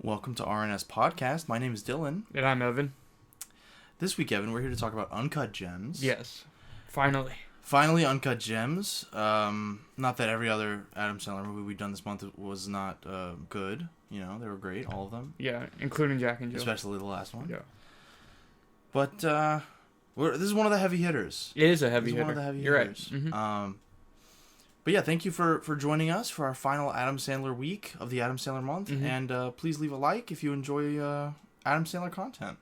Welcome to RNS Podcast. My name is Dylan. And I'm Evan. This week, Evan, we're here to talk about Uncut Gems. Yes. Finally. Finally, Uncut Gems. Not that every other Adam Sandler movie we've done this month was not good. You know, they were great, all of them. Yeah, including Jack and Jill. Especially the last one. Yeah. But this is one of the heavy hitters. It is a heavy hitter. One of the heavy You're hitters. right. Mm-hmm. But yeah, thank you for joining us for our final Adam Sandler week of the Adam Sandler month. Mm-hmm. And please leave a like if you enjoy Adam Sandler content.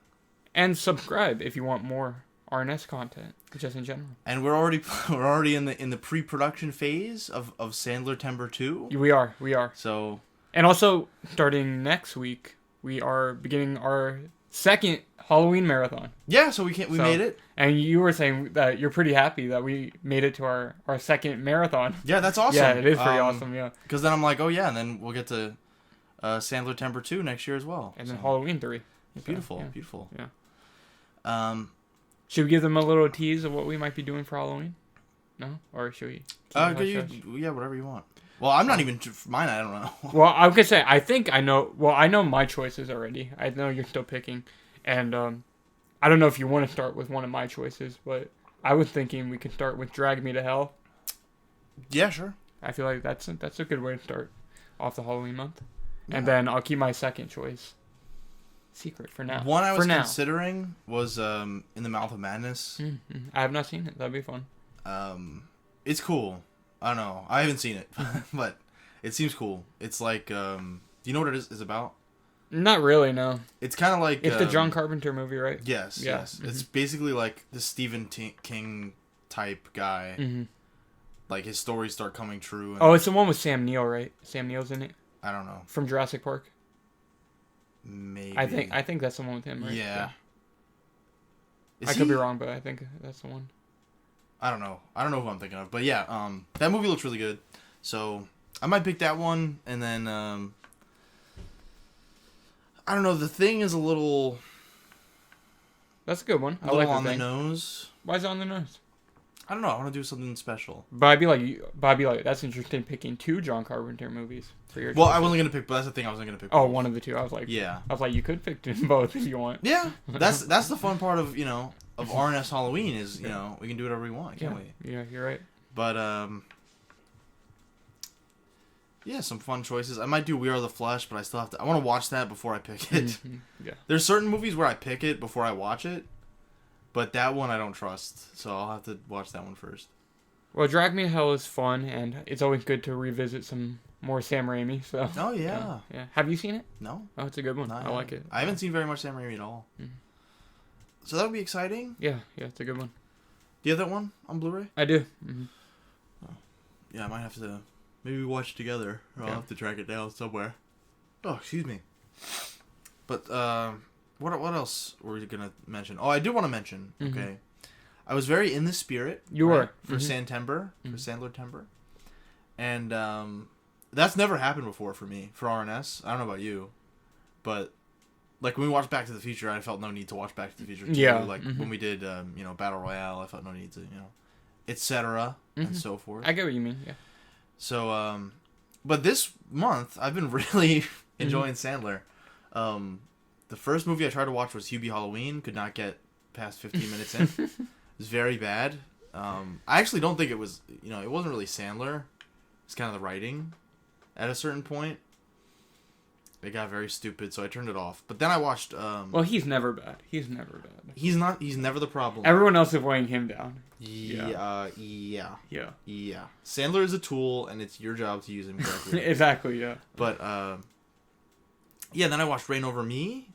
And subscribe if you want more RNS content, just in general. And we're already in the pre-production phase of Sandler-Tember 2. We are. So, and also, starting next week, we are beginning our second Halloween marathon. Yeah, so we made it. And you were saying that you're pretty happy that we made it to our second marathon. Yeah, that's awesome. Yeah, it is pretty awesome, yeah. Because then I'm like, oh yeah, and then we'll get to Sandler-Tember 2 next year as well. And then Halloween 3. Yeah, beautiful, so, yeah. beautiful. Yeah. Should we give them a little tease of what we might be doing for Halloween? No? Or should we? Yeah, whatever you want. Well, I'm not even... Mine, I don't know. Well, I was going to say, I think I know... Well, I know my choices already. I know you're still picking. And I don't know if you want to start with one of my choices, but I was thinking we could start with Drag Me to Hell. Yeah, sure. I feel like that's a good way to start off the Halloween month. Yeah. And then I'll keep my second choice secret for now. One I was considering was In the Mouth of Madness. Mm-hmm. I have not seen it. That'd be fun. It's cool. I don't know. I haven't seen it, but it seems cool. It's like, do you know what it is about? Not really, no. It's kind of like... It's the John Carpenter movie, right? Yes, yeah. yes. Mm-hmm. It's basically like the Stephen King type guy. Mm-hmm. Like, his stories start coming true. And it's the one with Sam Neill, right? Sam Neill's in it? I don't know. From Jurassic Park? Maybe. I think that's the one with him, right? Yeah. I could be wrong, but I think that's the one. I don't know. I don't know who I'm thinking of. But yeah, that movie looks really good. So, I might pick that one, and then... I don't know. The Thing is a little... That's a good one. I like on the nose. Why is it on the nose? I don't know. I want to do something special. But I'd be like, that's interesting picking two John Carpenter movies for your. Well, I wasn't gonna pick, but that's the thing. I wasn't gonna pick. Oh, one of the two. I was like, yeah. I was like, you could pick both if you want. Yeah, that's the fun part of of RNS Halloween is we can do whatever we want, can't we? Yeah, you're right. But yeah, some fun choices. I might do We Are the Flesh, but I still have to. I want to watch that before I pick it. Mm-hmm. Yeah. There's certain movies where I pick it before I watch it, but that one I don't trust, so I'll have to watch that one first. Well, Drag Me to Hell is fun, and it's always good to revisit some more Sam Raimi. So. Oh yeah. Yeah. Have you seen it? No. Oh, it's a good one. I like it. I haven't seen very much Sam Raimi at all. Mm-hmm. So that would be exciting. Yeah, it's a good one. Do you have that one on Blu-ray? I do. Mm-hmm. Oh. Yeah, I might have to. Maybe we watch it together, or I'll have to track it down somewhere. Oh, excuse me. But what else were we gonna mention? Oh, I do want to mention. Mm-hmm. Okay. I was very in the spirit. You were for mm-hmm. Sandler-Tember, for Sandler-Tember, and that's never happened before for me for RNS. I don't know about you, but like when we watched Back to the Future, I felt no need to watch Back to the Future 2. Yeah. Like mm-hmm. when we did Battle Royale, I felt no need to etc. Mm-hmm. and so forth. I get what you mean. Yeah. So but this month I've been really enjoying Sandler. The first movie I tried to watch was Hubie Halloween. Could not get past 15 minutes in. It was very bad. I actually don't think it was, it wasn't really Sandler. It's kind of the writing at a certain point. It got very stupid, so I turned it off. But then I watched... well, he's never bad. He's never bad. He's never the problem. Everyone else is weighing him down. Yeah. Yeah. Sandler is a tool, and it's your job to use him correctly. Exactly, yeah. But, then I watched Reign Over Me.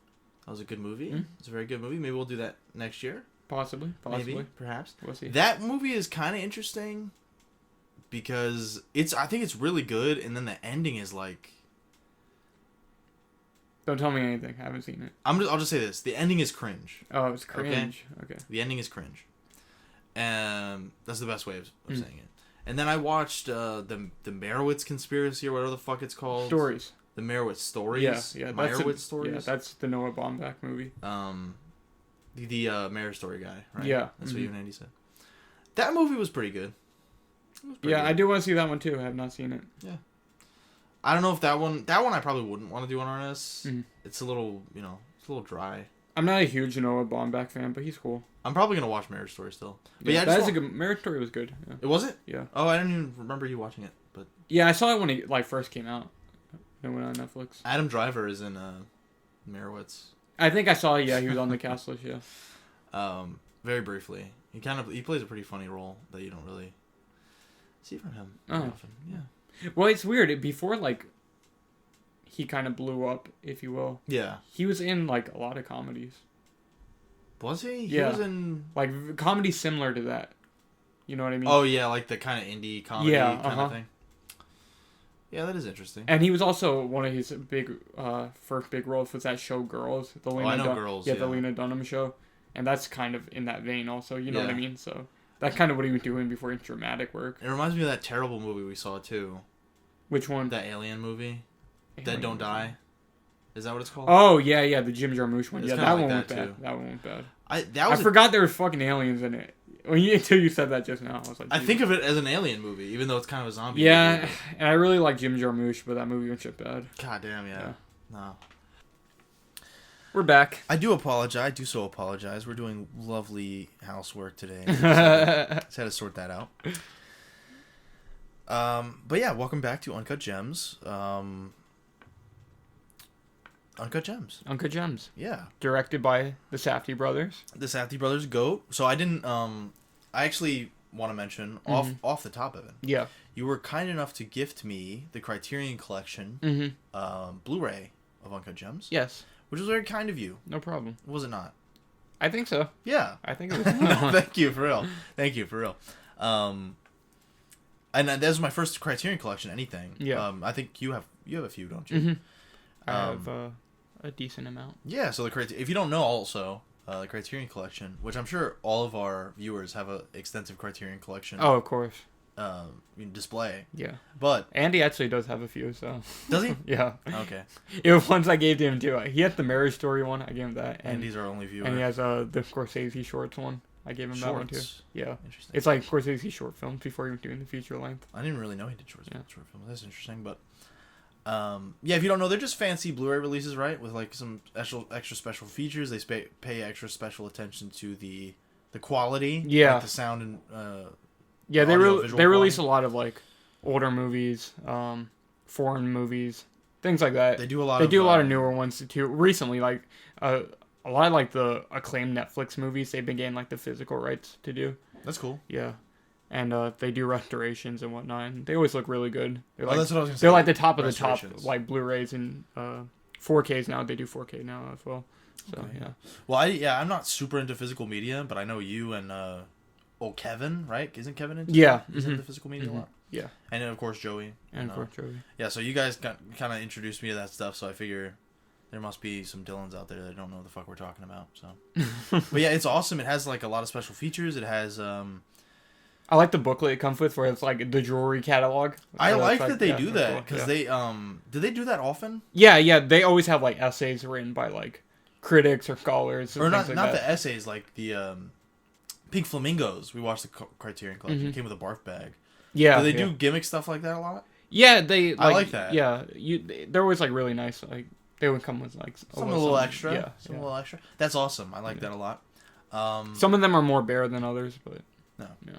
That was a good movie. Mm-hmm. It's a very good movie. Maybe we'll do that next year. Possibly. Maybe, perhaps. We'll see. That movie is kind of interesting because I think it's really good, and then the ending is like... Don't tell me anything. I haven't seen it. I'll just say this. The ending is cringe. Oh, it's cringe. Okay. The ending is cringe. That's the best way of saying it. And then I watched the Meyerowitz Conspiracy, or whatever the fuck it's called. Stories. The Meyerowitz Stories. Yeah. Meyerowitz Stories. Yeah, that's the Noah Baumbach movie. The Mayor Story guy, right? Yeah. That's what you and Andy said. That movie was pretty good. I do want to see that one too. I have not seen it. Yeah. I don't know if that one I probably wouldn't want to do on RNS. Mm. It's a little, it's a little dry. I'm not a huge Noah Baumbach fan, but he's cool. I'm probably gonna watch Marriage Story still. But Yeah, that's a good. Marriage Story was good. Yeah. It was it? Yeah. Oh, I didn't even remember you watching it. But yeah, I saw it when it like first came out. It went on Netflix. Adam Driver is in Merowitz. I think I saw. Yeah, he was on the cast list. Yeah. Very briefly, he plays a pretty funny role that you don't really see from him very often. Yeah. Well, it's weird. Before like, he kind of blew up, if you will. Yeah. He was in like a lot of comedies. Was he? Yeah. He was in like comedies similar to that. You know what I mean? Oh yeah, like the kind of indie comedy kind of thing. Yeah, that is interesting. And he was also one of his first big roles was that show Girls. The Lena Girls. Yeah, the Lena Dunham show, and that's kind of in that vein also. You know what I mean? So that's kind of what he was doing before his dramatic work. It reminds me of that terrible movie we saw too. Which one? That Alien movie. Dead Don't Die. Is that what it's called? Oh yeah, the Jim Jarmusch one. Yeah, that one went bad. Too. That one went bad. I forgot there was fucking aliens in it. Until you said that just now, I was like, I think of it as an alien movie, even though it's kind of a zombie movie. Yeah, and I really like Jim Jarmusch, but that movie went shit bad. God damn, yeah. No. We're back. I do apologize. We're doing lovely housework today. Just had to sort that out. But yeah, welcome back to Uncut Gems. Uncut Gems. Yeah. Directed by the Safdie brothers. The Safdie brothers GOAT. So I didn't I actually want to mention off the top of it. Yeah. You were kind enough to gift me the Criterion Collection Blu-ray of Uncut Gems. Yes. Which was very kind of you. No problem. Was it not? I think so. Yeah. I think it was. Thank you, for real. And that was my first Criterion Collection anything. Yeah. I think you have a few, don't you? Mm-hmm. I have a decent amount. Yeah, so if you don't know also, the Criterion Collection, which I'm sure all of our viewers have an extensive Criterion Collection. Oh, of course. Display. Yeah. But Andy actually does have a few, so. Does he? Yeah. Okay. It was ones I gave to him too. He had the Marriage Story one. I gave him that. And Andy's our only viewer. And he has the Scorsese shorts one. I gave him that one too. Yeah. Interesting. It's like Scorsese short films before he was doing the feature length. I didn't really know he did short films. That's interesting, but yeah, if you don't know, they're just fancy Blu-ray releases, right? With like some extra special features. They pay extra special attention to the quality, yeah, like the sound and yeah. They release a lot of like older movies, foreign movies, things like that. They do a lot. They do a lot of newer ones too. Recently, like a lot of like the acclaimed Netflix movies, they've been getting like the physical rights to do. That's cool. Yeah. And they do restorations and whatnot. And they always look really good. They're like, that's what I was gonna say. They're like the top of the top, like Blu-rays and 4Ks now. They do 4K now as well. So okay. Yeah. Well, I'm not super into physical media, but I know you and Kevin, right? Isn't Kevin into? Yeah. He's into physical media a lot. Yeah. And then of course Joey. And of course Joey. Yeah. So you guys kind of introduced me to that stuff. So I figure there must be some Dylans out there that don't know what the fuck we're talking about. So. But yeah, it's awesome. It has like a lot of special features. It has. I like the booklet it comes with where it's like the jewelry catalog. I like that they do that because they do they do that often? Yeah, they always have like essays written by like critics or scholars or not the essays, like the Pink Flamingos. We watched the Criterion Collection. It came with a barf bag. Yeah, do they do gimmick stuff like that a lot? Yeah, they. I like that. Yeah, they're always like really nice. Like they would come with like a little extra. Yeah, a little extra. That's awesome. I like that a lot. Some of them are more bare than others, but no. Yeah.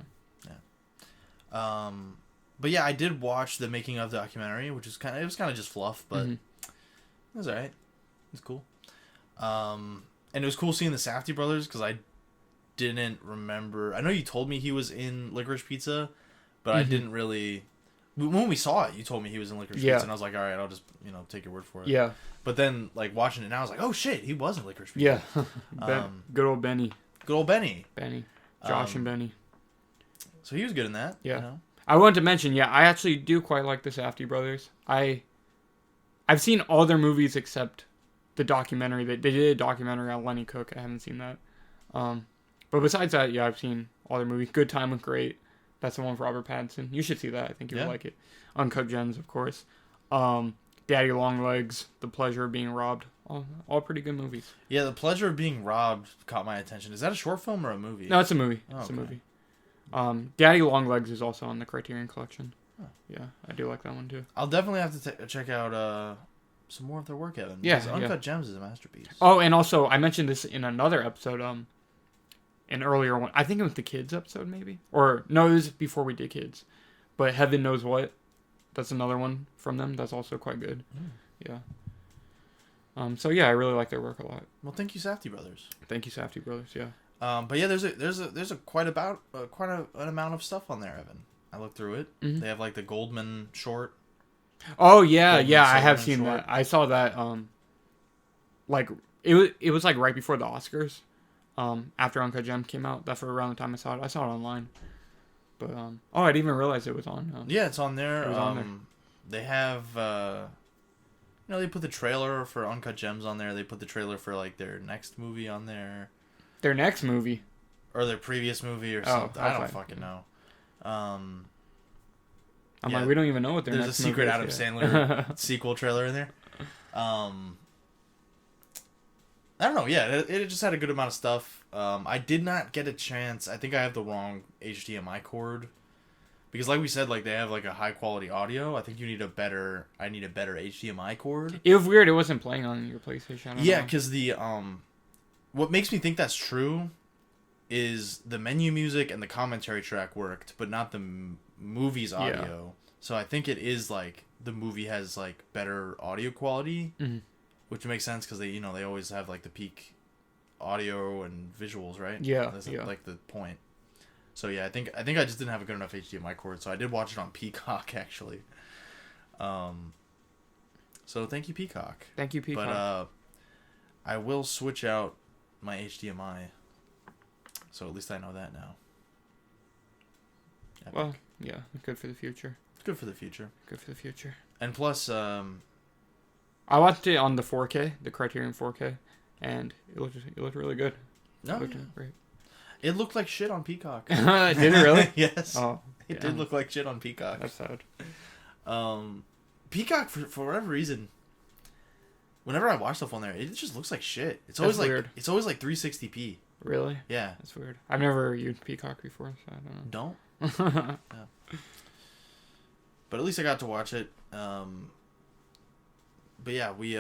But yeah, I did watch the making of the documentary, which is kind of just fluff, but it was alright. It was cool. And it was cool seeing the Safdie brothers because I didn't remember. I know you told me he was in Licorice Pizza, but I didn't really. When we saw it, you told me he was in Licorice Pizza, and I was like, all right, I'll just take your word for it. Yeah. But then like watching it now, I was like, oh shit, he was in Licorice Pizza. Yeah. Good old Benny. Good old Benny. Josh and Benny. So he was good in that. Yeah. You know? I wanted to mention, I actually do quite like the Safdie brothers. I've seen all their movies except the documentary. They did a documentary on Lenny Cook. I haven't seen that. But besides that, yeah, I've seen all their movies. Good Time with Great. That's the one with Robert Pattinson. You should see that. I think you would like it. Uncut Gems, of course. Daddy Longlegs, The Pleasure of Being Robbed. All pretty good movies. Yeah, The Pleasure of Being Robbed caught my attention. Is that a short film or a movie? No, it's a movie. It's a movie. Daddy Longlegs is also on the Criterion Collection. Huh. Yeah, I do like that one too. I'll definitely have to check out some more of their work, Evan. Yeah, because Uncut Gems is a masterpiece. Oh, and also I mentioned this in another episode. An earlier one. I think it was the kids episode, maybe, or no, it was before we did kids. But Heaven Knows What. That's another one from them. That's also quite good. Yeah. So yeah, I really like their work a lot. Well, thank you, Safdie brothers. Thank you, Safdie brothers. Yeah. But yeah, there's quite an amount of stuff on there, Evan. I looked through it. Mm-hmm. They have like the Goldman short. Oh yeah, Goldman, yeah, I have Silverman seen short. that. I saw that. Like it was like right before the Oscars. After Uncut Gems came out. That's around the time I saw it. I saw it online. But I didn't even realize it was on. Yeah, it's on there. It was on there. They have they put the trailer for Uncut Gems on there. They put the trailer for like their next movie on there. Their next movie. Or their previous movie or something. I don't fucking know. I'm like, we don't even know what their there's next a secret movie is Adam yet. Sandler sequel trailer in there. I don't know. Yeah, it just had a good amount of stuff. I did not get a chance. I think I have the wrong HDMI cord. Because like we said, like they have like a high quality audio. I think I need a better HDMI cord. It was weird. It wasn't playing on your PlayStation. I don't Yeah, know. because the what makes me think that's true is the menu music and the commentary track worked, but not the movie's audio. Yeah. So I think it is like the movie has like better audio quality, which makes sense because they always have like the peak audio and visuals, right? Yeah, That's yeah. like the point. So yeah, I think I just didn't have a good enough HDMI cord, so I did watch it on Peacock actually. So thank you, Peacock. Thank you, Peacock. But I will switch out my HDMI, so at least I know that now. Epic. Well, yeah, good for the future. It's good for the future. Good for the future. And plus, I watched it on the 4K, the Criterion 4K, and it looked really good. no, It looked yeah. great. It looked like shit on Peacock. Did it really? Yes. Oh, It damn. did look like shit on Peacock. That's sad. Peacock for whatever reason, whenever I watch stuff on there, it just looks like shit. It's always That's like weird. it's always like 360p. Really? Yeah. That's weird. I've never used Peacock before, so I Don't. don't know. Yeah. But at least I got to watch it. But yeah, we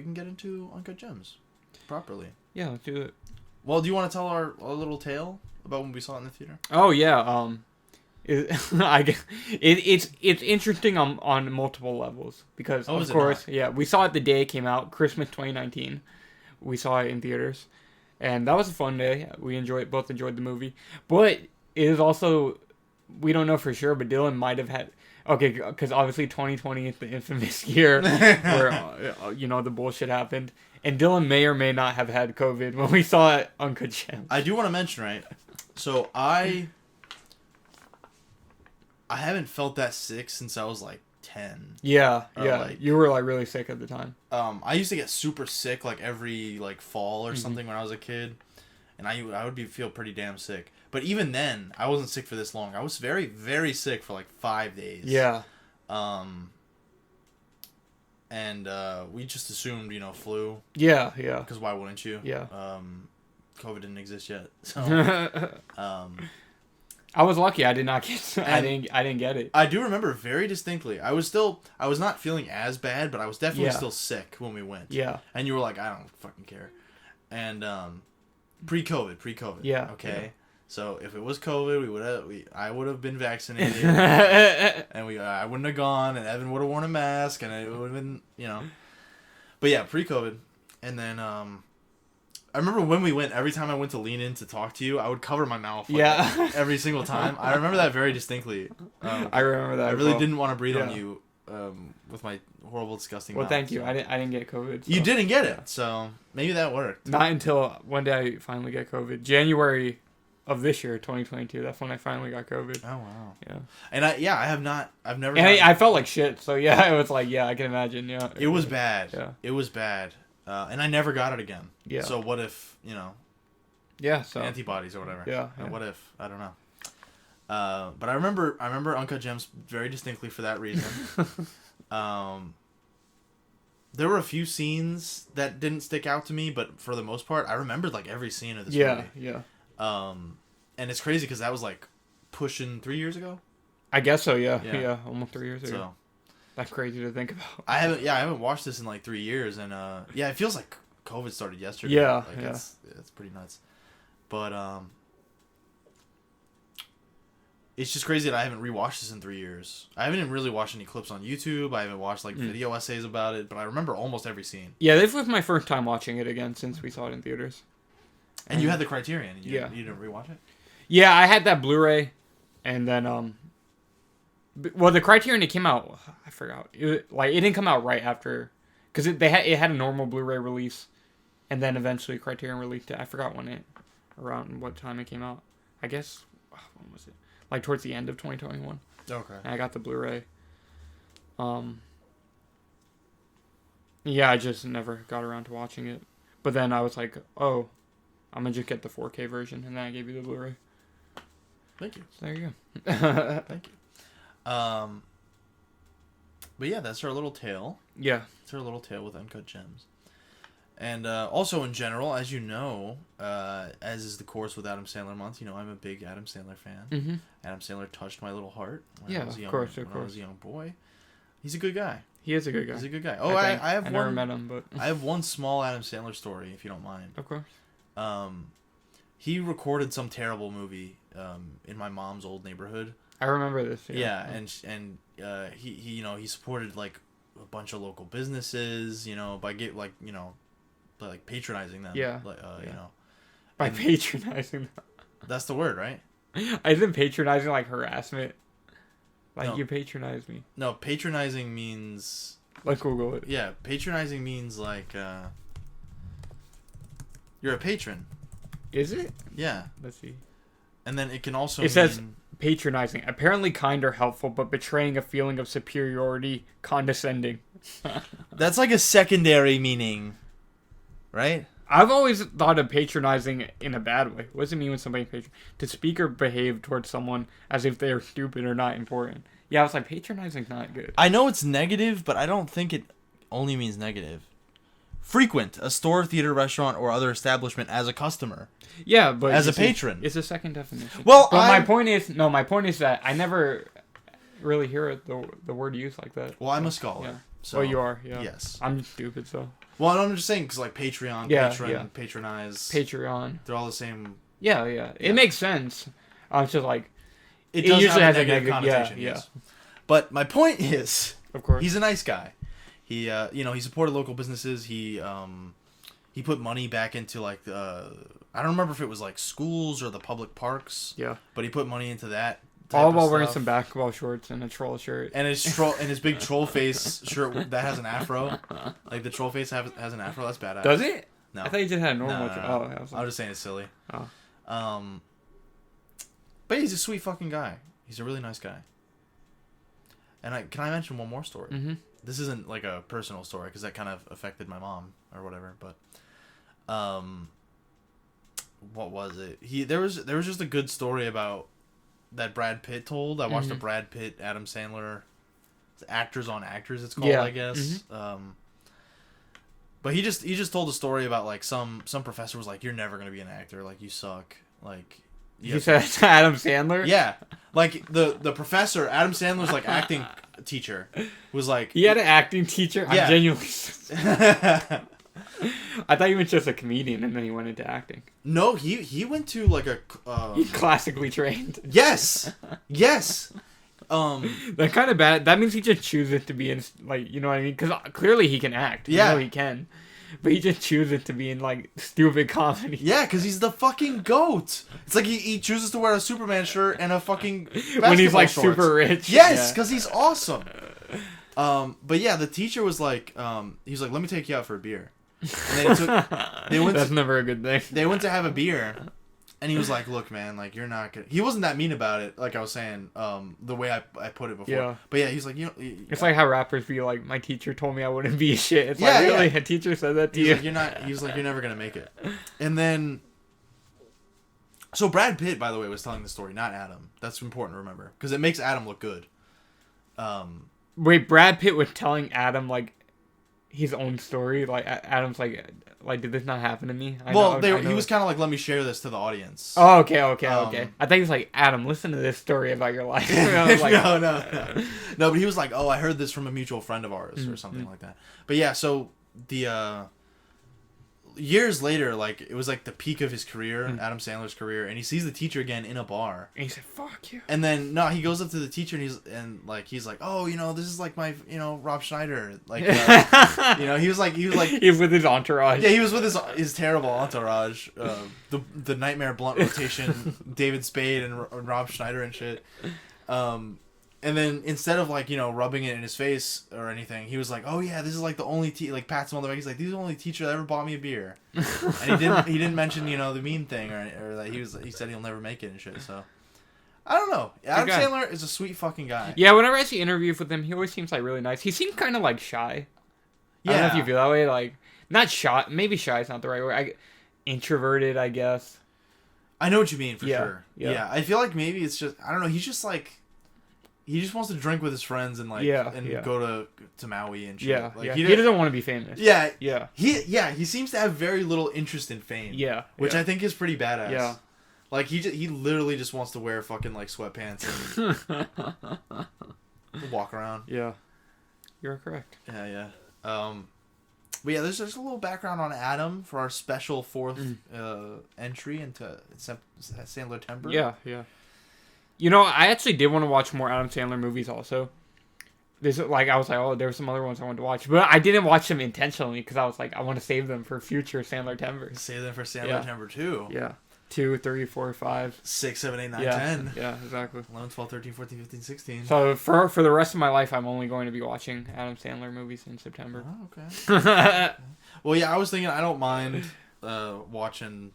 can get into Uncut Gems properly. Yeah, let's do it. Well, do you want to tell our little tale about when we saw it in the theater? Oh yeah, it's interesting on multiple levels because Oh, of is it course, not? yeah, we saw it the day it came out, Christmas 2019. We saw it in theaters, and that was a fun day. We both enjoyed the movie, but it is also, we don't know for sure, but Dylan might have had. Okay, because obviously 2020 is the infamous year where the bullshit happened, and Dylan may or may not have had COVID when we saw it Uncut Gems. I do want to mention, right? So I haven't felt that sick since I was like 10. Yeah, Or, yeah, like- you were like really sick at the time. I used to get super sick like every like fall or something when I was a kid, and I would feel pretty damn sick. But even then, I wasn't sick for this long. I was very, very sick for like 5 days. Yeah. And we just assumed, flu. Yeah, yeah. Because why wouldn't you? Yeah. COVID didn't exist yet. So, I was lucky. I did not get. I didn't get it. I do remember very distinctly. I was not feeling as bad, but I was definitely Yeah. still sick when we went. Yeah. And you were like, I don't fucking care. And pre-COVID. Yeah. Okay. Yeah. So if it was COVID, I would have been vaccinated, Yeah. and I wouldn't have gone, and Evan would have worn a mask, and it would have been, But yeah, pre-COVID, and then I remember when we went. Every time I went to lean in to talk to you, I would cover my mouth. Like, every single time. I remember that very distinctly. I remember that. I as really well. didn't want to breathe on Yeah. you with my horrible, disgusting Well, mouth. thank you. so. I didn't get COVID. So. You didn't get it, so maybe that worked. Not until one day I finally get COVID. January of this year, 2022. That's when I finally got COVID. Oh wow. Yeah. And I've never. And I felt like shit. So yeah, it was like, yeah, I can imagine. Yeah. It was bad. Yeah. It was bad. And I never got it again. Yeah. So what if, Yeah. So. antibodies or whatever. Yeah. What if? I don't know. But I remember Uncut Gems very distinctly for that reason. There were a few scenes that didn't stick out to me, but for the most part, I remembered like every scene of this movie. Yeah. And And it's crazy because that was like pushing 3 years ago. I guess so. Yeah. Almost 3 years ago. So that's crazy to think about. I haven't watched this in like 3 years, and it feels like COVID started yesterday. Yeah, like it's pretty nuts. But it's just crazy that I haven't rewatched this in 3 years. I haven't even really watched any clips on YouTube. I haven't watched like video essays about it, but I remember almost every scene. Yeah, this was my first time watching it again since we saw it in theaters. And you had the Criterion. And you didn't rewatch it? Yeah, I had that Blu-ray, and then well, the Criterion, it came out. I forgot. It didn't come out right after, because it had a normal Blu-ray release, and then eventually Criterion released it. I forgot around what time it came out. I guess when was it? Like towards the end of 2021. Okay. And I got the Blu-ray. Yeah, I just never got around to watching it. But then I was like, oh, I'm gonna just get the 4K version, and then I gave you the Blu-ray. Thank you. So there you go. Thank you. But yeah, that's our little tale. Yeah. It's our little tale with Uncut Gems. And also in general, as you know, as is the course with Adam Sandler month, I'm a big Adam Sandler fan. Mm-hmm. Adam Sandler touched my little heart when I was young, of course. I was a young boy. He's a good guy. He is a good guy. He's a good guy. Oh, I have one. Never met him, but I have one small Adam Sandler story, if you don't mind. Of course. He recorded some terrible movie in my mom's old neighborhood. I remember this. Yeah, and he supported like a bunch of local businesses, by patronizing them. Yeah. By and patronizing them. That's the word, right? Isn't patronizing like harassment? Like No. You patronize me. No, patronizing means. Let's Google it. Yeah, patronizing means like you're a patron. Is it? Yeah. Let's see. And then it can also. It says patronizing, apparently kind or helpful, but betraying a feeling of superiority, condescending. That's like a secondary meaning, right? I've always thought of patronizing in a bad way. What does it mean when somebody to speak or behave towards someone as if they are stupid or not important? Yeah, I was like, patronizing's not good. I know it's negative, but I don't think it only means negative. Frequent a store, theater, restaurant, or other establishment as a customer. Yeah, but as a patron. It's a second definition. Well, but my point is that I never really hear the word used like that. Well, I'm a scholar. Yeah. So, well, you are. Yeah. Yes. I'm stupid, so. Well, I'm just saying because like Patreon, patronize, Patreon. They're all the same. Yeah. It makes sense. It's just like it usually has a negative connotation. Yeah. But my point is, of course, he's a nice guy. He, he supported local businesses. He put money back into like I don't remember if it was like schools or the public parks. Yeah. But he put money into that. All while wearing some basketball shorts and a troll shirt. And his big troll face shirt that has an afro. Like the troll face has an afro. That's badass. Does it? No. I thought you just had a normal. No. Oh, I was just saying it's silly. Oh. But he's a sweet fucking guy. He's a really nice guy. And can I mention one more story? Mm-hmm. This isn't like a personal story because that kind of affected my mom or whatever. But, what was it? There was just a good story about that Brad Pitt told. I watched a Brad Pitt Adam Sandler Actors on Actors. It's called, I guess. Mm-hmm. But he just told a story about like some professor was like, "You're never gonna be an actor. Like you suck. Like." You said to Adam Sandler? Yeah. Like, the professor, Adam Sandler's, like, acting teacher, was like... He had an acting teacher? Yeah. I'm genuinely... I thought he was just a comedian, and then he went into acting. No, he went to, like, a... He's classically trained. Yes! Yes! That's kind of bad. That means he just chooses to be in, like, you know what I mean? Because clearly he can act. Yeah. You know he can. But he just chooses to be in, like, stupid comedy. Yeah, because he's the fucking GOAT. It's like he chooses to wear a Superman shirt and a fucking basketball when he's, like, shorts. super rich. Yes, because he's awesome. But yeah, the teacher was like, he was like, let me take you out for a beer. And That's never a good thing. They went to have a beer. And he was like, look, man, like, you're not gonna... He wasn't that mean about it, like I was saying, the way I put it before. Yeah. But yeah, he's like, It's like how rappers be like, my teacher told me I wouldn't be shit. It's like, really? A teacher said that to you? He's like, you're never gonna make it. And then... So Brad Pitt, by the way, was telling the story, not Adam. That's important to remember. Because it makes Adam look good. Wait, Brad Pitt was telling Adam, like... his own story. Like Adam's like did this not happen to me? He was kind of like, let me share this to the audience. Oh, okay. I think it's like, Adam, listen to this story about your life. I was like, no, but he was like, oh, I heard this from a mutual friend of ours or something like that. But yeah, so the years later, like it was like the peak of his career, Adam Sandler's career, and he sees the teacher again in a bar. And he said, "Fuck you." And then he goes up to the teacher and he's like, oh, this is like my Rob Schneider, like he was like he was with his entourage. Yeah, he was with his terrible entourage, the Nightmare Blunt rotation, David Spade and Rob Schneider and shit. And then instead of like rubbing it in his face or anything, he was like, "Oh yeah, this is like the only like pats him on the back. He's like, these are the only teacher that ever bought me a beer." And he didn't mention the mean thing or that he said he'll never make it and shit. So I don't know. Adam Sandler is a sweet fucking guy. Yeah, whenever I see interviews with him, he always seems like really nice. He seems kind of like shy. Yeah. I don't know if you feel that way. Like not shy. Maybe shy is not the right word. Introverted, I guess. I know what you mean for sure. Yeah. I feel like maybe it's just I don't know. He's just like. He just wants to drink with his friends and go to Maui and shit. Yeah, like, he doesn't want to be famous. Yeah, yeah. He seems to have very little interest in fame. Yeah, which I think is pretty badass. Yeah, like he literally just wants to wear fucking like sweatpants and walk around. Yeah, you're correct. Yeah. But yeah, there's a little background on Adam for our special fourth entry into Sandler-Tember. Yeah. I actually did want to watch more Adam Sandler movies also. I was like, oh, there were some other ones I wanted to watch. But I didn't watch them intentionally because I was like, I want to save them for future Sandler-Tembers. Save them for Sandler-Tember 2. Yeah. 2, 3, 4, 5. 6, 7, 8, 9, yeah. 10. Yeah, exactly. 11, 12, 13, 14, 15, 16. So for the rest of my life, I'm only going to be watching Adam Sandler movies in September. Oh, okay. Well, yeah, I was thinking I don't mind watching...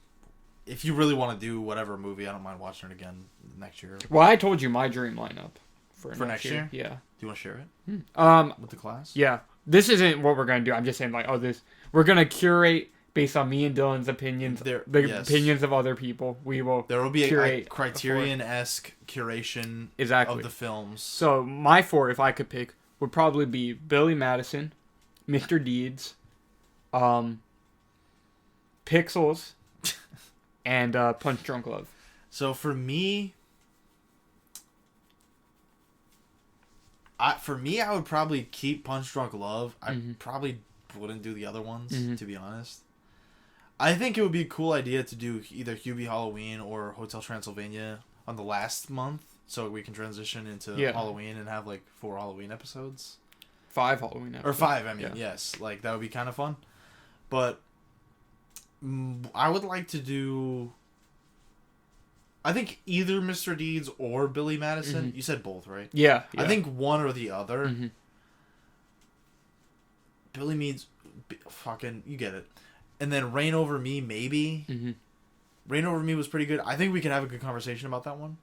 If you really want to do whatever movie, I don't mind watching it again next year. Well, I told you my dream lineup for next year. Yeah. Do you want to share it? With the class? Yeah. This isn't what we're gonna do. I'm just saying, like, we're gonna curate based on me and Dylan's opinions, opinions of other people. There will be a Criterion-esque curation of the films. So my 4, if I could pick, would probably be Billy Madison, Mr. Deeds, Pixels. And Punch Drunk Love. So for me, I would probably keep Punch Drunk Love. I probably wouldn't do the other ones, to be honest. I think it would be a cool idea to do either Hubie Halloween or Hotel Transylvania on the last month, so we can transition into Halloween and have like 4 Halloween episodes. 5 Halloween episodes. Or 5, yes. Like, that would be kind of fun. But... I would like to do... I think either Mr. Deeds or Billy Madison. You said both, right? Yeah. I think one or the other. Billy Meads... Fucking... You get it. And then Reign Over Me, maybe. Reign Over Me was pretty good. I think we can have a good conversation about that one.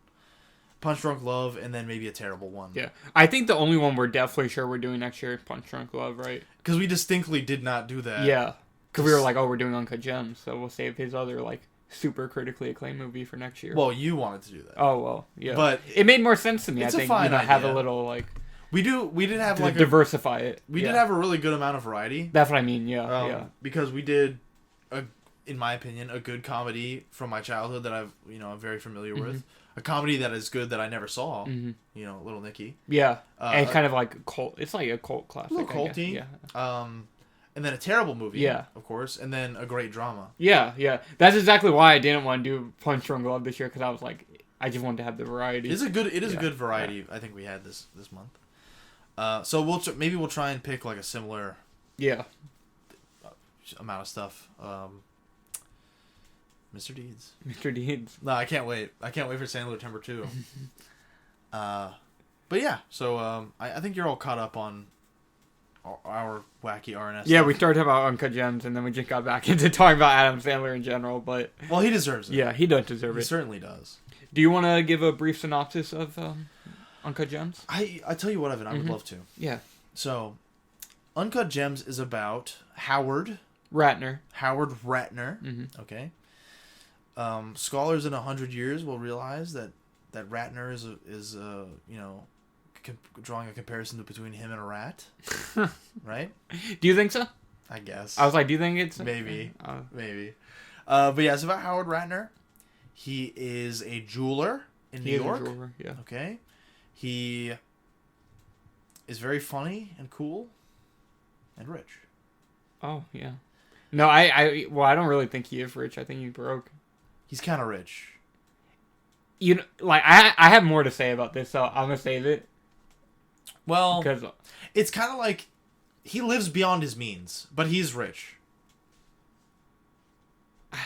Punch Drunk Love, and then maybe a terrible one. Yeah. I think the only one we're definitely sure we're doing next year is Punch Drunk Love, right? Because we distinctly did not do that. Yeah. Because we were like, oh, we're doing Uncut Gems, so we'll save his other, like, super critically acclaimed movie for next year. Well, you wanted to do that. Oh, well, yeah. But it made more sense to me, I think, have a little, like... We did have, like... Diversify it. We did have a really good amount of variety. That's what I mean, yeah. Because we did, in my opinion, a good comedy from my childhood that I'm very familiar with. A comedy that is good that I never saw. Little Nicky. Yeah. And kind of like cult. It's like a cult classic. A little culty. Yeah. And then a terrible movie. Yeah. Of course. And then a great drama. Yeah. That's exactly why I didn't want to do Punch Drunk Love this year, because I was like, I just wanted to have the variety. It is a good variety. I think we had this month. So maybe we'll try and pick like a similar. Yeah. Amount of stuff. Mr. Deeds. Mr. Deeds. No, I can't wait. I can't wait for Sandler-Tember 2. But yeah, so I think you're all caught up on our wacky RNS. Yeah, stuff. we started about Uncut Gems, and then we just got back into talking about Adam Sandler in general. But well, he deserves it. Yeah, he does deserve it. He certainly does. Do you want to give a brief synopsis of Uncut Gems? I tell you what, Evan, I would love to. Yeah. So, Uncut Gems is about Howard Ratner. Okay. Scholars in 100 years will realize that Ratner is drawing a comparison between him and a rat, right? Do you think so? I guess. I was like, do you think it's... Maybe. Maybe. But yeah, it's about Howard Ratner. He is a jeweler in New York. He is a jeweler, yeah. Okay. He is very funny and cool and rich. Oh, yeah. No, I don't really think he is rich. I think he's broke. He's kind of rich. You know, like, I have more to say about this, so I'm going to save it. Well, Because it's kind of like he lives beyond his means, but he's rich.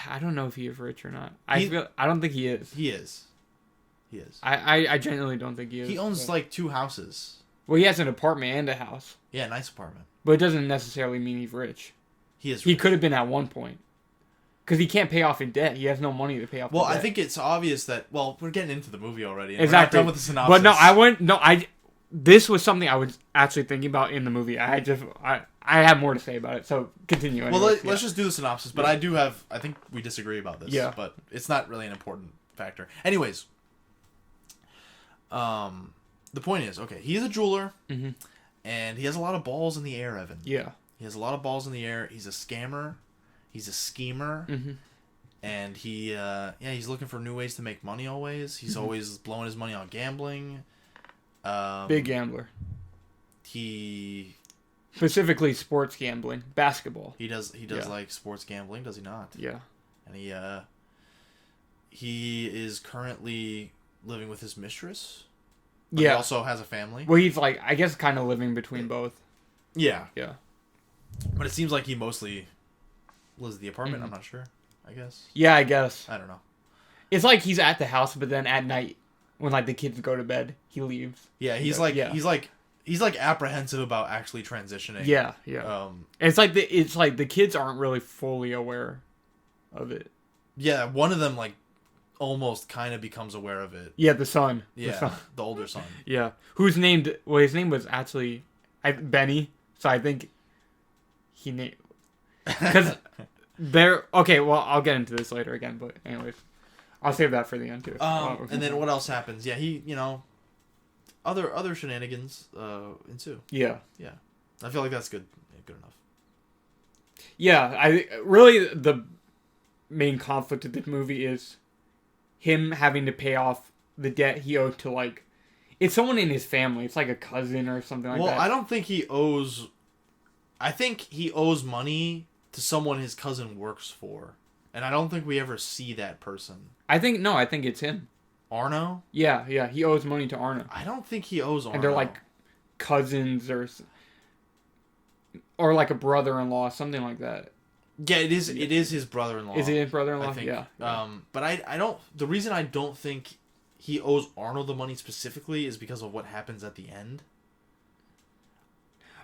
I don't know if he is rich or not. I don't think he is. He is. He is. I genuinely don't think he is. He owns like 2 houses. Well, he has an apartment and a house. Yeah, nice apartment. But it doesn't necessarily mean he's rich. He is rich. He could have been at one point. Because he can't pay off in debt. He has no money to pay off Well, the debt. I think it's obvious that... Well, we're getting into the movie already. And Exactly. We're not done with the synopsis. But no, this was something I was actually thinking about in the movie. I have more to say about it, so continue. Well, anyways. let's just do the synopsis. But I think we disagree about this. Yeah. But it's not really an important factor. Anyways. The point is, okay, he's a jeweler. Mm-hmm. And he has a lot of balls in the air, Evan. Yeah. He has a lot of balls in the air. He's a scammer. He's a schemer. Mm-hmm. And he's looking for new ways to make money always. He's always blowing his money on gambling. Big gambler. He... Specifically sports gambling. Basketball. He does like sports gambling, does he not? Yeah. And he is currently living with his mistress. But yeah. He also has a family. Well, he's like, I guess, kind of living between both. Yeah. Yeah. But it seems like he mostly lives at the apartment. I'm not sure. I guess. Yeah, I guess. I don't know. It's like he's at the house, but then at night, when like the kids go to bed, he leaves. Yeah, he's like apprehensive about actually transitioning. Yeah, yeah. It's like the kids aren't really fully aware of it. Yeah, one of them like almost kind of becomes aware of it. Yeah, the son. Yeah, the older son. Yeah, who's named? Well, his name was actually Benny. So I think he named because they're okay. Well, I'll get into this later again, but anyways, I'll save that for the end too. And then what else happens? Yeah, he other shenanigans ensue. Yeah. Yeah, I feel like that's good enough. Yeah, I really the main conflict of the movie is him having to pay off the debt he owed to like it's someone in his family. It's like a cousin or something like that. Well, I don't think he owes. I think he owes money to someone his cousin works for, and I don't think we ever see that person. I think it's him. Arno? Yeah, he owes money to Arno. I don't think he owes Arno. And they're like cousins or like a brother-in-law, something like that. Yeah, it is his brother-in-law. Is it his brother-in-law? I think. Yeah. But I don't. The reason I don't think he owes Arnold the money specifically is because of what happens at the end.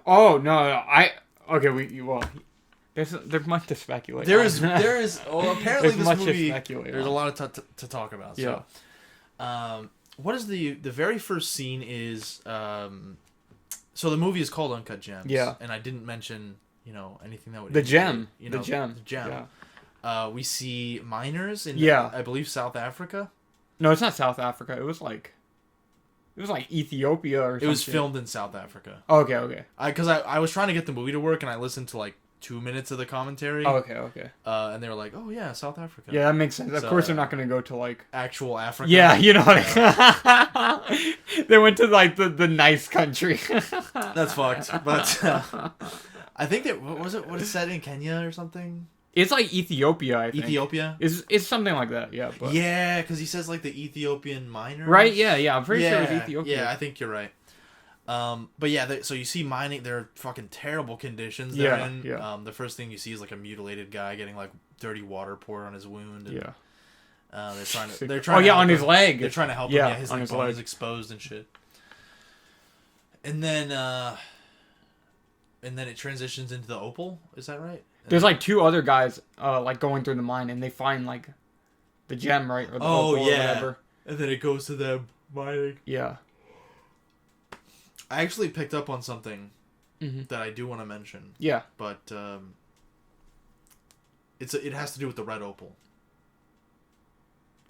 Oh no! There's much to speculate. There is. Apparently this movie. There's a lot to talk about. So. Yeah. What is the very first scene is so the movie is called Uncut Gems. Yeah. And I didn't mention anything that would the gem. The gem. Yeah. We see miners in I believe South Africa. No, it's not South Africa. It was like Ethiopia or something. It was filmed in South Africa. Okay. Because I was trying to get the movie to work and I listened to like 2 minutes of the commentary. Okay. And they were like, "Oh yeah, South Africa." Yeah, that makes sense. Of course, they're not going to go to like actual Africa. Yeah, they went to like the nice country. That's fucked. But I think that what is set in Kenya or something? It's like Ethiopia, I think. Ethiopia? It's something like that, yeah. But... Yeah, because he says like the Ethiopian miners. Right, yeah. I'm pretty sure it's Ethiopia. Yeah, I think you're right. But yeah, so you see mining, they're fucking terrible conditions. Yeah. The first thing you see is like a mutilated guy getting like dirty water poured on his wound. And, yeah. They're trying. On his leg. They're trying to help him. Yeah, his like, bone is exposed and shit. And then it transitions into the opal. Is that right? There's like 2 other guys like going through the mine and they find like the gem, right? Or the opal or whatever. And then it goes to them mining. Yeah. I actually picked up on something that I do want to mention. Yeah. But it has to do with the red opal.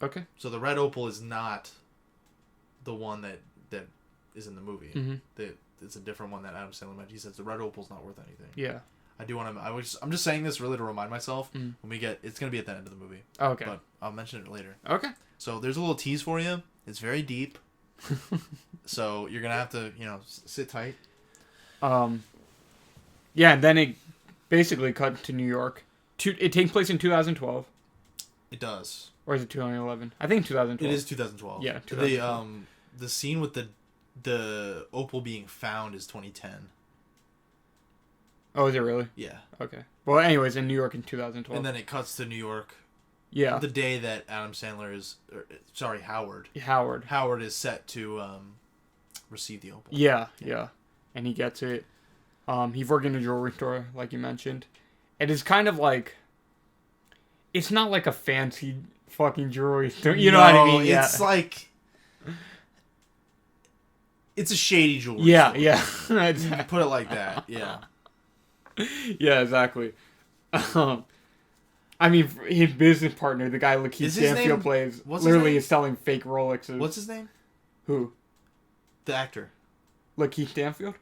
Okay. So the red opal is not the one that is in the movie. Mm-hmm. It's a different one that Adam Sandler mentioned. He says the red opal's not worth anything. Yeah. I do want to. I'm just saying this really to remind myself when we get. It's gonna be at the end of the movie. Oh, okay. But I'll mention it later. Okay. So there's a little tease for you. It's very deep. So you're gonna have to, sit tight. Yeah, and then it basically cut to New York. It takes place in 2012. It does. Or is it 2011? I think 2012. It is 2012. Yeah, 2012. The scene with the opal being found is 2010. Oh, is it really? Yeah. Okay. Well, anyways, in New York in 2012. And then it cuts to New York. Yeah. The day that Adam Sandler is... Howard. Howard is set to receive the opal. Yeah. And he gets it. He's working in a jewelry store, like you mentioned. It is kind of like... It's not like a fancy fucking jewelry store. You know what I mean? Yeah. It's like... It's a shady jewelry store. Yeah. Exactly. You put it like that. Yeah. Yeah, exactly. I mean, his business partner, the guy Lakeith Stanfield plays, literally is selling fake Rolexes. What's his name? Who? The actor. Lakeith Stanfield?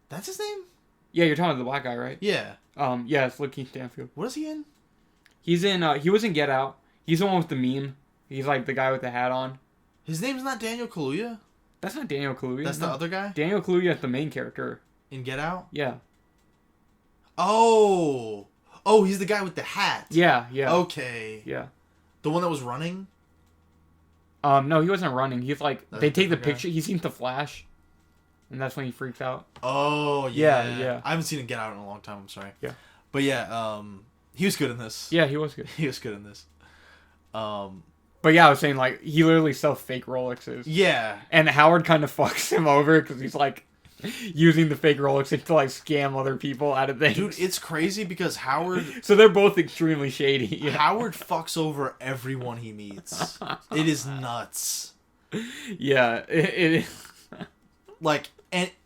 That's his name? Yeah, you're talking about the black guy, right? Yeah. Yeah, it's Lakeith Stanfield. What is he in? He's in, he was in Get Out. He's the one with the meme. He's like the guy with the hat on. His name's not Daniel Kaluuya? That's not Daniel Kaluuya. That's the other guy? Daniel Kaluuya is the main character. In Get Out? Yeah. Oh, he's the guy with the hat. Yeah. Okay. Yeah. The one that was running? No, he wasn't running. He's like, they take the picture. Guy? He seems to flash. And that's when he freaks out. Oh, yeah. Yeah. I haven't seen him Get Out in a long time. I'm sorry. Yeah. But yeah, he was good in this. Yeah, he was good. He was good in this. But yeah, I was saying, like, he literally sells fake Rolexes. Yeah. And Howard kind of fucks him over because he's like using the fake Rolexes to like scam other people out of things. Dude, it's crazy because Howard... So they're both extremely shady. Yeah. Howard fucks over everyone he meets. It is nuts. Yeah, it is. Like,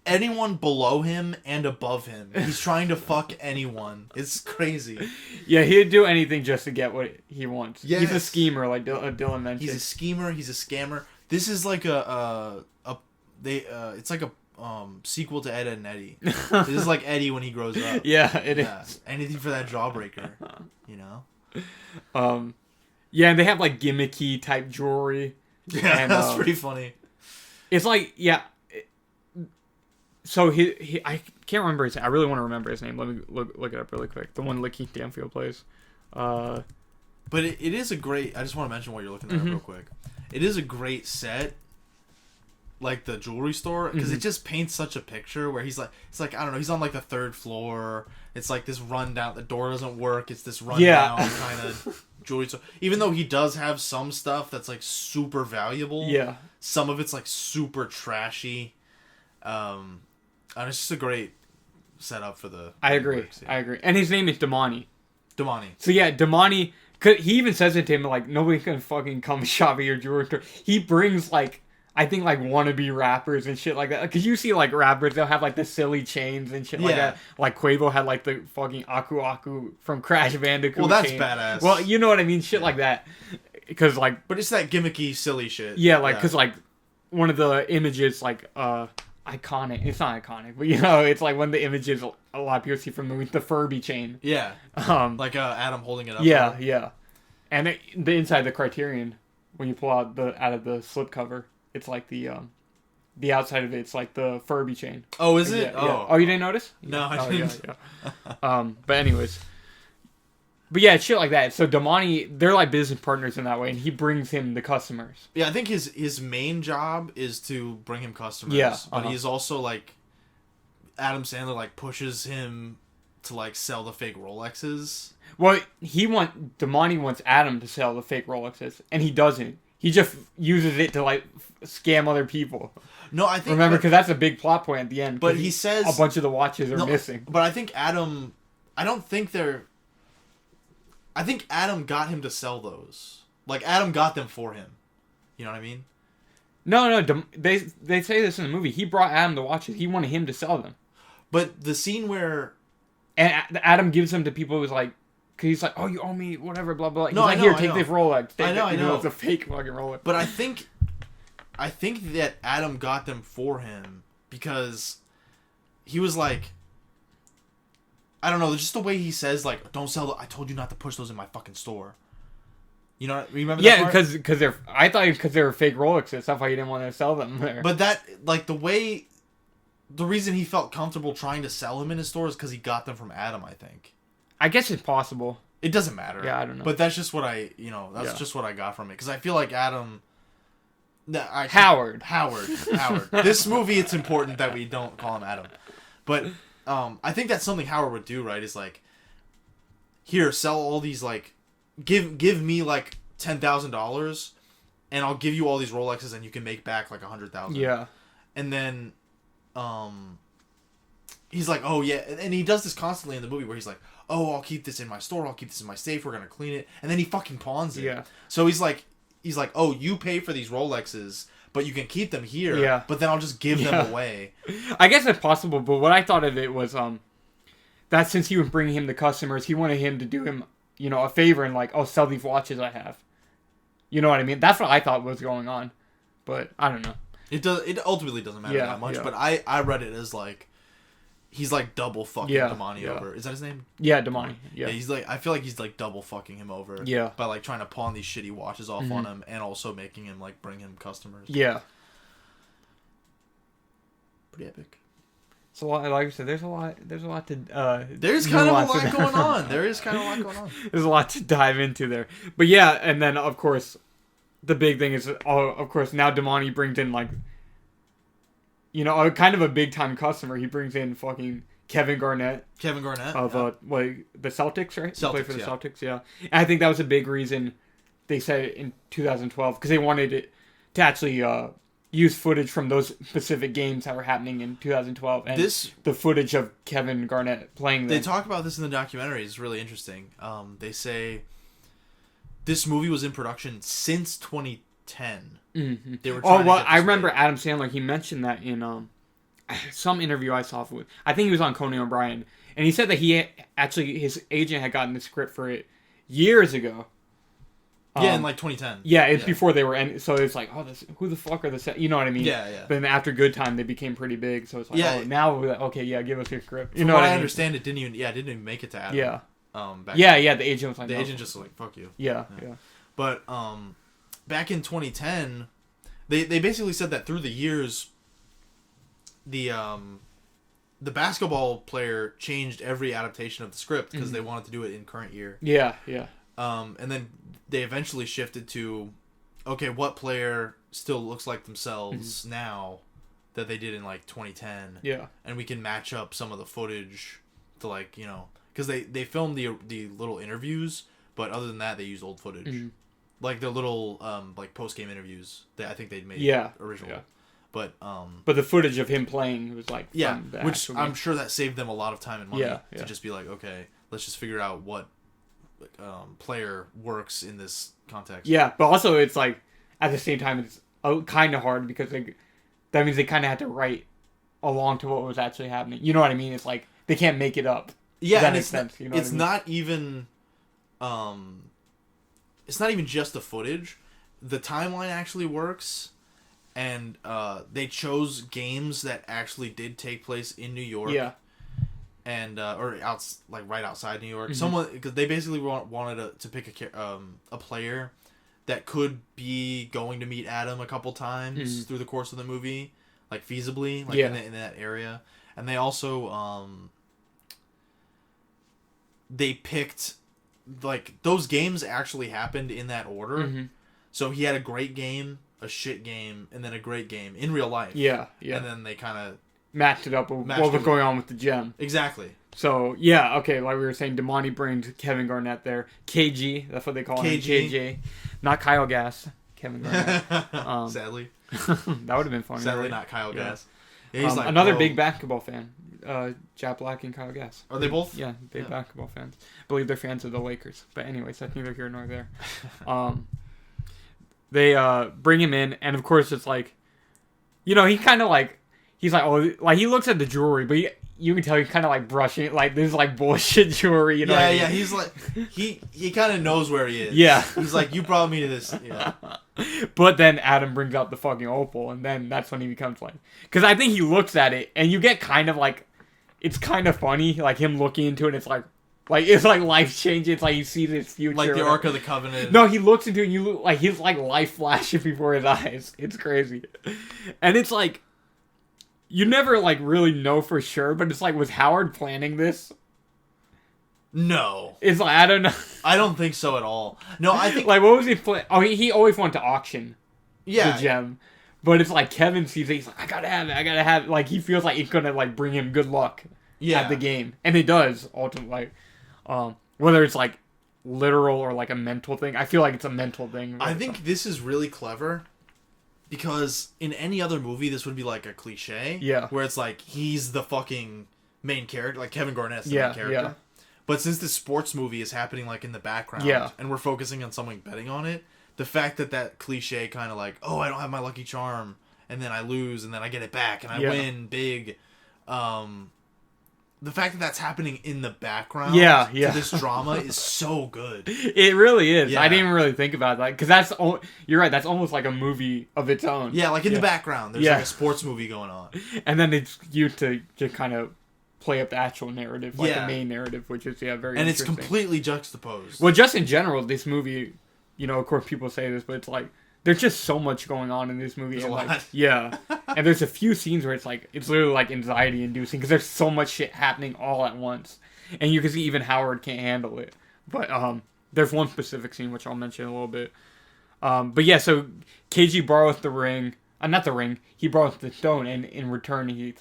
anyone below him and above him. He's trying to fuck anyone. It's crazy. Yeah, he'd do anything just to get what he wants. Yes. He's a schemer, like Dylan mentioned. He's a schemer. He's a scammer. This is like it's like a sequel to Ed, Edd n Eddy. This is like Eddie when he grows up. Yeah, it is. Anything for that jawbreaker, Yeah, and they have like gimmicky type jewelry. Yeah, and, that's pretty funny. It's like, yeah. So he I can't remember his. I really want to remember his name. Let me look it up really quick. The one Lakeith Stanfield plays. But it is a great. I just want to mention what you're looking at real quick. It is a great set. Like the jewelry store, because it just paints such a picture where he's like, it's like, I don't know, he's on like the third floor. It's like this rundown. The door doesn't work. It's this rundown kind of jewelry store. Even though he does have some stuff that's like super valuable. Yeah. Some of it's like super trashy. And it's just a great setup for the. I agree. And his name is Damani. So yeah, Damani. He even says it to him like, nobody can fucking come shop at your jewelry store. He brings like, I think like wannabe rappers and shit like that. Cause you see like rappers, they'll have like the silly chains and shit like that. Like Quavo had like the fucking Aku Aku from Crash Bandicoot. Well, that's chain. badass. Well, you know what I mean, shit like that. Cause like, but it's that gimmicky silly shit. Yeah, like cause like one of the images like iconic. It's not iconic, but you know, it's like one of the images a lot of people see from the movie, the Furby chain. Yeah. Like Adam holding it up. Yeah. And the inside the Criterion, when you pull out out of the slipcover. It's like the outside of it's like the Furby chain. Oh, is it? Yeah, oh, you didn't notice? No, I didn't. Yeah. But anyways. But yeah, shit like that. So Damani, they're like business partners in that way, and he brings him the customers. Yeah, I think his main job is to bring him customers. Yeah. But he's also like, Adam Sandler like pushes him to like sell the fake Rolexes. Well, Damani wants Adam to sell the fake Rolexes, and he doesn't. He just uses it to like scam other people. No, I think remember because that's a big plot point at the end. But he says a bunch of the watches are missing. But I think Adam, I think Adam got him to sell those. Like Adam got them for him. You know what I mean? No. They say this in the movie. He brought Adam the watches. He wanted him to sell them. But the scene where and Adam gives them to people who's like. Cause he's like, oh, you owe me whatever, blah blah. He's no, like, I know, here, take this Rolex. I know. It's a fake fucking Rolex. But I think I think that Adam got them for him because he was like, I don't know, just the way he says, like, don't sell I told you not to push those in my fucking store. You know, remember that part? Yeah, because they're, I thought because they were fake Rolexes, that's why he didn't want to sell them there. But that, like, the reason he felt comfortable trying to sell them in his store is because he got them from Adam, I think. I guess it's possible. It doesn't matter. Yeah, I don't know. But that's just what just what I got from it. Because I feel like Adam... Howard. This movie, it's important that we don't call him Adam. But I think that's something Howard would do, right? Is like, here, sell all these, like, give me like $10,000, and I'll give you all these Rolexes, and you can make back like $100,000. Yeah. And then, he's like, oh yeah, and he does this constantly in the movie where he's like, oh, I'll keep this in my store, I'll keep this in my safe, we're gonna clean it, and then he fucking pawns it. Yeah. So he's like, oh, you pay for these Rolexes, but you can keep them here. Yeah. But then I'll just give them away. I guess it's possible, but what I thought of it was that since he was bringing him the customers, he wanted him to do him, you know, a favor and like, oh, sell these watches I have. You know what I mean? That's what I thought was going on, but I don't know. It ultimately doesn't matter that much, but I read it as like, he's like double fucking Damani over. Is that his name? Yeah, Damani. Yeah. He's like, I feel like he's like double fucking him over. Yeah. By like trying to pawn these shitty watches off on him and also making him like bring him customers. Yeah. Pretty epic. So like I said, there's a lot to there's kind of a lot going on. There is kind of a lot going on. There's a lot to dive into there. But yeah, and then of course the big thing is of course now Damani brings in like, you know, kind of a big time customer. He brings in fucking Kevin Garnett of like the Celtics, right? Celtics, Played for the Celtics, yeah. And I think that was a big reason they said it in 2012 because they wanted it to actually use footage from those specific games that were happening in 2012 and the footage of Kevin Garnett playing them. They talk about this in the documentary. It's really interesting. They say this movie was in production since 2010. Mm-hmm. They were trying I remember Adam Sandler. He mentioned that in some interview I saw with. I think he was on Conan O'Brien, and he said that his agent had gotten the script for it years ago. Yeah, in like 2010. Yeah, it's before they were. So it's like, oh, who the fuck are the? You know what I mean? Yeah, yeah. But then after Good Time, they became pretty big. So it's like, oh, now okay, yeah, give us your script. You know what I understand? It didn't even make it to Adam. Yeah. Back yeah, then. yeah. The agent was like, the agent just like, fuck you. Yeah. But back in 2010, they basically said that through the years, the basketball player changed every adaptation of the script because they wanted to do it in current year. Yeah, yeah. And then they eventually shifted to, okay, what player still looks like themselves now that they did in like 2010? Yeah. And we can match up some of the footage to like, you know, because they filmed the little interviews, but other than that, they used old footage. Like the little like post game interviews that I think they'd made original. Yeah. But the footage of him playing was like which I'm sure that saved them a lot of time and money to just be like, okay, let's just figure out what player works in this context. Yeah, but also it's like at the same time it's kind of hard because that means they kind of had to write along to what was actually happening. You know what I mean? It's like they can't make it up. Yeah, that makes sense. You know it's not even it's not even just the footage. The timeline actually works, and they chose games that actually did take place in New York. Yeah. And or right outside New York. Someone, because they basically wanted to pick a player that could be going to meet Adam a couple times through the course of the movie, like feasibly, like in that area. And they also they picked like those games actually happened in that order. So he had a great game, a shit game, and then a great game in real life. Yeah, yeah. And then they kind of matched it up with what was going on with the gem. Exactly. So, yeah, okay, like we were saying, Damani brings Kevin Garnett there. KG, that's what they call him. KJ. Not Kyle Gass. Kevin Garnett. Sadly. That would have been funny. Sadly, right? Not Kyle Gass. Yeah, he's like, another big basketball fan. Jack Black and Kyle Gass. Are they both? Yeah, big basketball fans. I believe they're fans of the Lakers. But anyways, that's neither here nor there. They bring him in, and of course it's like, you know, he kind of like, he's like, oh, like he looks at the jewelry, but you can tell he's kind of like brushing, like this is like bullshit jewelry, you know? Yeah, yeah. He's like, he kind of knows where he is. Yeah. He's like, you brought me to this. Yeah. But then Adam brings out the fucking opal, and then that's when he becomes like, because I think he looks at it, and you get kind of like, it's kind of funny, like him looking into it. It's like it's like life changing. It's like he sees his future, like the Ark of the Covenant. No, he looks into it, and you look like his like life flashing before his eyes. It's crazy, and it's like you never like really know for sure. But it's like, was Howard planning this? No, it's like I don't know. I don't think so at all. No, I think like what was he planning? Oh, he always wanted to auction. Yeah, the gem. But it's like Kevin sees it, he's like, I gotta have it. Like, he feels like it's gonna, like, bring him good luck at the game. And it does, ultimately. Whether it's, like, literal or, like, a mental thing. I feel like it's a mental thing. I think this is really clever. Because in any other movie, this would be, like, a cliche. Yeah. Where it's like, he's the fucking main character. Like, Kevin Garnett's the main character. Yeah. But since this sports movie is happening, like, in the background. Yeah. And we're focusing on someone betting on it. The fact that cliche kind of like, oh, I don't have my lucky charm, and then I lose, and then I get it back, and I win big. The fact that that's happening in the background to this drama is so good. It really is. Yeah. I didn't even really think about that. Because you're right, that's almost like a movie of its own. Yeah, like in the background, there's like a sports movie going on. And then it's used to kind of play up the actual narrative, like the main narrative, which is, very And interesting. it's completely juxtaposed. Well, just in general, this movie... You know, of course, people say this, but it's like there's just so much going on in this movie. There's and a like, lot. yeah, and there's a few scenes where it's like it's literally like anxiety inducing because there's so much shit happening all at once, and you can see even Howard can't handle it. But there's one specific scene which I'll mention in a little bit. But yeah, so KG borrows the ring, not the ring. He borrows the stone, and in return, he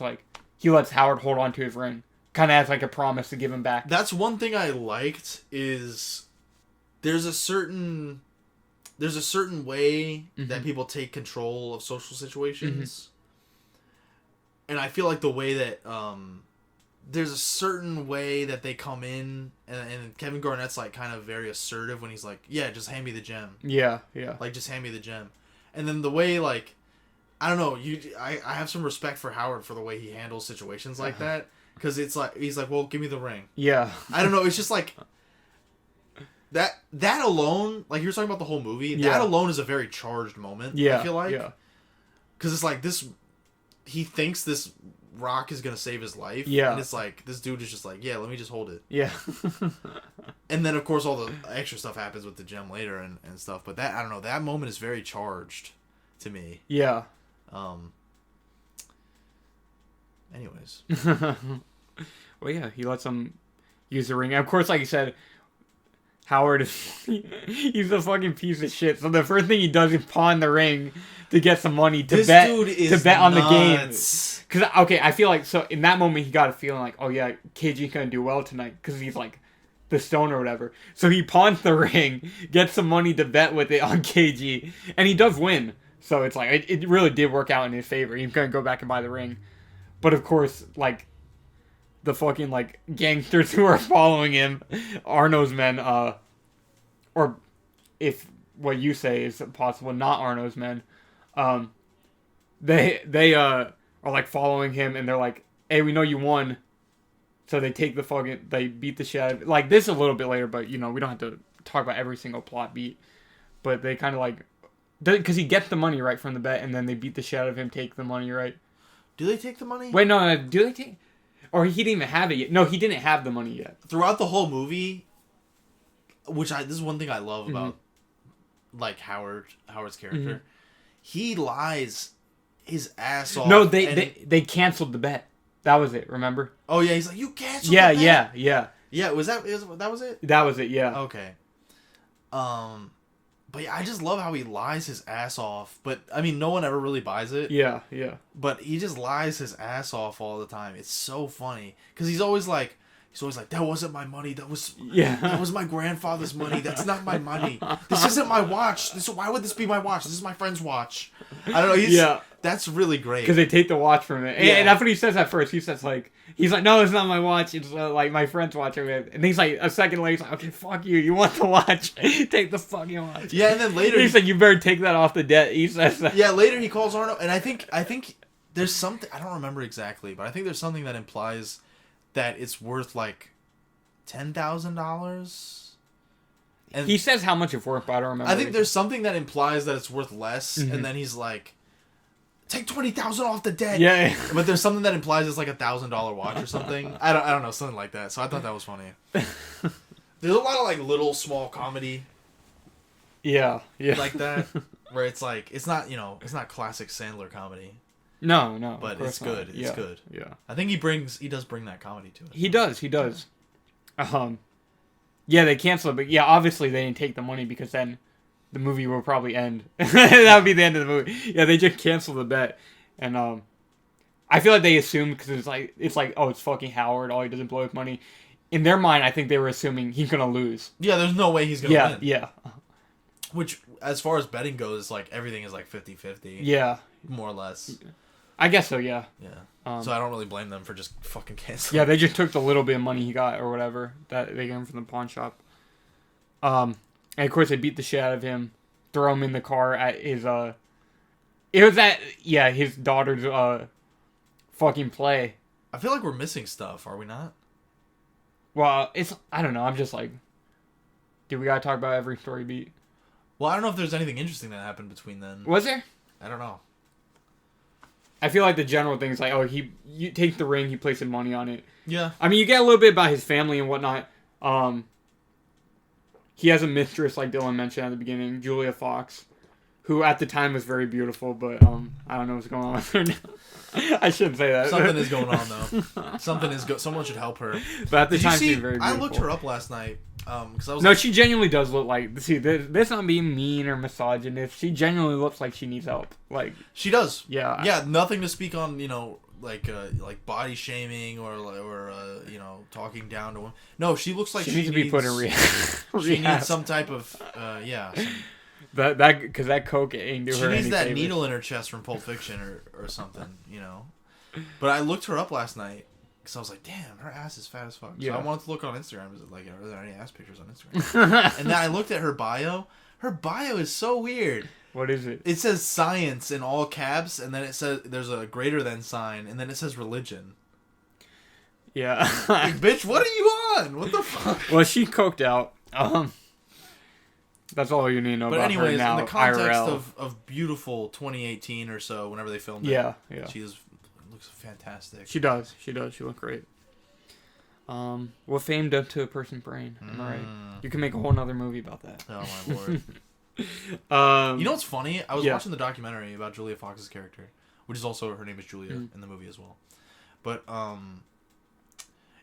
lets Howard hold on to his ring, kind of as like a promise to give him back. That's one thing I liked is. There's a certain way that people take control of social situations. And I feel like the way that there's a certain way that they come in and Kevin Garnett's like kind of very assertive when he's like, yeah, just hand me the gem. Yeah. Like just hand me the gem. And then the way like I don't know, I have some respect for Howard for the way he handles situations like that. Because it's like he's like, well, give me the ring. Yeah. I don't know, it's just like That alone, like you were talking about the whole movie, that alone is a very charged moment, I feel like. Yeah. Because it's like he thinks this rock is going to save his life. Yeah. And it's like, this dude is just like, yeah, let me just hold it. Yeah. And then, of course, all the extra stuff happens with the gem later and stuff. But I don't know, that moment is very charged to me. Yeah. Anyways. Well, yeah, he lets him use the ring. And of course, like you said, Howard he's a fucking piece of shit. So the first thing he does is pawn the ring to get some money to bet on the game. Because okay, I feel like so in that moment he got a feeling like, oh yeah, KG's gonna do well tonight because he's like the stone or whatever. So he pawns the ring, gets some money to bet with it on KG, and he does win. So it's like it really did work out in his favor. He's gonna go back and buy the ring, but of course like. The fucking, like, gangsters who are following him, Arno's men, or if what you say is possible, not Arno's men, they are, like, following him, and they're like, hey, we know you won, so they take they beat the shit out of it. Like, this a little bit later, but, you know, we don't have to talk about every single plot beat, but they kind of, like, because he gets the money, right, from the bet, and then they beat the shit out of him, take the money, right? Do they take the money? Wait, no, do they take... Or he didn't even have it yet. No, he didn't have the money yet. Throughout the whole movie, this is one thing I love about, like, Howard's character. He lies his ass off. No, they canceled the bet. That was it, remember? Oh, yeah, he's like, you canceled the bet? Yeah. Yeah, that was it? That was it, yeah. Okay. But yeah, I just love how he lies his ass off. But, I mean, no one ever really buys it. Yeah. But he just lies his ass off all the time. It's so funny. Because he's always like, that wasn't my money. That was my grandfather's money. That's not my money. This isn't my watch. Why would this be my watch? This is my friend's watch. I don't know. That's really great. Because they take the watch from it. And that's what he says at first. He says, like, no, it's not my watch. It's, like, my friend's watch. And he's like, a second later, he's like, okay, fuck you. You want the watch? Take the fucking watch. Yeah, and then later... He's like, you better take that off the debt. He says that. Yeah, later he calls Arno, and I think there's something... I don't remember exactly, but I think there's something that implies that it's worth like $10,000. And he says how much it's worth, but I don't remember. I think there's something that implies that it's worth less, and then he's like, take $20,000 off the debt. Yeah. But there's something that implies it's like $1,000 watch or something. I don't know, something like that. So I thought that was funny. There's a lot of like little small comedy. Yeah. Like that, where it's like it's not classic Sandler comedy. No. But it's good. Not. It's good. Yeah. I think he does bring that comedy to it. He does. Yeah, they cancel it, but yeah, obviously they didn't take the money because then the movie will probably end. That would be the end of the movie. Yeah, they just canceled the bet, and I feel like they assumed because it's like oh, it's fucking Howard. All he does is blow his money. In their mind, I think they were assuming he's gonna lose. Yeah, there's no way he's gonna win. Yeah. Which, as far as betting goes, like everything is like 50-50. Yeah. More or less. I guess so. Yeah. Yeah. So I don't really blame them for just fucking canceling. Yeah, they just took the little bit of money he got or whatever that they got him from the pawn shop. And of course they beat the shit out of him, throw him in the car at his his daughter's fucking play. I feel like we're missing stuff, are we not? Well, I don't know. I'm just like, dude, we gotta talk about every story beat. Well, I don't know if there's anything interesting that happened between then. Was there? I don't know. I feel like the general thing is like, oh, you take the ring, he places money on it. Yeah. I mean, you get a little bit about his family and whatnot. He has a mistress, like Dylan mentioned at the beginning, Julia Fox, who at the time was very beautiful, but I don't know what's going on with her now. I shouldn't say that. Something is going on though. Someone should help her. But at the time, she was very beautiful. I looked her up last night. Cause I was no, she genuinely does look like. See, this not being mean or misogynist. She genuinely looks like she needs help. Like she does. Yeah. Yeah. Nothing to speak on. Like body shaming or talking down to women. No, she looks like she needs to be put in rehab. She needs some type of That because that coke ain't do her any She needs that favors. needle in her chest from Pulp Fiction or something. But I looked her up last night. Because I was like, damn, her ass is fat as fuck. So I wanted to look on Instagram. Is it like, are there any ass pictures on Instagram? And then I looked at her bio. Her bio is so weird. What is it? It says science in all caps, and then it says there's a greater than sign, and then it says religion. Yeah. Like, bitch, what are you on? What the fuck? Well, she coked out. That's all you need to know about her now. In the context IRL. of beautiful 2018 or so, whenever they filmed it, yeah. she looks fantastic. She does. She look great. What fame does to a person's brain. Am I right? You can make a whole nother movie about that. Oh my lord. You know what's funny? I was watching the documentary about Julia Fox's character, which is also her name is Julia in the movie as well. But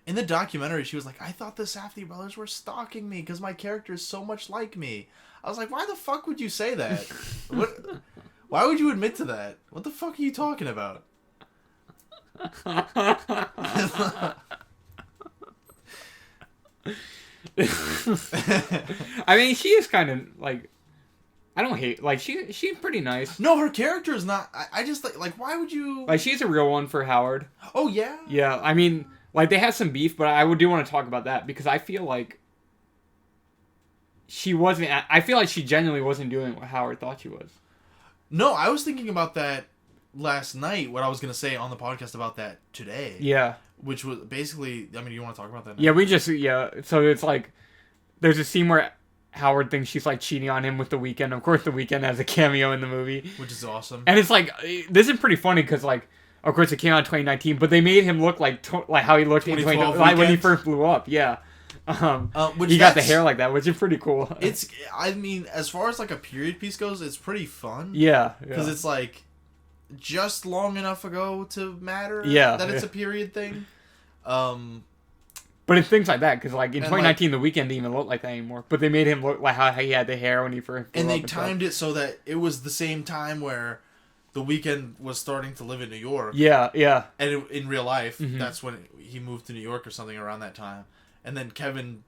in the documentary, she was like, "I thought the Safdie brothers were stalking me because my character is so much like me." I was like, "Why the fuck would you say that? Why would you admit to that? What the fuck are you talking about?" I mean, she is kind of like, I don't hate, like she's pretty nice. No, her character is not. I just like why would you? Like she's a real one for Howard. Oh yeah. Yeah, I mean, like they had some beef, but I do want to talk about that because I feel like she wasn't. I feel like she genuinely wasn't doing what Howard thought she was. No, I was thinking about that last night. What I was gonna say on the podcast about that today. Yeah. Which was basically, I mean, you want to talk about that now? Yeah, so it's like, there's a scene where Howard thinks she's like cheating on him with The Weeknd. Of course, The Weeknd has a cameo in the movie. Which is awesome. And it's like, this is pretty funny because like, of course it came out in 2019, but they made him look like how he looked in 2012, like when he first blew up, yeah. He got the hair like that, which is pretty cool. I mean, as far as like a period piece goes, it's pretty fun. Yeah. Because it's like, just long enough ago to matter that it's a period thing. But it's things like that, because like in 2019, The Weeknd didn't even look like that anymore. But they made him look like how he had the hair when he first blew and up they timed it so that it was the same time where The Weeknd was starting to live in New York. Yeah. And in real life, that's when he moved to New York or something around that time. And then Kevin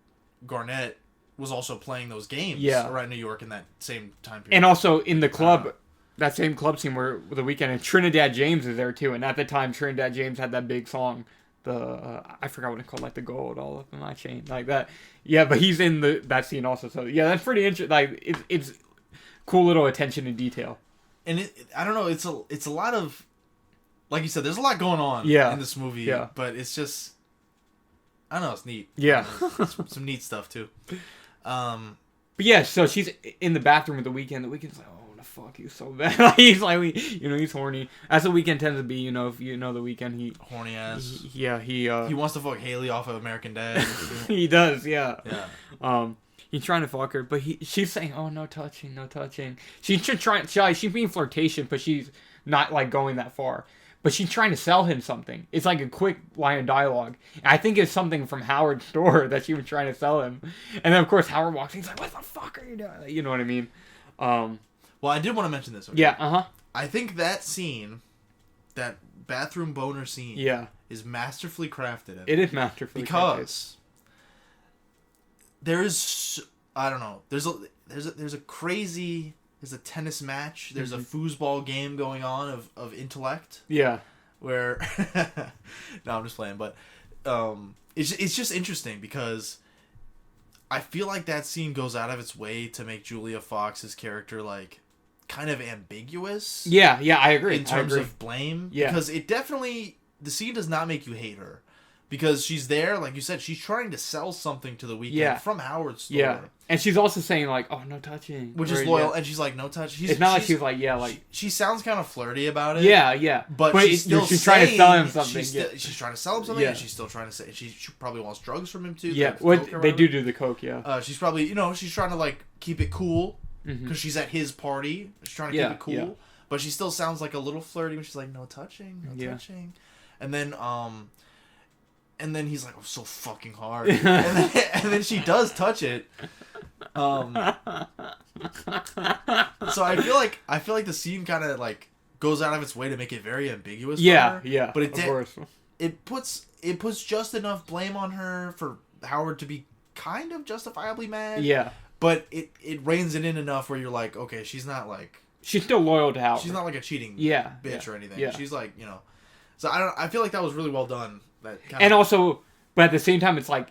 Garnett was also playing those games around New York in that same time period. And also in the club, that same club scene where The Weeknd and Trinidad James is there too. And at the time, Trinidad James had that big song, I forgot what it's called, like the gold all up in my chain, like that. Yeah, but he's in that scene also. So yeah, that's pretty interesting. Like it's cool little attention to detail. And I don't know, it's a lot of, like you said, there's a lot going on in this movie. Yeah. But it's just, I know it's neat. Yeah. Some neat stuff too. But yeah, so she's in the bathroom with The Weeknd. The Weeknd's like, oh, the fuck, he's so bad. He's like, he's horny. As The Weeknd tends to be, if you know The Weeknd, he horny ass. He wants to fuck Haley off of American Dad. He does, yeah. Yeah. He's trying to fuck her, but she's saying, oh, no touching, no touching. She's being flirtatious, but she's not like going that far. But she's trying to sell him something. It's like a quick line of dialogue. And I think it's something from Howard's store that she was trying to sell him. And then, of course, Howard walks in. He's like, what the fuck are you doing? You know what I mean? Well, I did want to mention this. Okay? Yeah, uh-huh. I think that scene, that bathroom boner scene, is masterfully crafted. It is masterfully crafted. Because there is, I don't know, there's a crazy... There's a tennis match. There's a foosball game going on of intellect. Yeah. Where... no, I'm just playing. But it's just interesting because I feel like that scene goes out of its way to make Julia Fox's character, like, kind of ambiguous. Yeah, I agree. In terms of blame. Yeah. Because it definitely... The scene does not make you hate her. Because she's there, like you said, she's trying to sell something to The Weeknd from Howard's store. Yeah. And she's also saying, like, oh, no touching. Which is loyal. And she's like, no touch. It's not like she's like, yeah, like... She sounds kind of flirty about it. Yeah. But she's still she's trying to sell him something. She's trying to sell him something, and she's still trying to say... She probably wants drugs from him, too. Yeah, they do the coke, yeah. She's probably, she's trying to, like, keep it cool. Because she's at his party. She's trying to keep it cool. Yeah. But she still sounds like a little flirty when she's like, no touching, no touching. And then he's like, "I'm so fucking hard," and then she does touch it. So I feel like the scene kind of like goes out of its way to make it very ambiguous. Yeah, for her, yeah. But it puts just enough blame on her for Howard to be kind of justifiably mad. Yeah. But it reins it in enough where you're like, okay, she's not like... She's still loyal to Howard. She's not like a cheating bitch or anything. Yeah. She's like, So I feel like that was really well done. Also, but at the same time, it's like,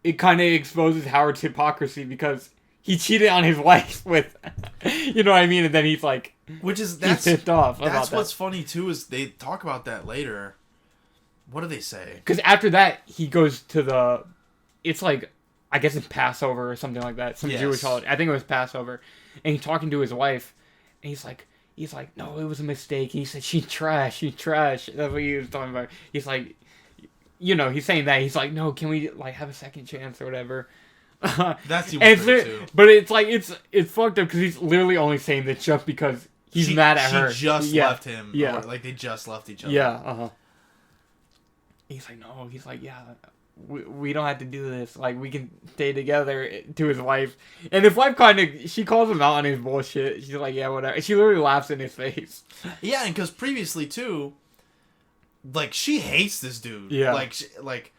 it kind of exposes Howard's hypocrisy because he cheated on his wife with, you know what I mean? And then he's like... he's pissed off about that. That's what's funny, too, is they talk about that later. What do they say? Because after that, he goes to it's like... I guess it's Passover or something like that. Some Jewish holiday. I think it was Passover. And he's talking to his wife. And he's like, no, it was a mistake. And he said, she's trash. That's what he was talking about. He's like, he's saying that. He's like, no, can we like have a second chance or whatever? That's too. But it's like, it's fucked up because he's literally only saying that just because he's mad at her. She just left him. Yeah. Like they just left each other. Yeah, uh-huh. He's like, no. He's like, yeah. We don't have to do this. Like, we can stay together, to his wife. And his wife she calls him out on his bullshit. She's like, yeah, whatever. She literally laughs in his face. Yeah, and because previously, too, like, she hates this dude. Yeah. Like,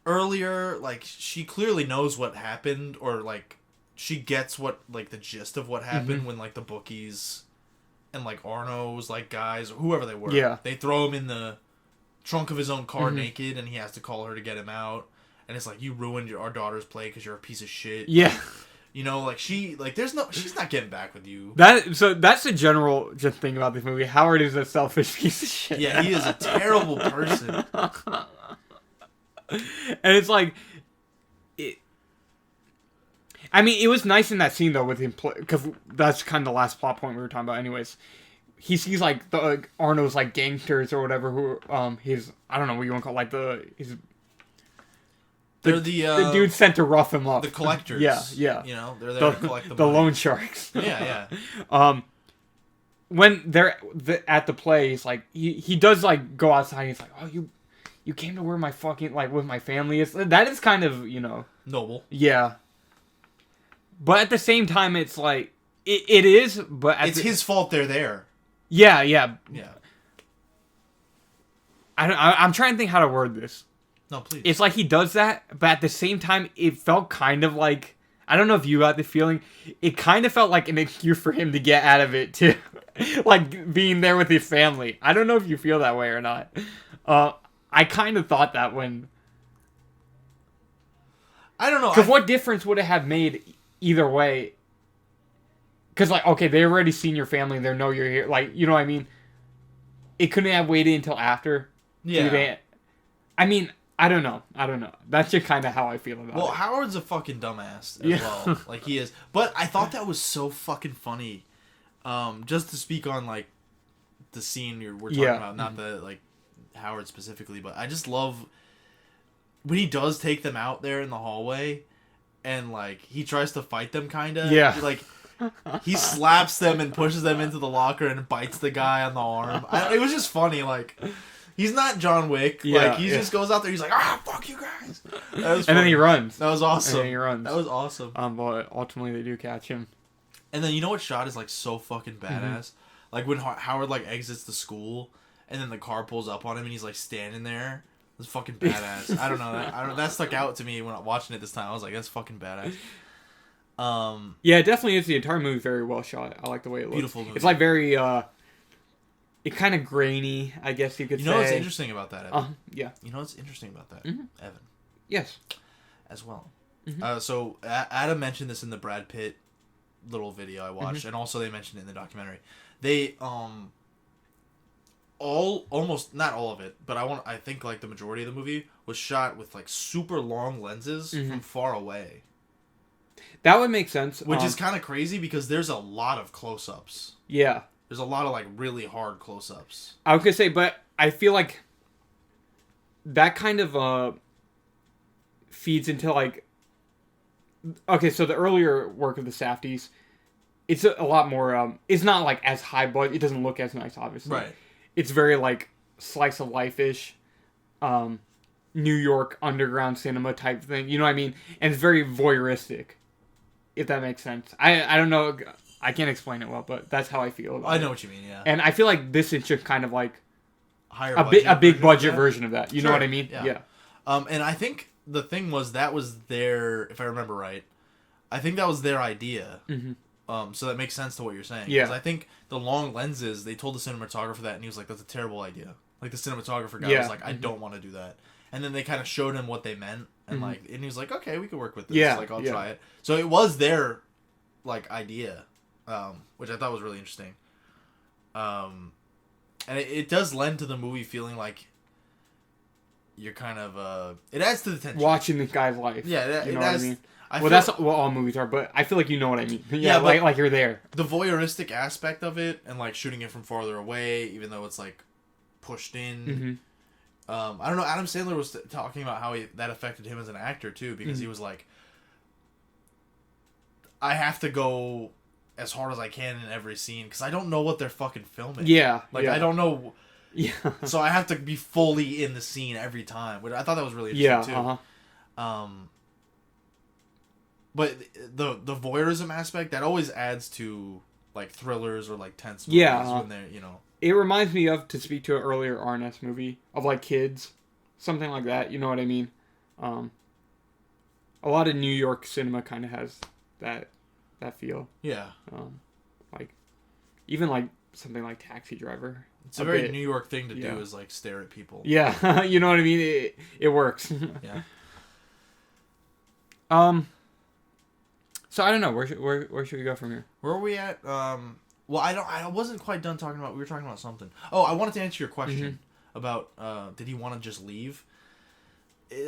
earlier, like, she clearly knows what happened, or, like, she gets what, like, the gist of what happened when, like, the bookies and, like, Arno's, like, guys, or whoever they were. Yeah. They throw him in the trunk of his own car naked, and he has to call her to get him out, and it's like, you ruined our daughter's play because you're a piece of shit. Yeah. Like, she's not getting back with you. That's the general just thing about this movie. Howard is a selfish piece of shit. Yeah, he is a terrible person. And it's like, it was nice in that scene though with him, because that's kind of the last plot point we were talking about anyways. He sees like the Arno's like gangsters or whatever who his, I don't know what you want to call it, like they're the dudes sent to rough him up. The collectors. Yeah. They're there to collect the money. The loan sharks. Yeah. When they're at the play, he's like he does like go outside. And he's like, oh, you came to where my fucking like with my family is. That is kind of noble. Yeah. But at the same time, it's like it is. But it's his fault they're there. Yeah. I'm trying to think how to word this. No, please. It's like he does that, but at the same time, it felt kind of like, I don't know if you got the feeling, it kind of felt like an excuse for him to get out of it too. Like being there with his family. I don't know if you feel that way or not. I kind of thought that when... I don't know. Because what difference would it have made either way? Because, like, okay, they already seen your family and they know you're here. Like, you know what I mean? It couldn't have waited until after. Yeah. I don't know. That's just kind of how I feel about it. Well, Howard's a fucking dumbass as Yeah. well. Like, he is. But I thought that was so fucking funny. Just to speak on, like, the scene we're talking about, not the, like, Howard specifically, but I just love when he does take them out there in the hallway and, like, he tries to fight them, kind of. Yeah. Like, he slaps them and pushes them into the locker and bites the guy on the arm. It was just funny, like... He's not John Wick. Yeah, like, he just goes out there, he's like, fuck you guys. That was and then he runs. That was awesome. And then he runs. That was awesome. But ultimately they do catch him. And then you know what shot is, like, so fucking badass? Mm-hmm. Like, when Howard, like, exits the school, and then the car pulls up on him, and he's, like, standing there. It's fucking badass. I don't know. That stuck out to me when I was watching it this time. I was like, that's fucking badass. Yeah, it definitely is. The entire movie very well shot. I like the way it looks. Beautiful movie. It's, like, very, it's kind of grainy, I guess you could say. You know what's interesting about that, Evan? Yeah. You know what's interesting about that, Mm-hmm. Evan? Yes. As well. Mm-hmm. So, Adam mentioned this in the Brad Pitt little video I watched, Mm-hmm. and also they mentioned it in the documentary. They, almost, not all of it, but I think, like, the majority of the movie was shot with, like, super long lenses from far away. That would make sense. Which is kind of crazy because there's a lot of close-ups. Yeah. There's a lot of, like, really hard close-ups. I was going to say, but I feel like that kind of feeds into, like... Okay, so the earlier work of the Safdies, it's a lot more... it's not, like, as high budget. It doesn't look as nice, obviously. Right. It's very, like, slice of life-ish. New York underground cinema type thing. You know what I mean? And it's very voyeuristic, if that makes sense. I don't know... I can't explain it well, but that's how I feel about it. I know what you mean, yeah. And I feel like this is just kind of like a big budget version of that. You know what I mean? Yeah. And I think the thing was that was their, if I remember right, I think that was their idea. Mm-hmm. So that makes sense to what you're saying. Yeah. Because I think the long lenses, they told the cinematographer that, and he was like, that's a terrible idea. Like, the cinematographer guy was like, I don't want to do that. And then they kind of showed him what they meant, and and he was like, okay, we can work with this. Yeah. Like, I'll try it. So it was their, like, idea. Which I thought was really interesting. And it does lend to the movie feeling like you're kind of, it adds to the tension. Watching this guy's life. Yeah, you know what I mean? Well, that's what all movies are, but I feel like you know what I mean. Yeah, like you're there. The voyeuristic aspect of it, and, like, shooting it from farther away, even though it's, like, pushed in. Mm-hmm. I don't know, Adam Sandler was talking about how that affected him as an actor, too, because he was like, I have to go as hard as I can in every scene because I don't know what they're fucking filming. Yeah. Like, I don't know. Yeah. So I have to be fully in the scene every time, which I thought that was really interesting too. But the voyeurism aspect, that always adds to, like, thrillers or, like, tense movies when they're, you know. It reminds me of, to speak to an earlier RNS movie, of, like, kids. Something like that, you know what I mean? A lot of New York cinema kind of has that feel. Yeah. Like, even, like, something like Taxi Driver. It's a very New York thing to do, is, like, stare at people. Yeah, you know what I mean? It works. Yeah. So I don't know, where should we go from here? Where are we at? Well, I wasn't quite done talking about, we were talking about something. Oh, I wanted to answer your question about, did he want to just leave?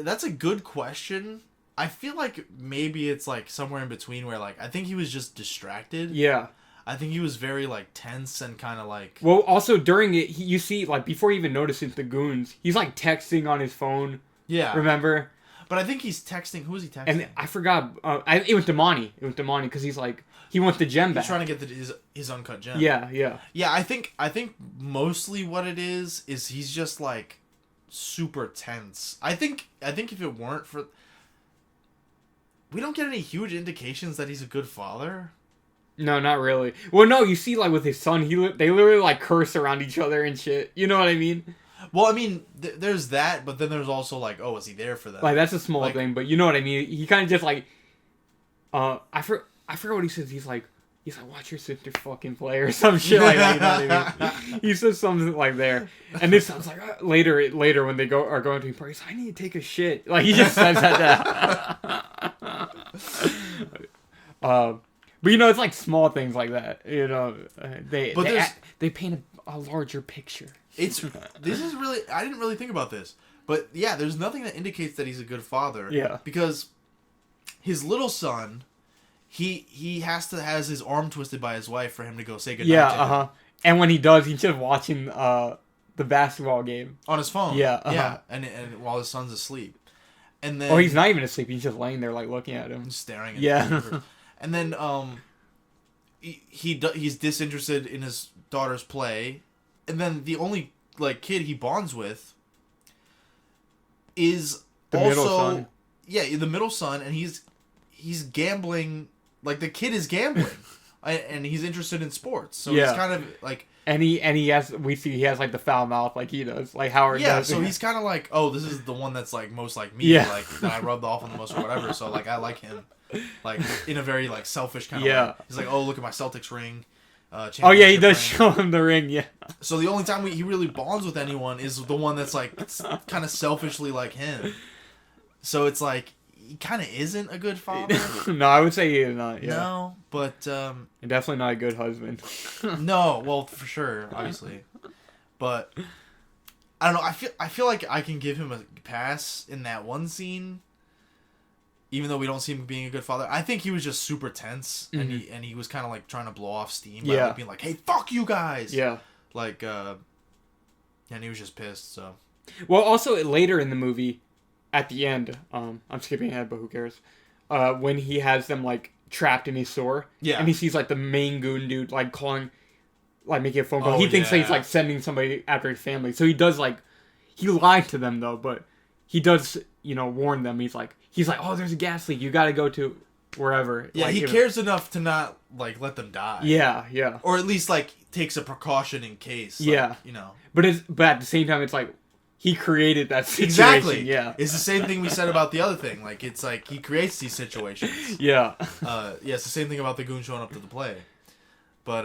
That's a good question. I feel like maybe it's, like, somewhere in between where, like, I think he was just distracted. Yeah. I think he was very, like, tense and kind of, like... Well, also, during it, you see, like, before he even notices the goons, he's, like, texting on his phone. Yeah. Remember? But I think he's texting... Who is he texting? And I forgot... it was Damani. It was Damani, because he's, like... He wants the gem back. He's trying to get his uncut gem. Yeah, yeah. Yeah, I think mostly what it is he's just, like, super tense. I think if it weren't for... We don't get any huge indications that he's a good father. No, not really. Well, no, you see, like, with his son, they literally, like, curse around each other and shit. You know what I mean? Well, I mean, there's that, but then there's also, like, oh, is he there for that? Like, that's a small thing, but you know what I mean? He kind of just, like... I forgot what he says. He's like, watch your sister fucking play or some shit like that. You know what I mean? He says something like there. And this sounds like, later when they are going to parties, I need to take a shit. Like, he just says that. But, you know, it's like small things like that. You know, they paint a larger picture. This is really... I didn't really think about this. But yeah, there's nothing that indicates that he's a good father. Yeah. Because his little son, he has his arm twisted by his wife for him to go say goodnight Yeah, to him. And when he does, he's just watching the basketball game. On his phone. Yeah, Yeah, and while his son's asleep. And then... Or he's not even asleep, he's just laying there, like, looking at him. Staring at him. Yeah. And then, he's disinterested in his daughter's play. And then the only, like, kid he bonds with is the also... middle son. Yeah, the middle son, and he's gambling... Like, the kid is gambling. And he's interested in sports. So he's kind of, like... And he has, we see he has, like, the foul mouth like he does. Like Howard does. Yeah, so he's kind of like, oh, this is the one that's, like, most like me. Yeah. Like, that I rubbed off on the most or whatever. So, like, I like him. Like, in a very, like, selfish kind of way. He's like, oh, look at my Celtics ring. Oh, yeah, he does ring. show him the ring, yeah. So the only time he really bonds with anyone is the one that's, like, kind of selfishly like him. So it's like, he kind of isn't a good father. No, I would say he is not, yeah. No, but... definitely not a good husband. No, well, for sure, obviously. But, I don't know, I feel like I can give him a pass in that one scene, even though we don't see him being a good father. I think he was just super tense, and he was kind of, like, trying to blow off steam by like, being like, hey, fuck you guys! Yeah. Like, and he was just pissed, so... Well, also, later in the movie... At the end, I'm skipping ahead, but who cares? When he has them, like, trapped in his store. Yeah. And he sees, like, the main goon dude, like, calling, like, making a phone call. He thinks that he's, like, sending somebody after his family. So he does, like, he lied to them, though, but he does, you know, warn them. He's like, oh, there's a gas leak. You gotta go to wherever. Yeah, like, he cares enough to not, like, let them die. Yeah, yeah. Or at least, like, takes a precaution in case. Like, yeah. You know. But at the same time, it's like, he created that situation. Exactly. Yeah. It's the same thing we said about the other thing. Like, it's like he creates these situations. Yeah. Yeah, it's the same thing about the goon showing up to the play. But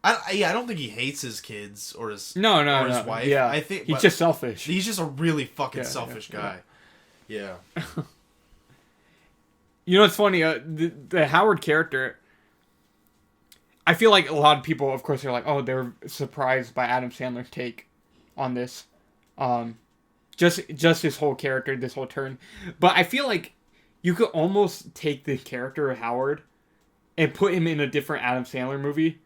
I don't think he hates his kids or his no, his wife. Yeah. I think he's just selfish. He's just a really fucking selfish guy. Yeah. You know, it's funny. The Howard character. I feel like a lot of people, of course, are like, oh, they're surprised by Adam Sandler's take on this, just his whole character, this whole turn. But I feel like you could almost take the character of Howard and put him in a different Adam Sandler movie,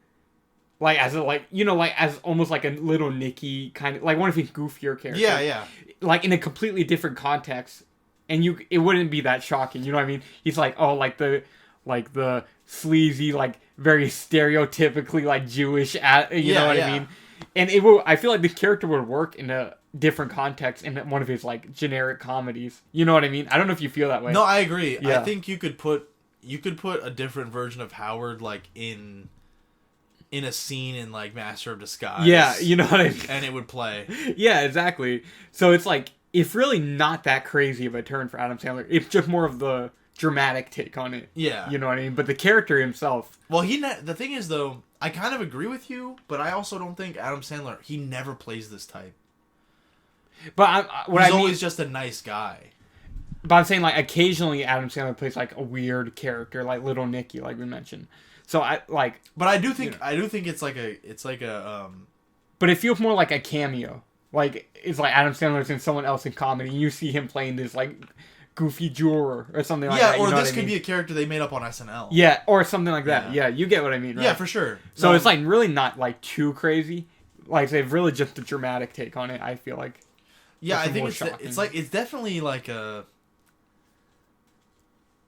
like as as almost like a little Nicky kind of, like one of his goofier characters. Yeah. Like in a completely different context, and it wouldn't be that shocking. You know what I mean? He's like, oh, like the sleazy, like very stereotypically like Jewish, you know what I mean? And I feel like the character would work in a different context in one of his, like, generic comedies. You know what I mean? I don't know if you feel that way. No, I agree. Yeah. I think you could put a different version of Howard, like, in a scene in, like, Master of Disguise. Yeah, you know what I mean? And it would play. Yeah, exactly. So it's like, it's really not that crazy of a turn for Adam Sandler. It's just more of the dramatic take on it. Yeah. You know what I mean? But the character himself... Well, the thing is, though, I kind of agree with you, but I also don't think Adam Sandler, he never plays this type. But he's always just a nice guy. But I'm saying, like, occasionally Adam Sandler plays, like, a weird character, like Little Nicky, like we mentioned. So, But I do think it's like a... But it feels more like a cameo. Like, it's like Adam Sandler's in someone else in comedy, and you see him playing this, like... goofy juror or something like that. Yeah, or this could be a character they made up on SNL. Yeah, or something like that. Yeah, you get what I mean, right? Yeah, for sure. So it's like really not like too crazy. Like they've really just a dramatic take on it, I feel like. Yeah, I think it's definitely like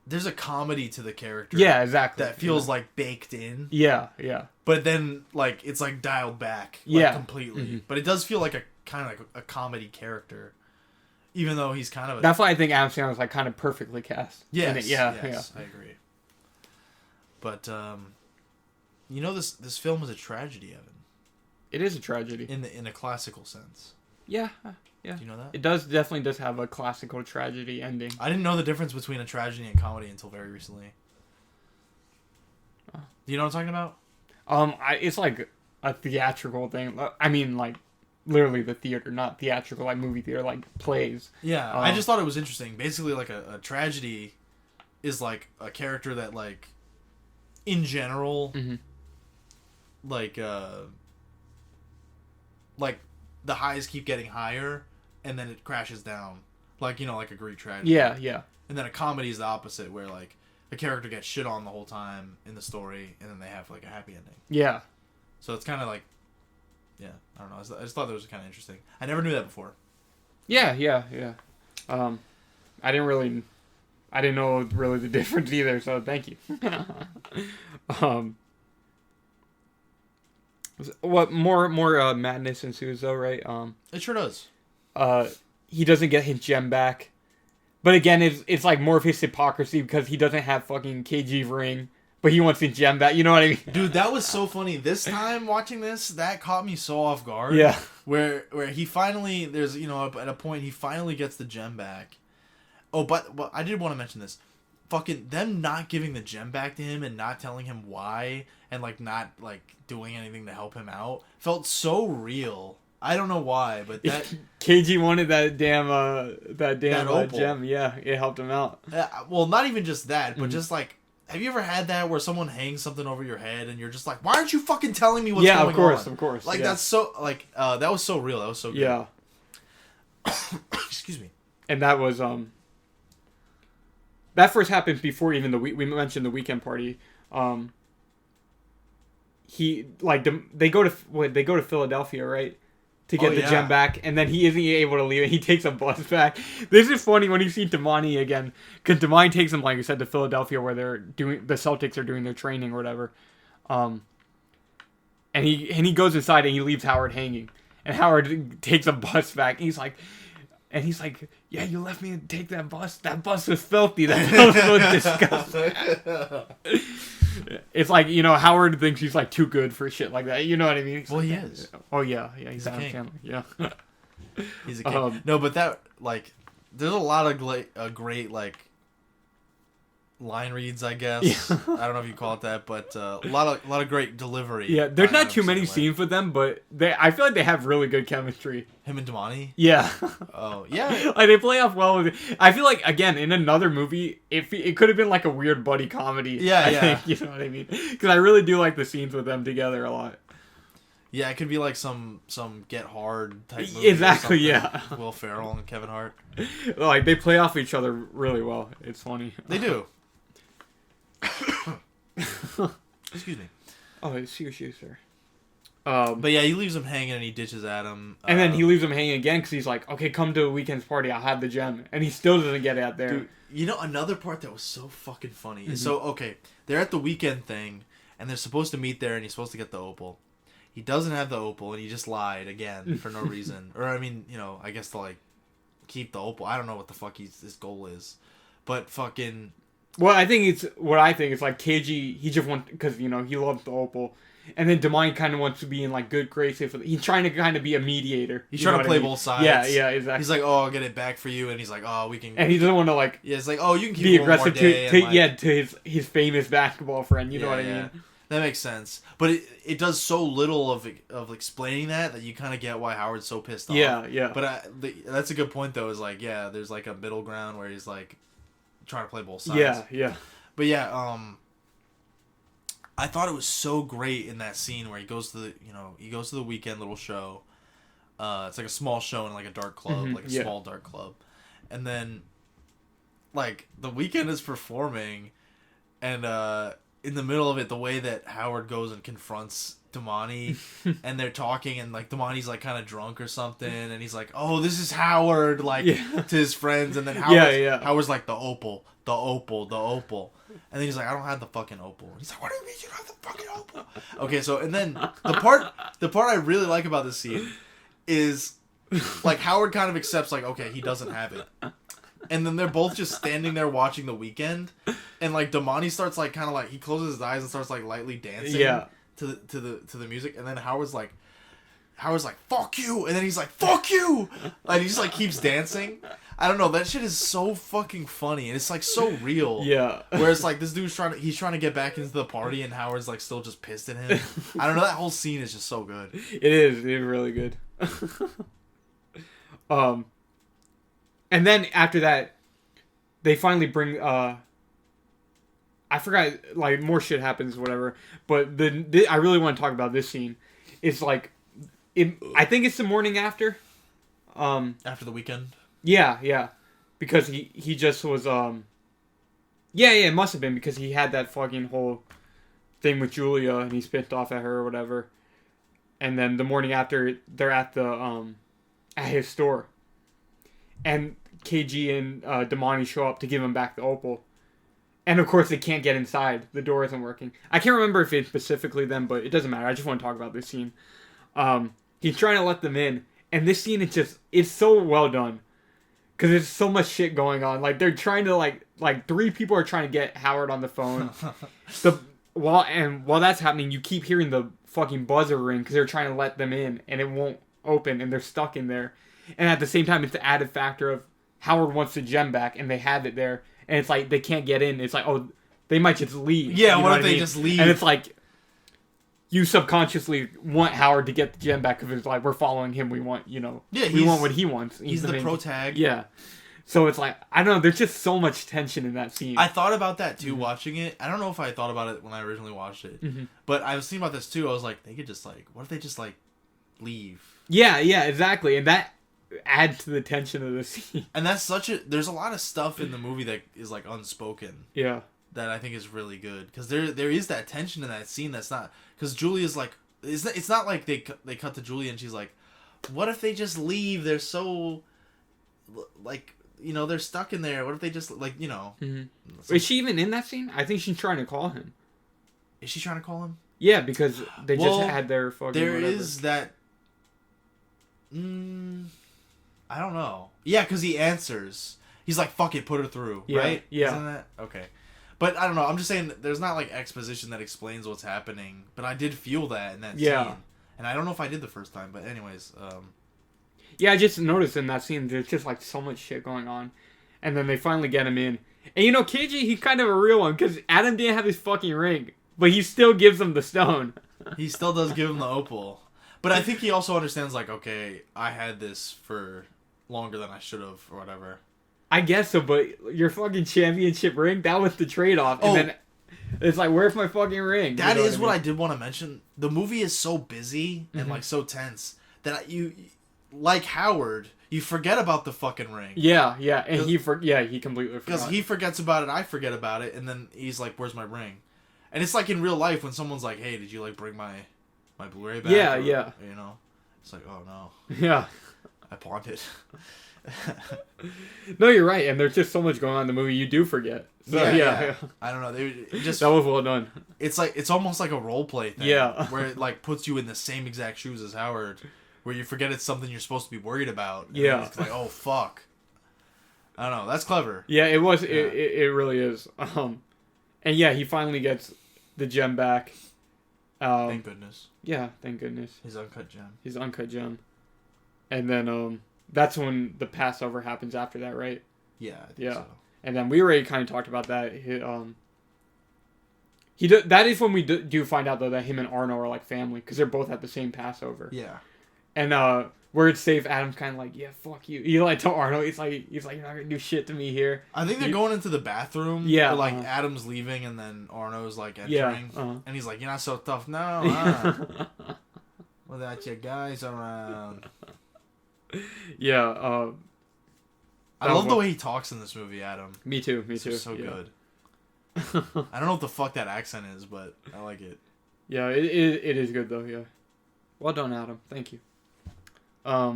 there's a comedy to the character. Yeah, exactly. That feels like baked in. Yeah, yeah. But then like it's like dialed back completely. Mm-hmm. But it does feel like a kind of like a comedy character. Even though he's kind of that's why I think Adam Sandler was like kind of perfectly cast. Yes, yeah, I agree. But you know this film is a tragedy, Evan. It is a tragedy in a classical sense. Yeah. Do you know that? It definitely does have a classical tragedy ending. I didn't know the difference between a tragedy and comedy until very recently. Do you know what I'm talking about? It's like a theatrical thing. I mean, like. Literally the theater, not theatrical, like movie theater, like plays. Yeah, I just thought it was interesting. Basically, like a tragedy is like a character that, like, in general, like the highs keep getting higher, and then it crashes down, like like a Greek tragedy. Yeah, yeah. And then a comedy is the opposite, where like the character gets shit on the whole time in the story, and then they have like a happy ending. Yeah. So it's kind of like, yeah, I don't know. I just thought that was kind of interesting. I never knew that before. Yeah. I didn't know really the difference either. So thank you. What more madness ensues though, right? It sure does. He doesn't get his gem back, but again, it's like more of his hypocrisy because he doesn't have fucking KG ring, but he wants his gem back. You know what I mean? Dude, that was so funny. This time watching this, that caught me so off guard. Yeah. Where he finally at a point he finally gets the gem back. Oh, but I did want to mention this. Fucking them not giving the gem back to him and not telling him why and like not like doing anything to help him out felt so real. I don't know why, but that KG wanted that damn opal. gem. Yeah, it helped him out. Well, not even just that, but just like, have you ever had that where someone hangs something over your head and you're just like, why aren't you fucking telling me what's going on? Yeah, of course. Like yeah. that's so like that was so real. That was so good. Yeah. Excuse me. And that was that first happened before even we mentioned the weekend party. He like they go to Philadelphia, right? To get the gem back, and then he isn't able to leave it. He takes a bus back. This is funny when you see Damani again, because Damani takes him, like you said, to Philadelphia where the Celtics are doing their training or whatever. And he goes inside and he leaves Howard hanging, and Howard takes a bus back. And he's like, yeah, you left me to take that bus. That bus was filthy. That bus was disgusting. It's like, Howard thinks he's like too good for shit like that. You know what I mean? Well, he is. Oh yeah, he's a king. Sandler. Yeah. He's a king. No, but that like, there's a lot of great like line reads, I guess. Yeah. I don't know if you call it that, but a lot of great delivery. Yeah, there's not too many scenes with them, but I feel like they have really good chemistry. Him and Damani? Yeah. Oh, yeah. Like, they play off well with it. I feel like, again, in another movie, it could have been like a weird buddy comedy. Yeah, I think, you know what I mean? Because I really do like the scenes with them together a lot. Yeah, it could be like some Get Hard type movie. Exactly, yeah. Will Ferrell and Kevin Hart. Like, they play off each other really well. It's funny. They do. Excuse me. Oh, it's you, sir. But yeah, he leaves him hanging and he ditches Adam. And then he leaves him hanging again because he's like, okay, come to a weekend's party. I'll have the gem. And he still doesn't get it out there. Dude, another part that was so fucking funny is so, okay, they're at the weekend thing and they're supposed to meet there and he's supposed to get the opal. He doesn't have the opal and he just lied again for no reason. Or, I mean, I guess to like keep the opal. I don't know what the fuck his goal is. But fucking... Well, I think it's like KG, he just wants, because, he loves the opal. And then Damani kind of wants to be in, like, good graces. He's trying to kind of be a mediator. He's trying to play both sides. Yeah, exactly. He's like, oh, I'll get it back for you. And he's like, oh, we can... And he doesn't want to, like... Yeah, it's like, oh, you can keep be it one aggressive more day. to his famous basketball friend. You know what I mean? That makes sense. But it does so little of explaining that you kind of get why Howard's so pissed off. Yeah. But that's a good point, though, is like, yeah, there's, like, a middle ground where he's, like, trying to play both sides. Yeah. But yeah, I thought it was so great in that scene where he goes to the weekend little show. It's like a small show in like a dark club, like a small dark club. And then like the weekend is performing and in the middle of it, the way that Howard goes and confronts Damani and they're talking and like Damani's like kind of drunk or something and he's like, oh, this is Howard, like to his friends, and then Howard's like, the opal. And then he's like, I don't have the fucking opal. He's like, what do you mean you don't have the fucking opal? Okay, so and then the part I really like about this scene is like Howard kind of accepts like, okay, he doesn't have it. And then they're both just standing there watching the weekend, and like Damani starts like kind of like he closes his eyes and starts like lightly dancing to the music, and then Howard's like fuck you, and then he's like fuck you, like he just like keeps dancing. I don't know, that shit is so fucking funny and it's like so real. Yeah. Whereas like this dude's trying to get back into the party and Howard's like still just pissed at him. I don't know, that whole scene is just so good. It is really good. And then after that, they finally bring I forgot, like more shit happens, whatever. But I really want to talk about this scene. It's like I think it's the morning after. After the weekend. Yeah, because he just was yeah, it must have been because he had that fucking whole thing with Julia and he's pissed off at her or whatever. And then the morning after, they're at the at his store, and KG and Damani show up to give him back the opal, and of course they can't get inside. The door isn't working. I can't remember if it's specifically them, but it doesn't matter. I just want to talk about this scene. He's trying to let them in, and this scene it's so well done, because there's so much shit going on. Like they're trying to like 3 people are trying to get Howard on the phone. While that's happening, you keep hearing the fucking buzzer ring because they're trying to let them in and it won't open and they're stuck in there. And at the same time, it's the added factor of Howard wants the gem back and they have it there and it's like they can't get in. It's like, oh, they might just leave. Yeah, what if they just leave? And it's like you subconsciously want Howard to get the gem back because it's like we're following him. We want we want what he wants. He's the pro tag. Yeah. So it's like, I don't know, there's just so much tension in that scene. I thought about that too, watching it. I don't know if I thought about it when I originally watched it. But I was thinking about this too. I was like, they could just what if they just leave? Yeah, exactly. And that adds to the tension of the scene. And that's there's a lot of stuff in the movie that is unspoken. Yeah. That I think is really good. Because there is that tension in that scene that's not... Because Julia's it's not like they cut to Julia and she's like, what if they just leave? They're so... they're stuck in there. What if they just, Is she even in that scene? I think she's trying to call him. Is she trying to call him? Yeah, because they just had their fucking There whatever. is that... I don't know. Yeah, because he answers. He's like, fuck it, put her through, right? Yeah. Isn't that... Okay. But I don't know. I'm just saying there's not, exposition that explains what's happening. But I did feel that in that scene. And I don't know if I did the first time. But anyways... Yeah, I just noticed in that scene, there's just, so much shit going on. And then they finally get him in. And, KG, he's kind of a real one, because Adam didn't have his fucking ring. But he still gives him the stone. He still does give him the opal. But I think he also understands, okay, I had this for longer than I should have, or whatever. I guess so, but your fucking championship ring, that was the trade-off. And then it's like, where's my fucking ring? That is what I did want to mention. The movie is so busy and, so tense that you... Like Howard, you forget about the fucking ring. Yeah, and he completely forgot. Because he forgets about it, I forget about it, and then he's like, where's my ring? And it's like in real life when someone's like, hey, did you, bring my Blu-ray back? Yeah. It's like, oh, no. Yeah. I pawned it. No, you're right, and there's just so much going on in the movie, you do forget. So, yeah. I don't know. It just that was well done. It's almost like a role play thing. Yeah. Where it, puts you in the same exact shoes as Howard. Where you forget it's something you're supposed to be worried about. Yeah. It's like, oh, fuck. I don't know. That's clever. Yeah, it was. Yeah. It really is. And yeah, he finally gets the gem back. Thank goodness. Yeah, thank goodness. His uncut gem. And then that's when the Passover happens after that, right? Yeah, I think so. And then we already kind of talked about that. That is when we do find out, though, that him and Arno are family, because they're both at the same Passover. Yeah. And where it's safe, Adam's kind of like, yeah, fuck you. You tell Arno, he's like, you're not gonna do shit to me here. I think they're going into the bathroom. Yeah. Where, Adam's leaving, and then Arno's entering. Yeah. And he's like, you're not so tough now, huh? Without your guys around. Yeah. I love the way he talks in this movie, Adam. Me too. It's so good. I don't know what the fuck that accent is, but I like it. Yeah, it is good though. Yeah. Well done, Adam. Thank you. I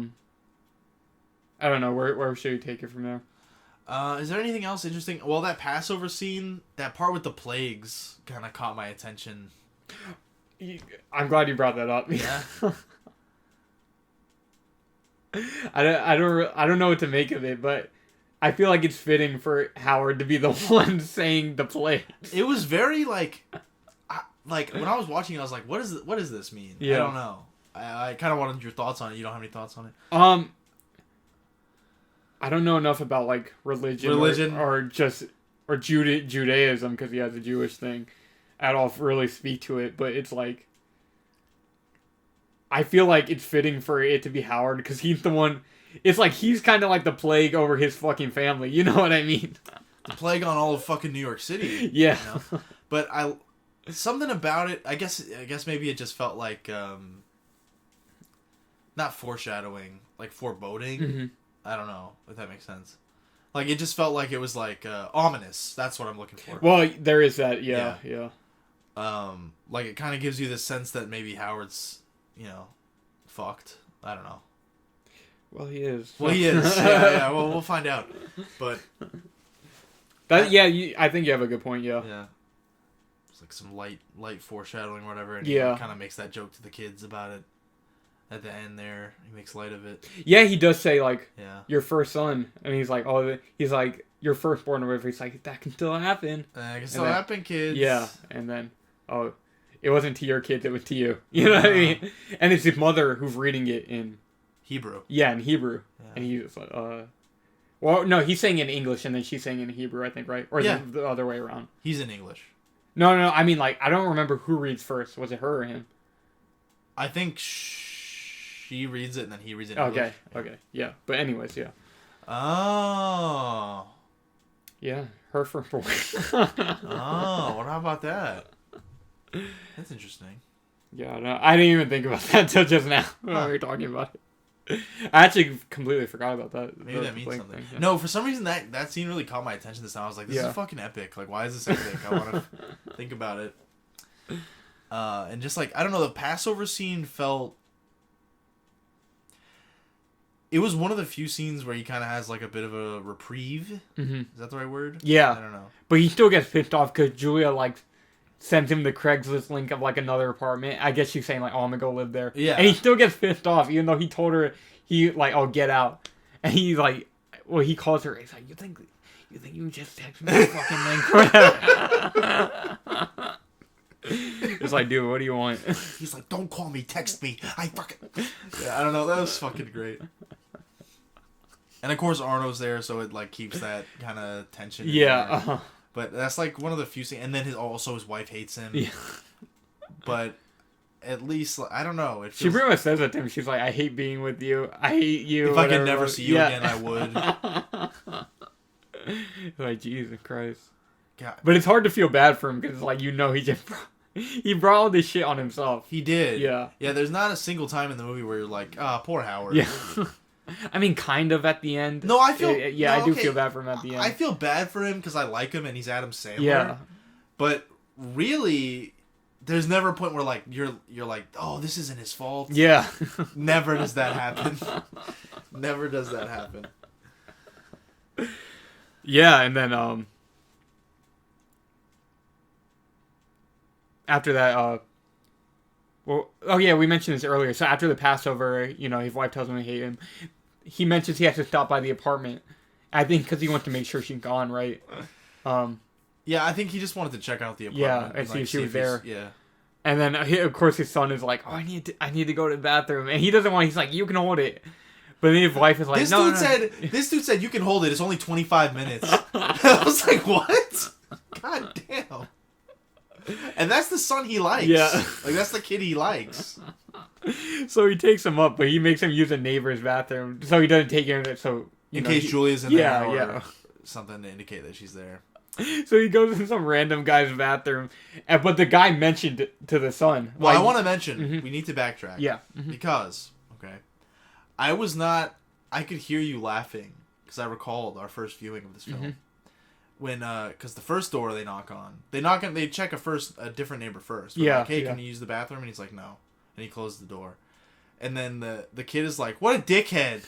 don't know where should we take it from there. Is there anything else interesting? Well, that Passover scene, that part with the plagues, kind of caught my attention. I'm glad you brought that up. Yeah. I don't know what to make of it, but I feel like it's fitting for Howard to be the one saying the plagues. It was very when I was watching it, I was like, what does this mean? Yeah. I don't know. I kind of wanted your thoughts on it. You don't have any thoughts on it? I don't know enough about religion or Judaism, because he has a Jewish thing at all to really speak to it, but it's I feel like it's fitting for it to be Howard, because he's the one. It's he's kind of like the plague over his fucking family. You know what I mean? The plague on all of fucking New York City. Yeah. But something about it, I guess maybe it just felt like not foreshadowing. like foreboding. Mm-hmm. I don't know if that makes sense. Like it just felt like it was like ominous. That's what I'm looking for. Well, there is that. Yeah. Like it kind of gives you the sense that maybe Howard's, fucked. I don't know. Well, he is. Well, he is. Yeah. Well, we'll find out. But I think you have a good point. Yeah. Yeah. It's like some light foreshadowing or whatever, and yeah, he kind of makes that joke to the kids about it at the end. There, he makes light of it. Yeah, he does say like, yeah, your first son, and he's like, your firstborn or whatever. He's like, that can still happen. That can still happen, kids. Yeah, and then it wasn't to your kids, it was to you. You know what I mean? And it's his mother who's reading it in Hebrew. Yeah, in Hebrew, and he's like, well, no, he's saying in English, and then she's saying in Hebrew, I think, right? Or is it the other way around? He's in English. No, I mean, like, I don't remember who reads first. Was it her or him? I think she reads it, and then he reads it in English. Okay, yeah. But anyways, yeah. Oh. Yeah, her firstborn. Oh, what about that? That's interesting. Yeah, no, I didn't even think about that until just now when we were talking about it. I actually completely forgot about that. Maybe that means something. Thing, yeah. No, for some reason that scene really caught my attention this time. I was like, this is fucking epic. Like, why is this epic? I want to think about it. And just like, I don't know, the Passover scene felt... It was one of the few scenes where he kind of has like a bit of a reprieve. Mm-hmm. Is that the right word? Yeah. I don't know. But he still gets pissed off because Julia like sent him the Craigslist link of like another apartment. I guess she's saying like, "Oh, I'm gonna go live there." Yeah. And he still gets pissed off, even though he told her "Oh, get out." And he like, well, he calls her. He's like, "You think you just text me the fucking link?" Whatever. It's like, dude, what do you want? He's like, "Don't call me, text me. I fucking." Yeah, I don't know. That was fucking great. And of course, Arno's there, so it like keeps that kind of tension. Yeah. But that's like one of the few scenes, and then his wife hates him. Yeah. But at least I don't know. She pretty much says that to him. She's like, "I hate being with you. I hate you. If I could never see you again, I would." Like, Jesus Christ. God. But it's hard to feel bad for him because like he just he brought all this shit on himself. He did. Yeah. Yeah. There's not a single time in the movie where you're like, poor Howard. Yeah. I mean, kind of at the end. No, I feel... I do feel bad for him at the end. I feel bad for him because I like him and he's Adam Sandler. Yeah. But really, there's never a point where like you're like, oh, this isn't his fault. Yeah. Never does that happen. Never does that happen. Yeah, and then after that, we mentioned this earlier. So after the Passover, his wife tells him to hate him. He mentions he has to stop by the apartment. I think because he wants to make sure she's gone, right? Yeah, I think he just wanted to check out the apartment. Yeah, and see if she was there. Yeah. And then, of course, his son is like, "Oh, I need to go to the bathroom," and he doesn't want. He's like, "You can hold it," but then his wife is like, This dude said you can hold it. It's only 25 minutes. I was like, what? God damn. And that's the son he likes. Yeah. Like, that's the kid he likes. So he takes him up, but he makes him use a neighbor's bathroom. So he doesn't take him, so... In case Julia's in there or something to indicate that she's there. So he goes in some random guy's bathroom, but the guy mentioned to the son. Well, I want to mention, we need to backtrack. Yeah. Mm-hmm. Because, I could hear you laughing, because I recalled our first viewing of this film. Mm-hmm. When, because the first door they knock on, they check a different neighbor first. Yeah. Like, hey, can you use the bathroom? And he's like, no. And he closed the door. And then the kid is like, what a dickhead.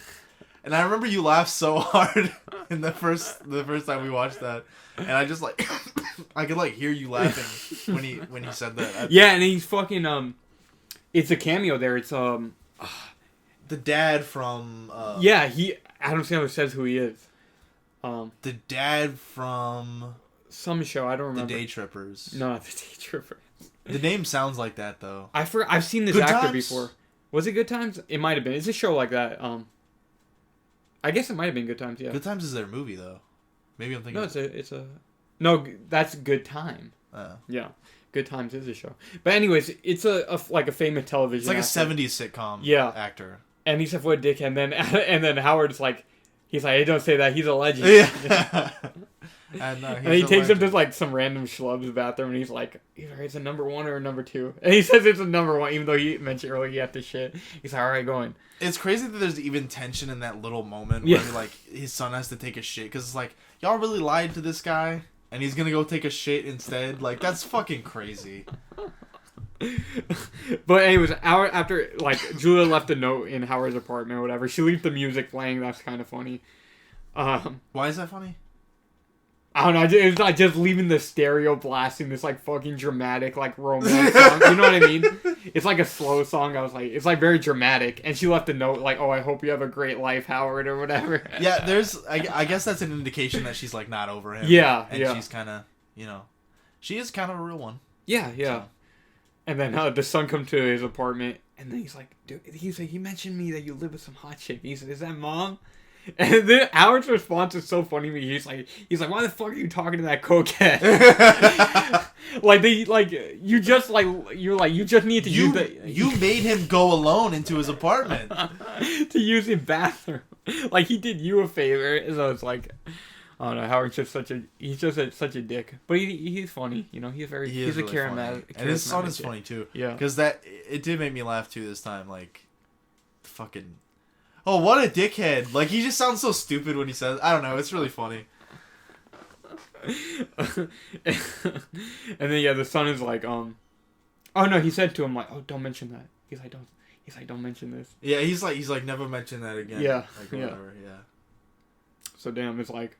And I remember you laughed so hard in the first time we watched that. And I just like, I could like hear you laughing when he said that. Yeah, and he's fucking, it's a cameo there. It's, the dad from, Adam Sandler says who he is. The dad from some show, I don't remember. The Day Trippers. No, not the Day Trippers. The name sounds like that though. I've seen this actor before. Was it Good Times? It might have been. It's a show like that. I guess it might have been Good Times. Yeah. Good Times is their movie though. Maybe I'm thinking. No, it's a. No, that's Good Time. Yeah, Good Times is a show. But anyways, it's a famous television. It's like actor. A 70s sitcom. Actor. And he said, "What a dickhead!" And then Howard's like. He's like, hey, don't say that. He's a legend. Yeah. And he takes him to like some random schlub's bathroom, and he's like, either it's a number 1 or a number 2. And he says it's a number 1, even though he mentioned earlier he had to shit. He's like, all right, going. It's crazy that there's even tension in that little moment where like his son has to take a shit because it's like, y'all really lied to this guy, and he's gonna go take a shit instead. Like, that's fucking crazy. But anyways, hour after, like, Julia left a note in Howard's apartment or whatever, she leaves the music playing. That's kind of funny. Why is that funny? I don't know. It's not just leaving the stereo blasting this, like, fucking dramatic, like, romance song. You know what I mean? It's like a slow song. I was like, it's, like, very dramatic. And she left a note, like, oh, I hope you have a great life, Howard, or whatever. Yeah, I guess that's an indication that she's, like, not over him. Yeah, and she's kind of, she is kind of a real one. Yeah. So. And then the son comes to his apartment, and then he's like, dude, he mentioned me that you live with some hot chick. He said, is that mom? And then Howard's response is so funny to me. He's like, why the fuck are you talking to that cokehead? You just need to you made him go alone into his apartment to use his bathroom. Like, he did you a favor. So it's like, I don't know. Howard's just such a dick, but he's funny. He's a really charismatic, and his son is funny too. Yeah, because it did make me laugh too this time. Like, fucking. Oh, what a dickhead! Like, he just sounds so stupid when he says. I don't know. It's really funny. And then the son is like, oh no, he said to him like, oh, don't mention that. He's like, don't mention this. Yeah, he's like, never mention that again. Yeah, like, whatever. Yeah. So damn, it's like,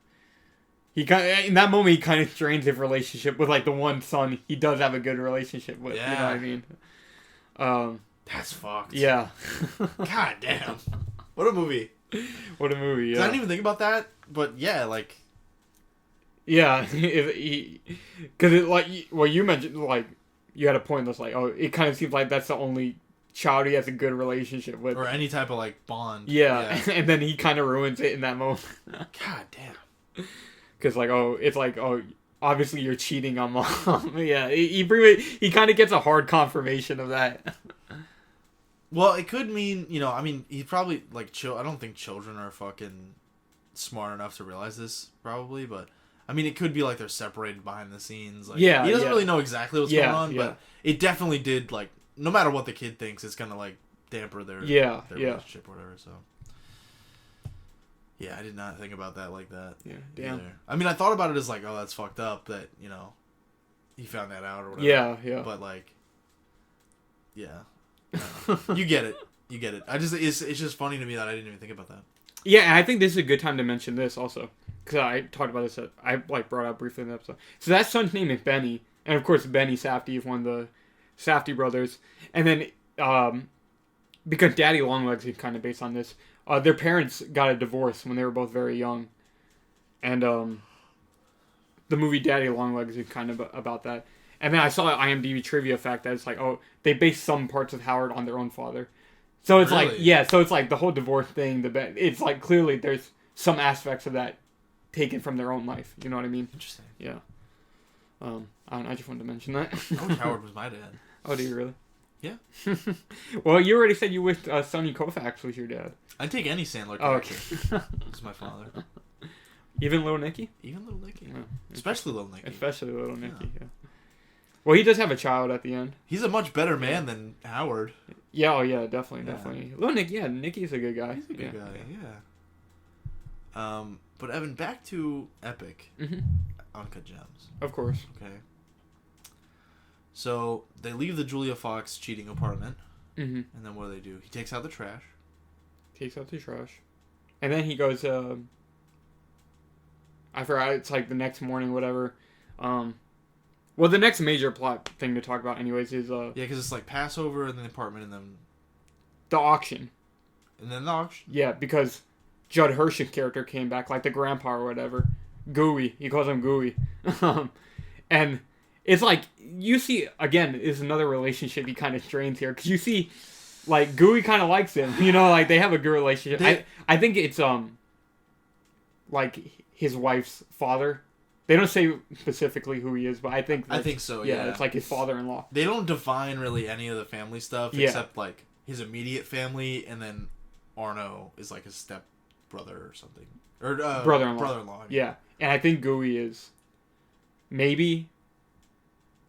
in that moment he kind of strains his relationship with like the one son he does have a good relationship with. Yeah. You know what I mean? That's fucked. Yeah. God damn. What a movie. What a movie, yeah. I didn't even think about that, but yeah, like... Yeah, because you mentioned, like, you had a point that's like, oh, it kind of seems like that's the only child he has a good relationship with. Or any type of, like, bond. Yeah. And then he kind of ruins it in that moment. God damn. Because, like, it's like, obviously you're cheating on mom. Yeah, he kind of gets a hard confirmation of that. Well, it could mean, he probably, like, I don't think children are fucking smart enough to realize this, probably, but, I mean, it could be, like, they're separated behind the scenes. Like, yeah, he doesn't really know exactly what's going on, yeah. but it definitely did, like, no matter what the kid thinks, it's gonna, like, damper their relationship or whatever, so. Yeah, I did not think about that like that. Yeah, damn. Either. I mean, I thought about it as, like, oh, that's fucked up that, he found that out or whatever. Yeah. But, like, yeah. You get it. It's just funny to me that I didn't even think about that. Yeah, and I think this is a good time to mention this also, because I talked about this. I brought up briefly in the episode. So that son's name is Benny, and of course Benny Safdie is one of the Safdie brothers. And then because Daddy Longlegs is kind of based on this, their parents got a divorce when they were both very young, and the movie Daddy Longlegs is kind of about that. And then I saw an IMDb trivia fact that it's like, oh, they based some parts of Howard on their own father. So it's really? like, yeah, so it's like the whole divorce thing, it's like clearly there's some aspects of that taken from their own life. You know what I mean? Interesting. Yeah. I don't know, I just wanted to mention that. I wish Howard was my dad. Oh, do you really? Yeah. Well, you already said you wished Sonny Koufax was your dad. I'd take any Sandler character. Oh, okay. He's my father. Even Little Nicky? Even Little Nicky. Yeah. Especially Little Nicky. Especially Little Nicky, yeah. Well, he does have a child at the end. He's a much better man than Howard. Yeah, definitely. Little Nick, Nicky's a good guy. He's a good guy, yeah. But Evan, back to Epic. Mm-hmm. Uncut Gems. Of course. Okay. So, they leave the Julia Fox cheating apartment. Mm-hmm. And then what do? He takes out the trash. And then he goes, I forgot, it's like the next morning, whatever. Well, the next major plot thing to talk about, anyways, is yeah, because it's like Passover and then the apartment and then the auction. And then the auction. Yeah, because Judd Hirsch's character came back, like the grandpa or whatever, Gooey. He calls him Gooey, and it's like you see again is another relationship he kind of strains here because you see, like Gooey kind of likes him, like they have a good relationship. I think it's like his wife's father. They don't say specifically who he is, but I think so, yeah. It's like his father-in-law. They don't define really any of the family stuff except like his immediate family, and then Arno is like his step brother or something. Or brother-in-law. I mean. Yeah. And I think Gooey is maybe.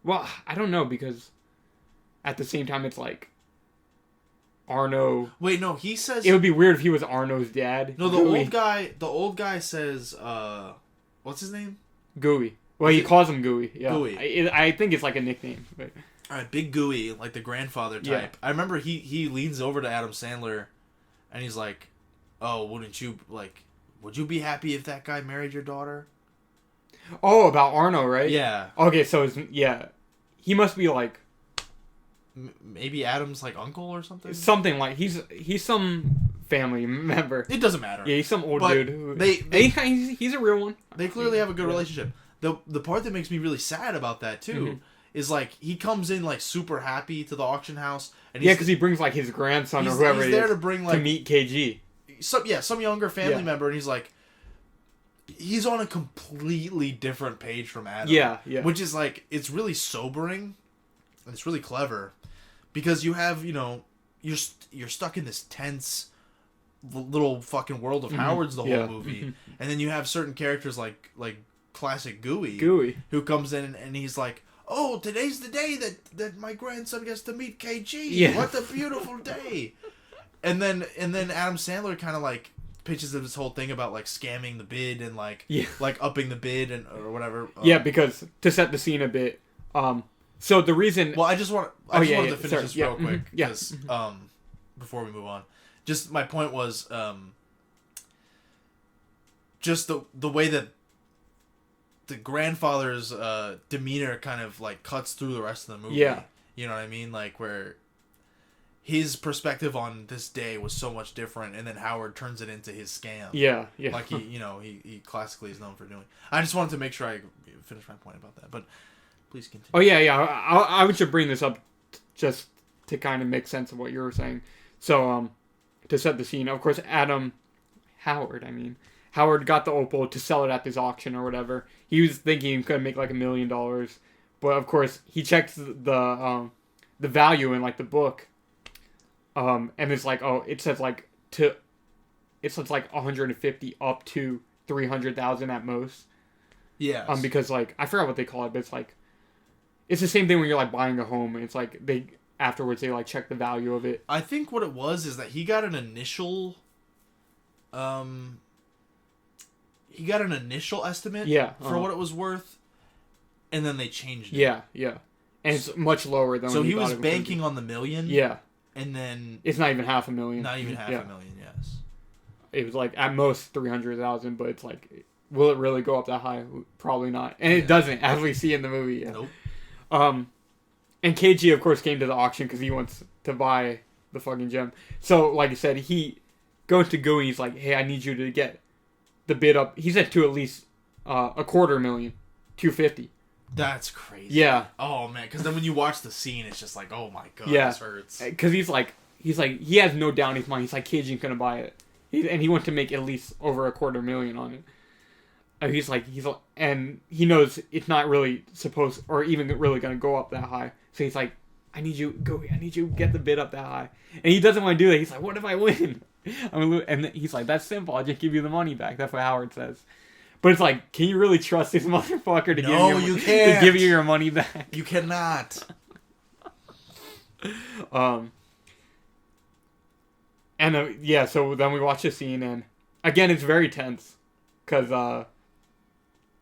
Well, I don't know because at the same time it's like Arno. Wait, no, he says It would be weird if he was Arno's dad. no. Gooey. The old guy says, what's his name? Gooey. Well, he calls him Gooey. Yeah. Gooey. I think it's like a nickname. But... All right, Big Gooey, like the grandfather type. Yeah. I remember he leans over to Adam Sandler, and he's like, "Oh, would you be happy if that guy married your daughter?" Oh, about Arno, right? Yeah. Okay, so he must be like maybe Adam's like uncle or something. something like he's some family member. It doesn't matter. Yeah, he's some old But dude. Who, he's a real one. They clearly have a good relationship. The part that makes me really sad about that too is like he comes in like super happy to the auction house, and because he brings like his grandson or whoever he's it there is to bring like to meet KG. Some younger family member, and he's on a completely different page from Adam. Yeah. Which is like it's really sobering, and it's really clever, because you have you're stuck in this tense little fucking world of Howard's the whole movie, and then you have certain characters like classic Gooey who comes in and he's like, "Oh, today's the day that my grandson gets to meet KG. Yeah. What a beautiful day." And then Adam Sandler kind of like pitches this whole thing about like scamming the bid and like upping the bid and or whatever. Because to set the scene a bit. So the reason. Well, I just wanted to finish this real quick Yes. Before we move on, just my point was just the way that the grandfather's demeanor kind of like cuts through the rest of the movie. Yeah. You know what I mean? Like where his perspective on this day was so much different, and then Howard turns it into his scam. Yeah. Like he classically is known for doing. I just wanted to make sure I finished my point about that, but please continue. Oh yeah. I would should bring this up just to kind of make sense of what you were saying. So to set the scene, of course, Howard got the opal to sell it at this auction or whatever. He was thinking he could make like $1 million, but of course he checks the value in like the book, and it's like it says like 150 up to 300,000 at most. Yeah. Because like I forgot what they call it, but it's the same thing when you're like buying a home, and it's like afterwards they like check the value of it. I think what it was is that he got an initial estimate for what it was worth, and then they changed it. Yeah. And it's much lower than. So he was banking on the million. Yeah. And then it's not even $500,000. Not even $500,000. Yes. It was like at most 300,000, but it's like, will it really go up that high? Probably not, and it doesn't, as we see in the movie. Yeah. Nope. And KG of course came to the auction because he wants to buy the fucking gem. So like I said, he goes to Gooey. He's like, "Hey, I need you to get the bid up." He said to at least $250,000, $250,000. That's crazy. Yeah. Oh man, because then when you watch the scene, it's just like, oh my god, this hurts. Because he's like, he has no doubt in his mind. He's like, KG ain't gonna buy it, and he wants to make at least over $250,000 on it. He's like, and he knows it's not really supposed or even really gonna go up that high. So he's like, I need you to get the bid up that high. And he doesn't want to do that. He's like, what if I win? And he's like, that's simple. I'll just give you the money back. That's what Howard says. But it's like, can you really trust this motherfucker to give you your money back? You cannot. So then we watch the scene, and again, it's very tense because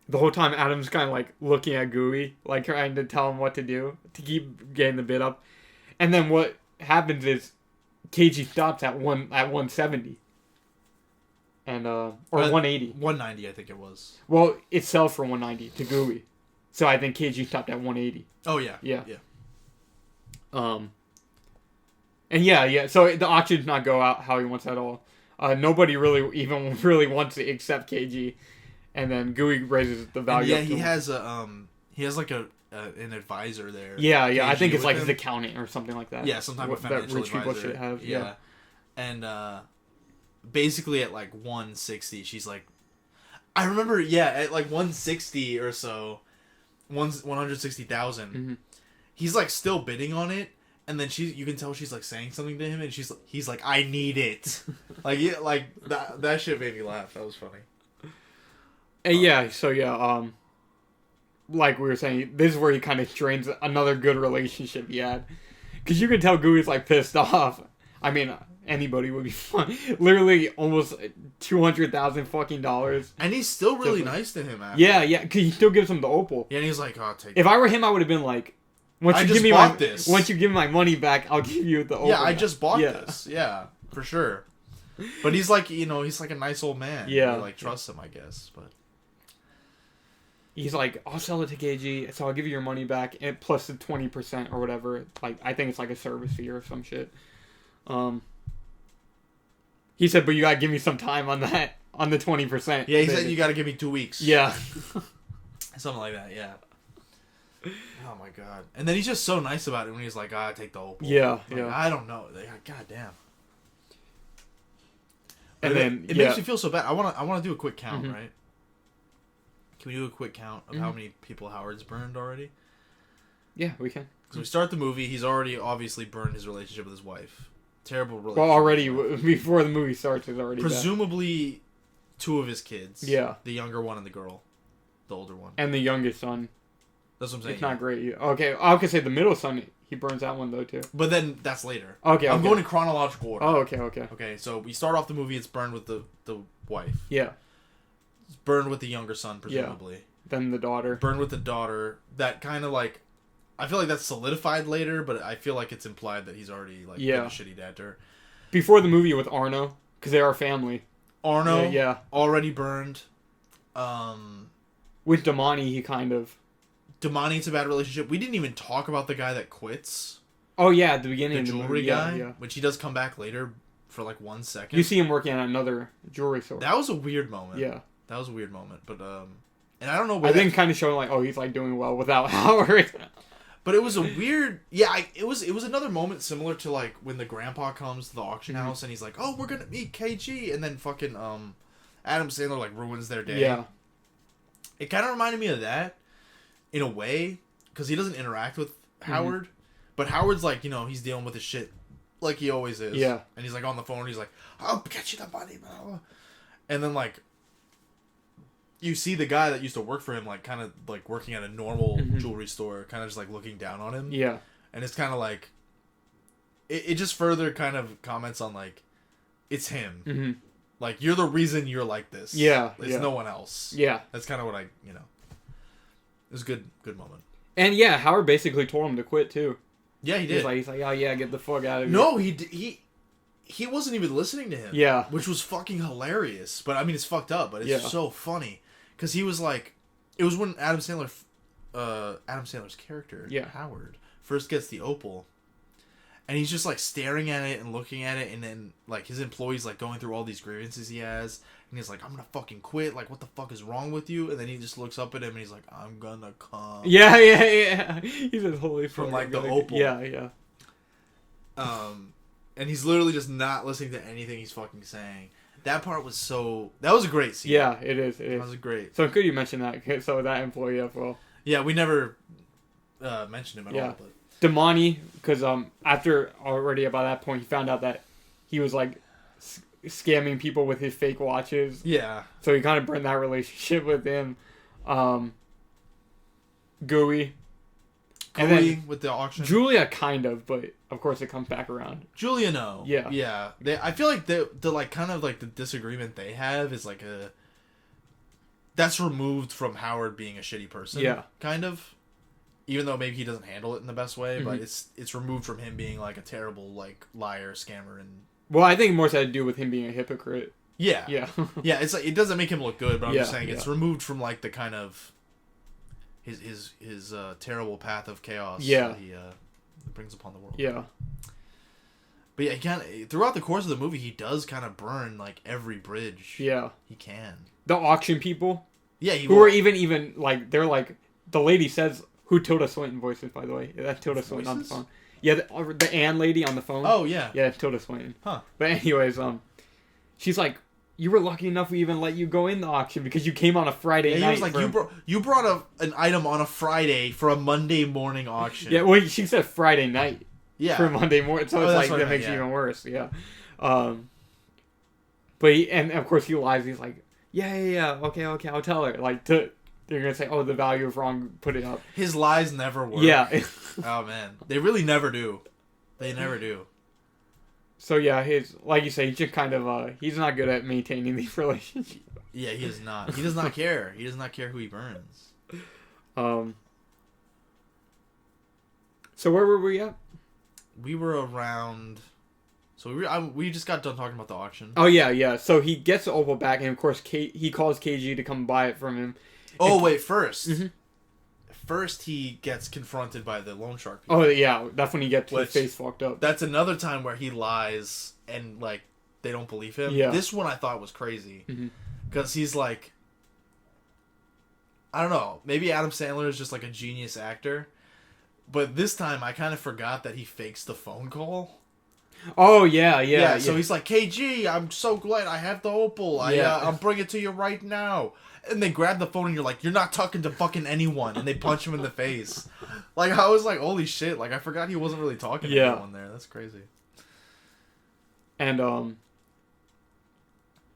the whole time Adam's kind of like looking at Gooey, like trying to tell him what to do to keep getting the bid up. And then what happens is KG stops at 170. And or 180. 190, I think it was. Well, it sells for 190 to Gooey. So I think KG stopped at 180. Oh yeah. Yeah. And yeah. So the auction did not go out how he wants at all. Nobody really wants to accept KG. And then Gooey raises the value. And he has like an advisor there. Yeah. I think it's like his accountant or something like that. Yeah, some type of financial advisor. Should have. Yeah. And basically at like 160, she's like, I remember, at like 160 or so, 160,000. He's like still bidding on it, and then you can tell she's like saying something to him, and he's like, I need it. Like that shit made me laugh. That was funny. Yeah. So like we were saying, this is where he kind of strains another good relationship he had, because you can tell Gooey's like pissed off. I mean, anybody would be fine. Literally almost $200,000 fucking dollars. And he's still really nice to him after. Yeah, because he still gives him the opal. Yeah, and he's like, "Oh, take." If I were him, I would have been like, once you give me my money back, I'll give you the opal. Yeah, I just bought this. Yeah, for sure. But he's like, he's like a nice old man. Yeah, you like trust him, I guess. But he's like, I'll sell it to KG, so I'll give you your money back, and plus the 20% or whatever. Like, I think it's like a service fee or some shit. He said, but you gotta give me some time on that, on the 20%. Yeah, he said you gotta give me 2 weeks. Yeah. Something like that, yeah. Oh my god. And then he's just so nice about it when he's like, take the opal. Yeah, like, yeah. I don't know. Like, god damn. And then it makes me feel so bad. I wanna do a quick count, right? Can we do a quick count of how many people Howard's burned already? Yeah, we can. Because we start the movie, he's already obviously burned his relationship with his wife. Terrible relationship. Well, already, before the movie starts, it's already presumably bad. 2 of his kids. Yeah. The younger one and the girl. The older one. And the youngest son. That's what I'm saying. It's not great. Okay, I could say the middle son, he burns that one, though, too. But then, that's later. Okay, I'm going in chronological order. Oh, okay. Okay, so we start off the movie, it's burned with the wife. Yeah. It's burned with the younger son, presumably. Yeah. Then the daughter. Burned with the daughter. That kind of like... I feel like that's solidified later, but I feel like it's implied that he's already like been a shitty dad to her. Before the movie with Arno, because they are family. Arno, already burned. With Damani, he kind of... Damani, it's a bad relationship. We didn't even talk about the guy that quits. Oh yeah, at the beginning of the movie. jewelry guy, which he does come back later for like 1 second. You see him working at another jewelry store. That was a weird moment. Yeah. That was a weird moment, but and I don't know. I think kind of showing like, oh, he's like doing well without Howard. But it was a weird, it was another moment similar to like when the grandpa comes to the auction house and he's like, oh, we're gonna meet KG, and then fucking Adam Sandler like ruins their day. Yeah. It kind of reminded me of that in a way because he doesn't interact with Howard, but Howard's like, he's dealing with his shit like he always is. Yeah. And he's like on the phone and he's like, I'll get you the money, blah, blah. And then like you see the guy that used to work for him like kind of like working at a normal jewelry store, kind of just like looking down on him. Yeah. And it's kind of like it just further kind of comments on like it's him. Like you're the reason you're like this. Yeah. It's no one else. Yeah. That's kind of what it was a good moment. And Howard basically told him to quit too. Yeah, he did. He's like, oh yeah, get the fuck out of here. No, he wasn't even listening to him. Yeah. Which was fucking hilarious. But I mean, it's fucked up, but it's so funny. Because he was like, it was when Adam Sandler's character, Howard, first gets the opal. And he's just like staring at it and looking at it. And then like his employee's like going through all these grievances he has. And he's like, I'm going to fucking quit. Like, what the fuck is wrong with you? And then he just looks up at him and he's like, I'm going to come. Yeah. He says, holy fuck. From like the opal. Yeah. And he's literally just not listening to anything he's fucking saying. That part was that was a great scene. Yeah, it is. That was great. So good you mentioned that. So that employee as well. Yeah, we never mentioned him at all. But Damani, because after already by that point he found out that he was like scamming people with his fake watches. Yeah. So he kind of burned that relationship with him. Gooey. And then with the auction. Julia kind of, but of course it comes back around. Julia, no. Yeah. Yeah. I feel like the like kind of like the disagreement they have is like that's removed from Howard being a shitty person. Yeah. Kind of. Even though maybe he doesn't handle it in the best way, but it's removed from him being like a terrible like liar, scammer, and. Well, I think more so had to do with him being a hypocrite. Yeah. Yeah. Yeah. It's like it doesn't make him look good, but I'm just saying it's removed from like the kind of. His terrible path of chaos that he brings upon the world. Yeah. But yeah, throughout the course of the movie, he does kind of burn like every bridge. Yeah. He can. The auction people. Yeah, who are even like they're like the lady says who Tilda Swinton voices, by the way. That's Tilda Swinton on the phone. Yeah, the Ann lady on the phone. Oh yeah. Yeah, Tilda Swinton. Huh. But anyways, she's like, you were lucky enough we even let you go in the auction because you came on a Friday night. He was like, you brought an item on a Friday for a Monday morning auction. Yeah, well, she said Friday night. Yeah. For Monday morning, so it's like that makes it even worse. Yeah. But and of course he lies. He's like, yeah, okay, I'll tell her. Like, they're gonna say, oh, the value is wrong, put it up. His lies never work. Yeah. Oh, man. They really never do. They never do. So, yeah, like you say, he's just kind of, he's not good at maintaining these relationships. Yeah, he is not. He does not care. He does not care who he burns. So where were we at? We were around... So we just got done talking about the auction. Oh, yeah. So he gets the opal back, and of course, he calls KG to come buy it from him. Oh, wait, first. Mm-hmm. First, he gets confronted by the loan shark people. Oh, yeah, that's when he gets his face fucked up. That's another time where he lies, and, like, they don't believe him. Yeah. This one I thought was crazy. Mm-hmm. Because he's like... I don't know. Maybe Adam Sandler is just, like, a genius actor. But this time, I kind of forgot that he fakes the phone call. Oh, yeah. So he's like, KG, I'm so glad I have the opal. I'll bring it to you right now. And they grab the phone and you're like, you're not talking to fucking anyone. And they punch him in the face. Like, I was like, holy shit. Like, I forgot he wasn't really talking to anyone there. That's crazy. And,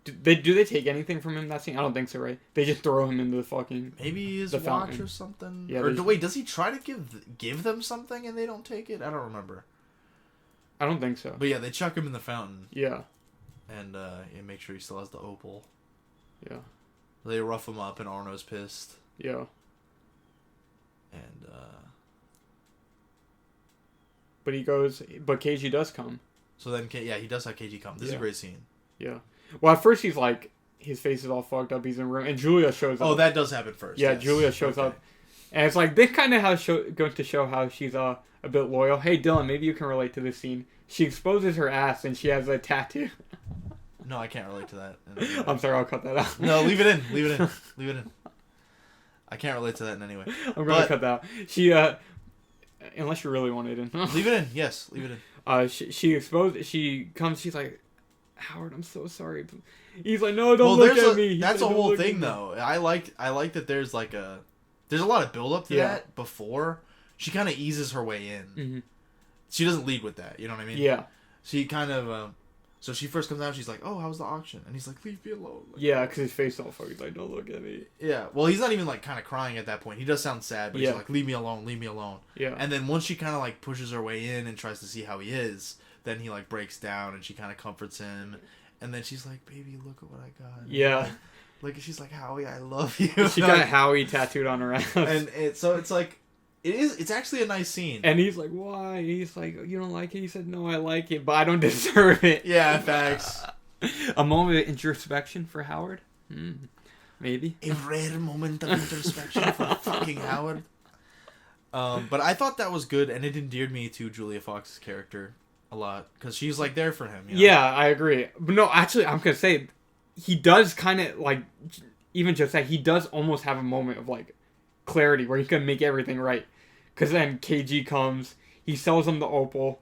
do they take anything from him that scene? I don't think so, right? They just throw him into the fucking... Maybe his watch fountain. Or something? Yeah, or wait, does he try to give them something and they don't take it? I don't remember. I don't think so. But yeah, they chuck him in the fountain. Yeah. And make sure he still has the opal. Yeah. They rough him up and Arno's pissed. Yeah. And but KG does come. So then he does have KG come. This is a great scene. Yeah. Well, at first he's like, his face is all fucked up. He's in a room, and Julia shows up. Oh, that does happen first. Yeah, yes. Julia shows up, and it's like this kind of going to show how she's a bit loyal. Hey, Dylan, maybe you can relate to this scene. She exposes her ass, and she has a tattoo. No, I can't relate to that. I'm sorry, I'll cut that out. No, leave it in. Leave it in. I can't relate to that in any way. I'm gonna cut that out. She unless you really want it in. Leave it in. Yes, leave it in. She comes. She's like, Howard, I'm so sorry. He's like, no, don't look at me. That's a whole thing, though. I like that there's like there's a lot of build up to that before she kind of eases her way in. Mm-hmm. She doesn't lead with that. You know what I mean? Yeah. She kind of so she first comes out. She's like, "Oh, how was the auction?" And he's like, "Leave me alone." Like, yeah, because his face all fucked. He's like, "Don't look at me." Yeah. Well, he's not even like kind of crying at that point. He does sound sad, but he's like, "Leave me alone. Leave me alone." Yeah. And then once she kind of like pushes her way in and tries to see how he is, then he like breaks down and she kind of comforts him. And then she's like, "Baby, look at what I got." Yeah. Like she's like, "Howie, I love you." She got Howie tattooed on her ass. And it's like, it's actually a nice scene. And he's like, "Why?" He's like, "You don't like it?" He said, "No, I like it, but I don't deserve it." Yeah, facts. A moment of introspection for Howard? Maybe. A rare moment of introspection for fucking Howard. But I thought that was good, and it endeared me to Julia Fox's character a lot, because she's like there for him. You know? Yeah, I agree. But no, actually, I'm gonna say he does kind of like, even just that, he does almost have a moment of like clarity where he's gonna make everything right, because then KG comes, he sells him the opal,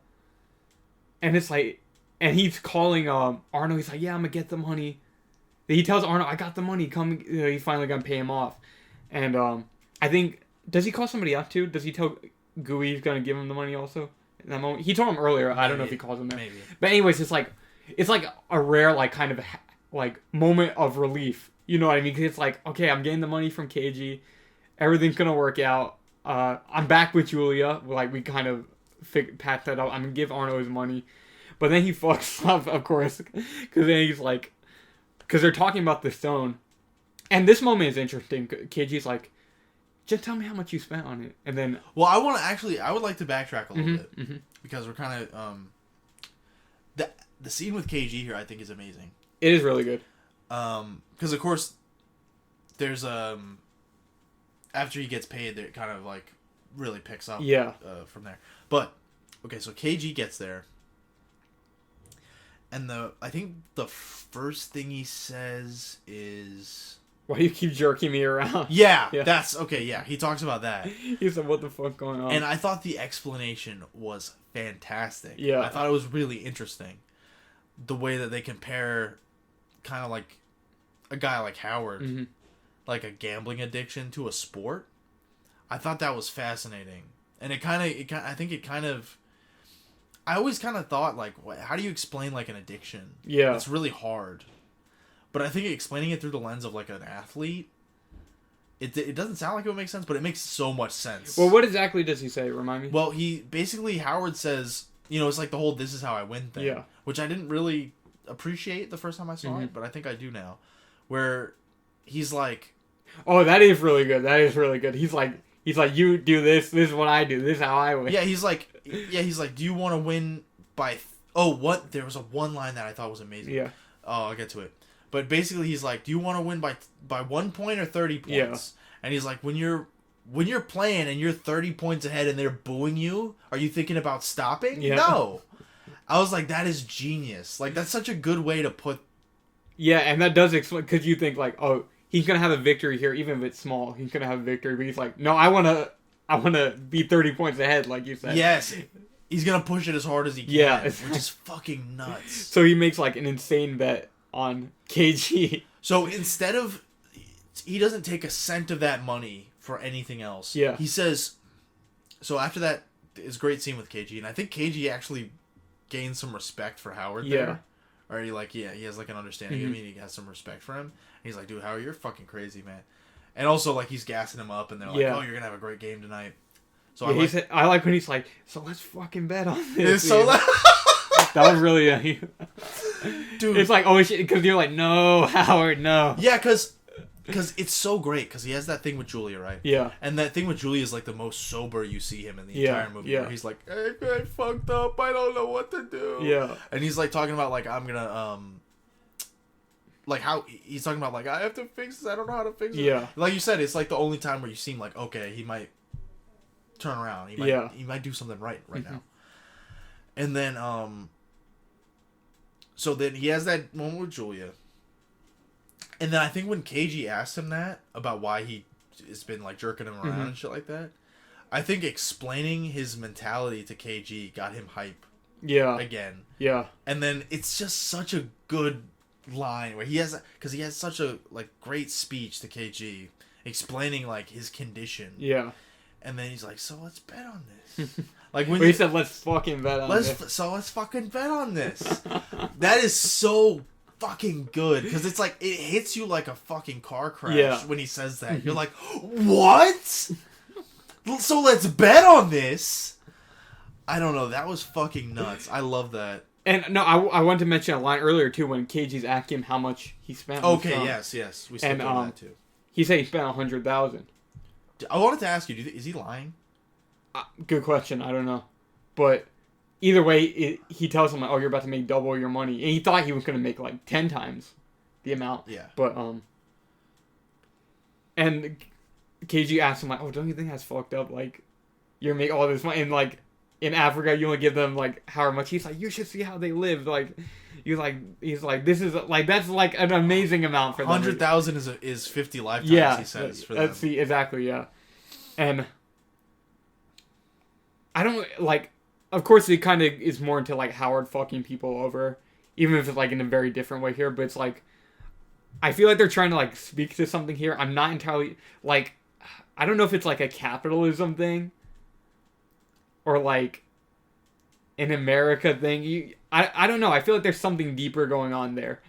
and it's like, and he's calling Arno. He's like, "Yeah, I'm gonna get the money." He tells Arno, "I got the money. Come." He's finally gonna pay him off, and I think, does he call somebody up too? Does he tell Gooey he's gonna give him the money also? In that moment, he told him earlier. Maybe. I don't know if he calls him there. Maybe. But anyways, it's like a rare like kind of like moment of relief. You know what I mean? Because it's like, okay, I'm getting the money from KG. Everything's gonna work out. I'm back with Julia. Like we kind of patched that up. I'm gonna give Arno his money. But then he fucks up, of course, because then he's like, because they're talking about the stone, and this moment is interesting. KG's like, "Just tell me how much you spent on it," and then, well, I would like to backtrack a little bit because we're kind of the scene with KG here I think is amazing. It is really good. Because of course, there's after he gets paid, it kind of like really picks up. Yeah. From there, but okay, so KG gets there. And I think the first thing he says is, "Why do you keep jerking me around?" Yeah, that's okay. Yeah, he talks about that. He said, "What the fuck going on?" And I thought the explanation was fantastic. Yeah, I thought it was really interesting, the way that they compare, kind of like a guy like Howard, like a gambling addiction to a sport. I thought that was fascinating, and I think it kind of. I always kind of thought, like, how do you explain, like, an addiction? Yeah. It's really hard. But I think explaining it through the lens of like an athlete, it doesn't sound like it would make sense, but it makes so much sense. Well, what exactly does he say? Remind me. Well, Howard says, it's like the whole "this is how I win" thing, Yeah. which I didn't really appreciate the first time I saw it, but I think I do now. Where he's like, "Oh, that is really good. That is really good." He's like, "You do this. This is what I do. This is how I win." Yeah, he's like, "Do you want to win by?" What? There was a one line that I thought was amazing. Yeah. Oh, I'll get to it. But basically, he's like, "Do you want to win by 1 point or 30 points?" Yeah. And he's like, "When you're playing and you're 30 points ahead and they're booing you, are you thinking about stopping?" Yeah. No. I was like, that is genius. Like, that's such a good way to put. Yeah, and that does explain, because you think like, oh, he's gonna have a victory here, even if it's small. He's gonna have a victory, but he's like, no, I wanna be 30 points ahead, like you said. Yes. He's gonna push it as hard as he can. Yeah. Which is fucking nuts. So he makes like an insane bet on KG. So instead of, he doesn't take a cent of that money for anything else. Yeah. He says, so after that is a great scene with KG, and I think KG actually gains some respect for Howard there. Or he has like an understanding of him, he has some respect for him. And he's like, dude, Howard, you're fucking crazy, man. And also like he's gassing him up, and they're like, oh, you're gonna have a great game tonight. So yeah, I like when he's like, so let's fucking bet on this. So that was really dude. It's like, oh shit, because you're like, no, Howard, no. Yeah, because it's so great, because he has that thing with Julia, right? Yeah. And that thing with Julia is like the most sober you see him in the entire movie. Yeah. Where he's like, hey, I fucked up, I don't know what to do. Yeah. And he's like talking about like, I'm gonna like how he's talking about like, I have to fix this, I don't know how to fix it. Yeah. Like you said, it's like the only time where you seem like, okay, he might turn around. He might do something right now. And then so then he has that moment with Julia. And then I think when KG asked him that about why he has been like jerking him around and shit like that, I think explaining his mentality to KG got him hype. Yeah. Again. Yeah. And then it's just such a good line where he has such a like great speech to KG explaining like his condition. Yeah. And then he's like, so let's bet on this. Like when he said, let's fucking bet on this. So let's fucking bet on this. That is so fucking good, because it's like it hits you like a fucking car crash when he says that. You're like, what? So let's bet on this. I don't know. That was fucking nuts. I love that. And no, I wanted to mention a line earlier too when KG's asking him how much he spent. Okay, yes, we still know that too. He said he spent $100,000. I wanted to ask you, is he lying? Good question. I don't know, but either way, he tells him like, "Oh, you're about to make double your money," and he thought he was going to make like 10 times the amount. Yeah. But and KG asked him like, "Oh, don't you think that's fucked up? Like, you make all this money, and like in Africa, you only give them like however much." He's like, "You should see how they live." Like, he's like, "This is like that's like an amazing amount for them." 100,000 is 50 lifetimes. He says for them. See exactly, yeah, and I don't like. Of course, it kind of is more into like Howard fucking people over, even if it's like in a very different way here. But it's like, I feel like they're trying to like speak to something here. I'm not entirely like, I don't know if it's like a capitalism thing, or like an America thing. I don't know. I feel like there's something deeper going on there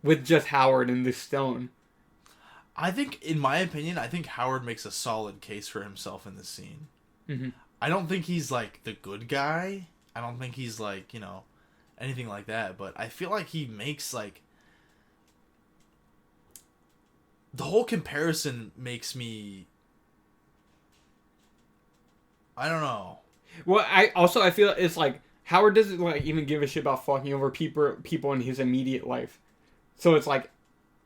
with just Howard and this stone. I think, in my opinion, Howard makes a solid case for himself in this scene. Mm-hmm. I don't think he's like the good guy. I don't think he's like, anything like that. But I feel like he makes like, the whole comparison makes me, I don't know. Well, I feel it's like Howard doesn't like even give a shit about fucking over people in his immediate life. So it's like,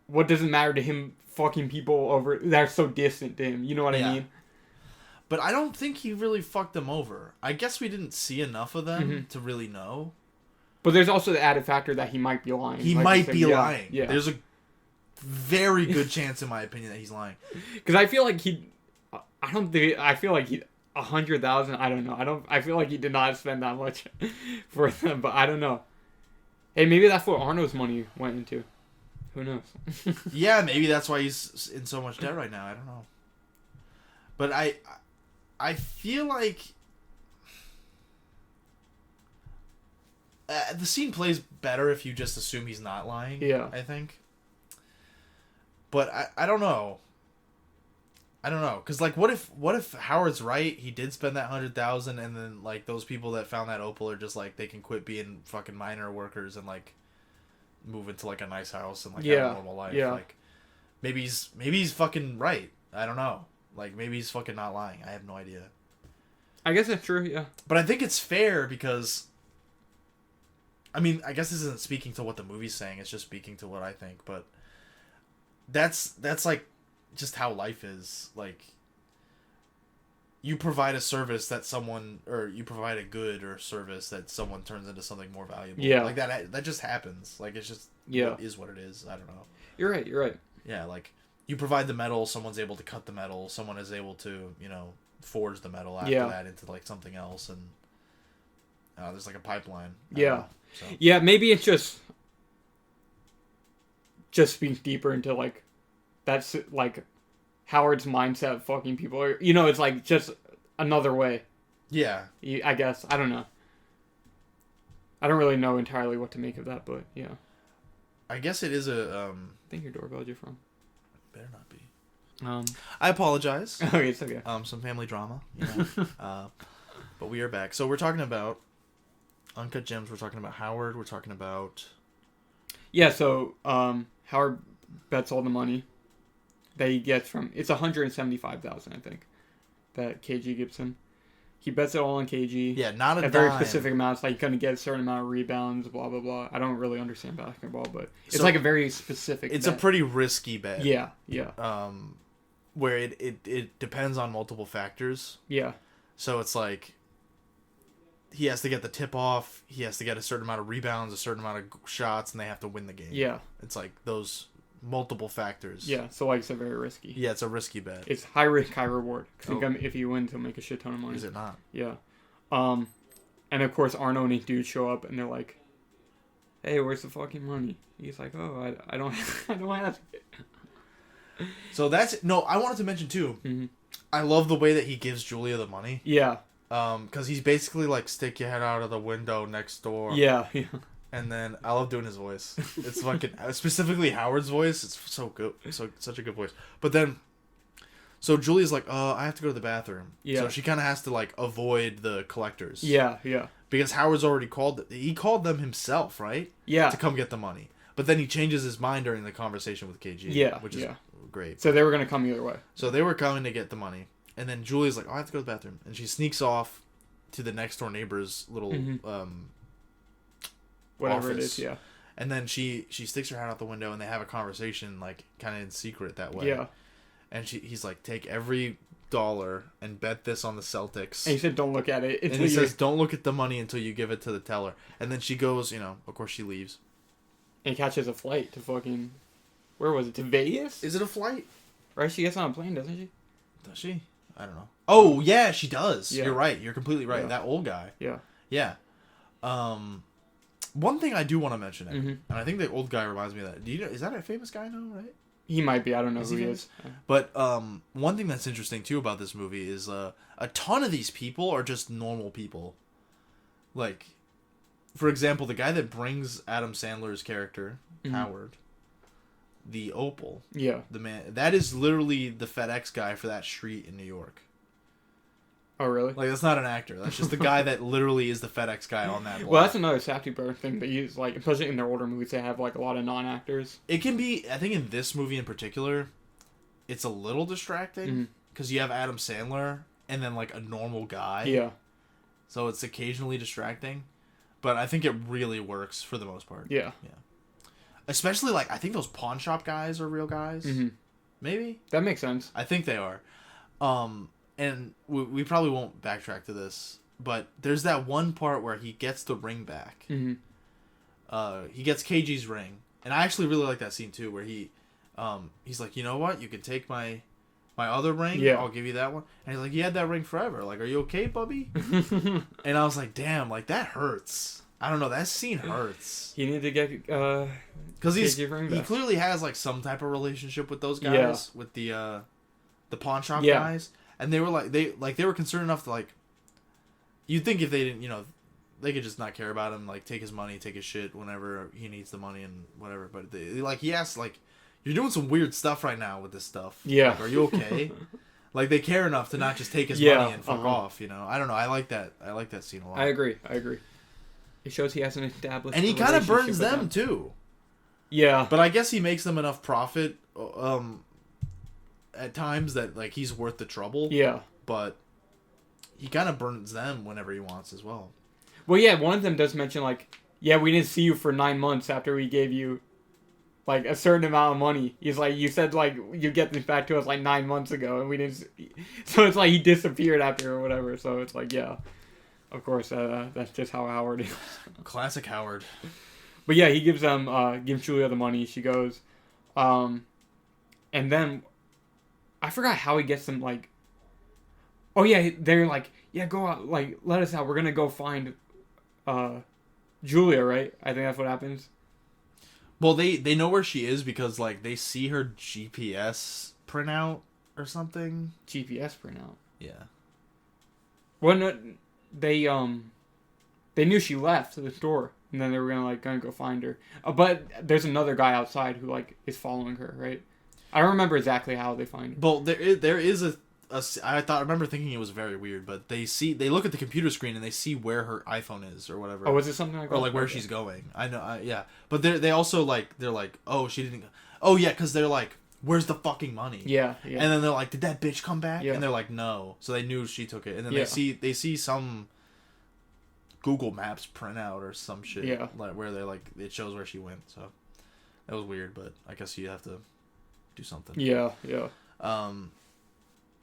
what does it matter to him fucking people over that are so distant to him? You know what I mean? But I don't think he really fucked them over. I guess we didn't see enough of them to really know. But there's also the added factor that he might be lying. He might be lying. Yeah. There's a very good chance, in my opinion, that he's lying. Because I feel like I feel like he 100,000. I don't know. I feel like he did not spend that much for them, but I don't know. Hey, maybe that's what Arno's money went into. Who knows? Yeah, maybe that's why he's in so much debt right now. I don't know. But I feel like the scene plays better if you just assume he's not lying. Yeah. I think. But I don't know. I don't know, cause like, what if Howard's right? He did spend that $100,000, and then like those people that found that opal are just like they can quit being fucking minor workers and like move into like a nice house and like have a normal life. Yeah. Like maybe he's fucking right. I don't know. Like maybe he's fucking not lying. I have no idea. I guess that's true. Yeah. But I think it's fair because. I mean, I guess this isn't speaking to what the movie's saying. It's just speaking to what I think. But that's like. Just how life is. Like, you provide a service that someone, or you provide a good or service that someone turns into something more valuable. Yeah. Like that just happens. Like, it's just is what it is. I don't know. You're right. Yeah, like you provide the metal, someone's able to cut the metal, someone is able to, forge the metal after that into like something else, and there's like a pipeline. So. Yeah, maybe it's just speak deeper into like that's like Howard's mindset of fucking people are, it's like just another way. Yeah. I guess. I don't know. I don't really know entirely what to make of that, but yeah. I guess it is I think your doorbell you're from. Better not be. I apologize. Okay, it's okay. Some family drama. But we are back. So we're talking about Uncut Gems. We're talking about Howard. We're talking about... Yeah, so Howard bets all the money that he gets from... It's $175,000, I think, that KG gives him. He bets it all on KG. Yeah, not a dime. Very specific amounts. Like, you're going to get a certain amount of rebounds, blah, blah, blah. I don't really understand basketball, but it's like a very specific It's bet. a pretty risky bet. Yeah. Where it depends on multiple factors. Yeah. So it's like... He has to get the tip off. He has to get a certain amount of rebounds, a certain amount of shots, and they have to win the game. Yeah. It's like those multiple factors. Yeah, so like it's very risky. Yeah, it's a risky bet. It's high risk, high reward. If you win, to make a shit ton of money. Is it not? Yeah. And of course Arno and his dudes show up and they're like, "Hey, where's the fucking money?" He's like, "Oh, I don't I don't have it." So I wanted to mention too. Mm-hmm. I love the way that he gives Julia the money. Yeah. Because he's basically like, stick your head out of the window next door. Yeah. And then I love doing his voice. It's fucking specifically Howard's voice. It's so good. Such a good voice. But then, so Julia's like, I have to go to the bathroom. Yeah. So she kind of has to like avoid the collectors. Yeah. Because Howard's already called. He called them himself, right? Yeah. To come get the money. But then he changes his mind during the conversation with KG. Yeah. Which is great. So they were gonna come either way. So they were coming to get the money. And then Julia's like, I have to go to the bathroom. And she sneaks off to the next door neighbor's little whatever office. it is, yeah. And then she sticks her head out the window and they have a conversation, like, kind of in secret that way. Yeah. And he's like, take every $1 and bet this on the Celtics. And he said, don't look at it. And he says, don't look at the money until you give it to the teller. And then she goes, of course she leaves. And catches a flight to fucking... Where was it? To Vegas? Is it a flight? Right, she gets on a plane, doesn't she? Does she? I don't know. Oh, yeah, she does. Yeah. You're right. You're completely right. Yeah. That old guy. Yeah. Yeah. One thing I do want to mention, and Mm-hmm. I think the old guy reminds me of that. Do you know? Is that a famous guy now? Right? He might be. I don't know who he is. But one thing that's interesting too about this movie is a ton of these people are just normal people. Like, for example, the guy that brings Adam Sandler's character, Howard, the opal. Yeah. The man that is literally the FedEx guy for that street in New York. Oh, really? Like, that's not an actor. That's just the guy that literally is the FedEx guy on that block. Well, that's another Safety Brother thing they use, like, especially in their older movies, they have, like, a lot of non-actors. It can be, I think in this movie in particular, it's a little distracting, because you have Adam Sandler, and then, like, a normal guy. Yeah. So it's occasionally distracting, but I think it really works for the most part. Yeah. Yeah. Especially, like, I think those pawn shop guys are real guys. Mm-hmm. Maybe? That makes sense. I think they are. And we probably won't backtrack to this, but there's that one part where he gets the ring back. Mm-hmm. He gets KG's ring, and I actually really like that scene too, where he's like, you know what, you can take my other ring. Yeah. I'll give you that one. And he's like, you had that ring forever. Like, are you okay, Bubby? And I was like, damn, like that hurts. I don't know, that scene hurts. He needed to get because he clearly has like some type of relationship with those guys, with the pawn shop guys. And they were they were concerned enough to, like, you'd think if they didn't, they could just not care about him, like take his money, take his shit whenever he needs the money and whatever. But like he asks, like, you're doing some weird stuff right now with this stuff. Yeah. Like, are you okay? Like they care enough to not just take his money and fuck off. You know, I don't know. I like that scene a lot. I agree. It shows he hasn't established. And he kind of burns them too. Yeah. But I guess he makes them enough profit at times that like he's worth the trouble. Yeah. But he kind of burns them whenever he wants as well. Well, yeah, one of them does mention like, yeah, we didn't see you for 9 months after we gave you like a certain amount of money. He's like, you said like you get this back to us like 9 months ago, and we didn't. So it's like he disappeared after or whatever. So it's like, yeah, of course, that's just how Howard is. Classic Howard. But yeah, he gives Julia the money. She goes, and then I forgot how he gets them. Like, oh yeah, they're like, yeah, go out, like let us out. We're gonna go find Julia, right? I think that's what happens. Well, they know where she is because like they see her GPS printout or something. GPS printout. Yeah. Well, no, they knew she left the store, and then they were gonna go find her. But there's another guy outside who like is following her, right? I don't remember exactly how they find her. Well, there is a I remember thinking it was very weird, but they look at the computer screen and they see where her iPhone is or whatever. Oh, was it something like that? Or like where she's going. I know, yeah. But they also like they're like, oh, she didn't. Oh yeah, because they're like, where's the fucking money? Yeah. And then they're like, did that bitch come back? Yeah. And they're like, no. So they knew she took it. And then Yeah. they see some Google Maps printout or some shit. Yeah. Like where they're like, it shows where she went. So that was weird, but I guess you have to do something. Yeah.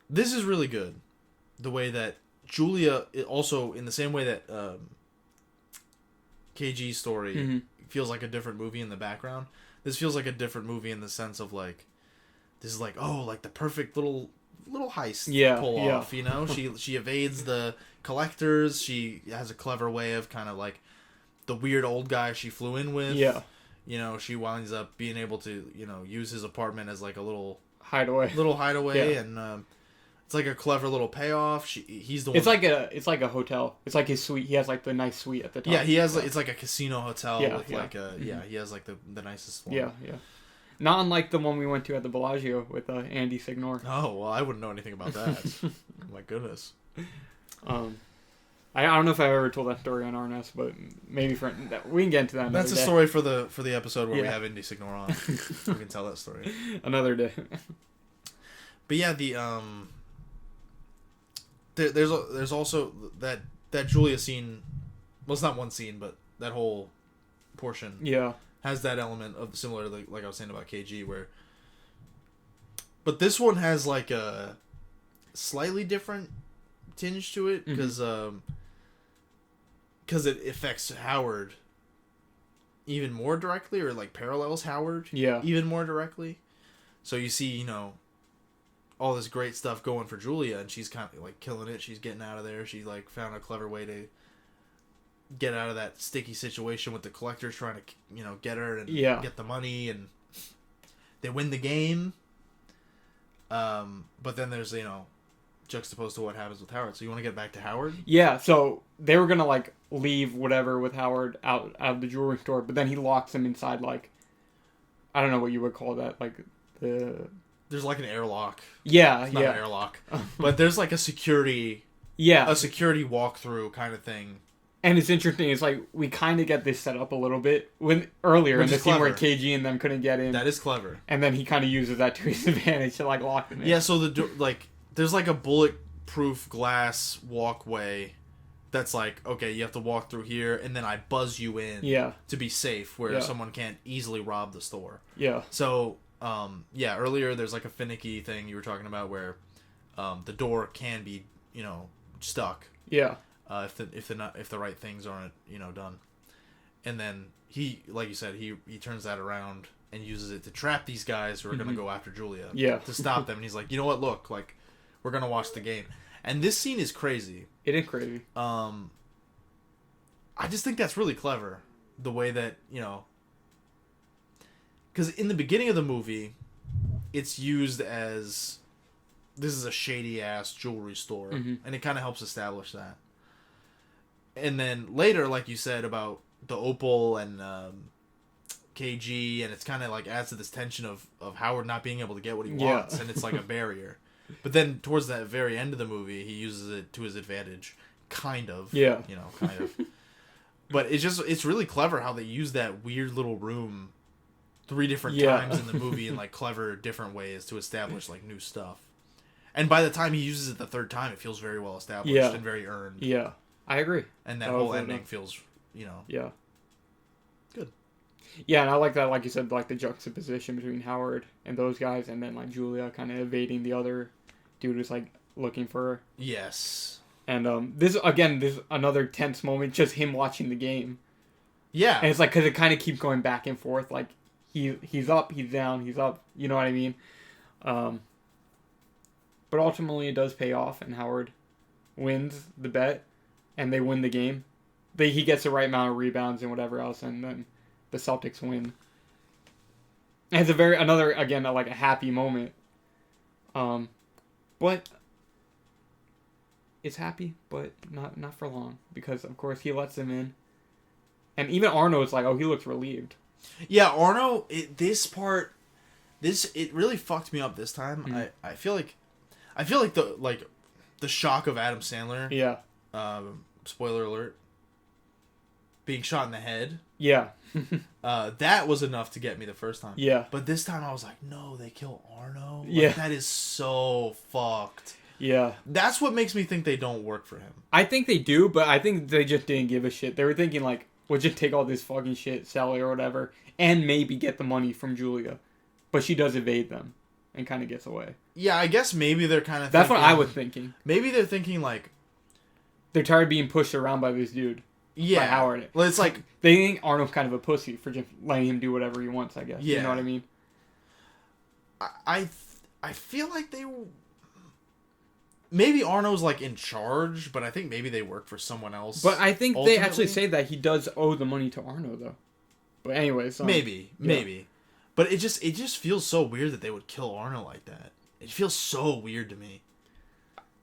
This is really good. The way that Julia, also in the same way that KG's story feels like a different movie in the background, this feels like a different movie in the sense of like, this is like, oh, like the perfect little heist pull off, you know? She evades the collectors. She has a clever way of kind of like the weird old guy she flew in with. Yeah. You know, she winds up being able to, you know, use his apartment as like a little hideaway, yeah. And it's like a clever little payoff. He's the one. It's like a hotel. It's like his suite. He has like the nice suite at the top. Yeah, he has like, it's like a casino hotel with yeah. like a he has like the nicest one. Yeah. Not unlike the one we went to at the Bellagio with Andy Signor. Oh well, I wouldn't know anything about that. My goodness. I don't know if I've ever told that story on RNS, but maybe we can get into that. That's a story for the episode where we have Andy Signor on. We can tell that story another day. But yeah, there's also that Julia scene. Well, it's not one scene, but that whole portion. Yeah. Has that element of similar, like I was saying about KG, where. But this one has like a slightly different tinge to it because it affects Howard even more directly, or like parallels Howard even more directly. So you see, you know, all this great stuff going for Julia, and she's kind of like killing it. She's getting out of there. She like found a clever way to get out of that sticky situation with the collectors trying to, you know, get her and get the money, and they win the game. But then there's, you know, juxtaposed to what happens with Howard. So you want to get back to Howard? Yeah, so they were gonna like leave whatever with Howard out of the jewelry store, but then he locks him inside, like, I don't know what you would call that, like there's like an airlock. Yeah, it's not an airlock, but there's like a security walkthrough kind of thing. And it's interesting. It's like we kind of get this set up a little bit earlier in the scene where KG and them couldn't get in. That is clever. And then he kind of uses that to his advantage to like lock them in. Yeah. So there's like a bulletproof glass walkway that's like, okay, you have to walk through here, and then I buzz you in. To be safe, where someone can't easily rob the store. Yeah. So earlier there's like a finicky thing you were talking about where the door can be, you know, stuck. Yeah. If the right things aren't, you know, done. And then he, like you said, he turns that around and uses it to trap these guys who are going to go after Julia. Yeah. To stop them. And he's like, you know what, look, like, we're going to watch the game. And this scene is crazy. It is crazy. I just think that's really clever. The way that, you know, because in the beginning of the movie, it's used as, this is a shady ass jewelry store. And it kind of helps establish that. And then later, like you said about the Opal and KG, and it's kind of like adds to this tension of Howard not being able to get what he wants, and it's like a barrier. But then towards the very end of the movie, he uses it to his advantage, kind of. Yeah. You know, kind of. But it's really clever how they use that weird little room 3 different times in the movie in like clever different ways to establish like new stuff. And by the time he uses it the 3rd time, it feels very well established and very earned. Yeah, I agree. And that whole ending feels, you know, good. Yeah, and I like that, like you said, like the juxtaposition between Howard and those guys, and then like Julia kind of evading the other dude who's like looking for her. Yes. And this another tense moment, just him watching the game. Yeah. And it's like, because it kind of keeps going back and forth, like he's up, he's down, he's up, you know what I mean? But ultimately it does pay off, and Howard wins the bet, and they win the game. He gets the right amount of rebounds and whatever else, and then the Celtics win. And it's a happy moment. But it's happy, but not for long, because of course he lets them in, and even Arno's like, oh, he looks relieved. Yeah, Arno. It really fucked me up this time. Mm-hmm. I feel like the shock of Adam Sandler. Yeah. Spoiler alert. Being shot in the head. Yeah. That was enough to get me the first time. Yeah. But this time I was like, no, they kill Arno? Like, yeah. That is so fucked. Yeah. That's what makes me think they don't work for him. I think they do, but I think they just didn't give a shit. They were thinking like, we'll just take all this fucking shit, sell it or whatever, and maybe get the money from Julia. But she does evade them and kind of gets away. Yeah, I guess maybe they're kind of That's what I was thinking. Maybe they're thinking like, they're tired of being pushed around by this dude. Yeah. By Howard. Well, it's like, they think Arnold's kind of a pussy for just letting him do whatever he wants, I guess. Yeah. You know what I mean? I feel like they... Maybe Arno's like in charge, but I think maybe they work for someone else. But I think ultimately. they actually say that he does owe the money to Arno, though. But anyway, so... Maybe. But it just feels so weird that they would kill Arno like that. It feels so weird to me.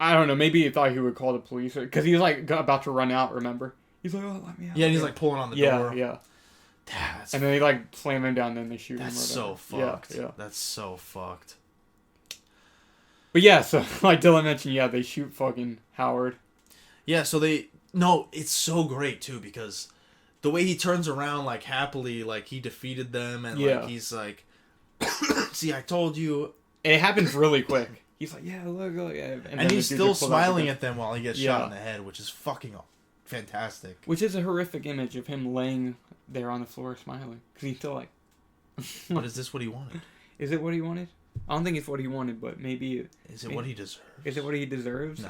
I don't know. Maybe he thought he would call the police. Because he's like about to run out, remember? He's like, oh, let me out. Yeah, and he's like pulling on the door. Yeah. That's and then they like slam him down, and then they shoot him. That's so fucked. Yeah. That's so fucked. But yeah, so like Dylan mentioned, yeah, they shoot fucking Howard. Yeah, so it's so great too, because the way he turns around like happily, like he defeated them, and like he's like, see, I told you. And it happens really quick. He's like, yeah, look. And he's still smiling at them while he gets shot in the head, which is fucking fantastic. Which is a horrific image of him laying there on the floor smiling. Because he's still like... But is this what he wanted? Is it what he wanted? I don't think it's what he wanted, but maybe... Is it what he deserves? Is it what he deserves?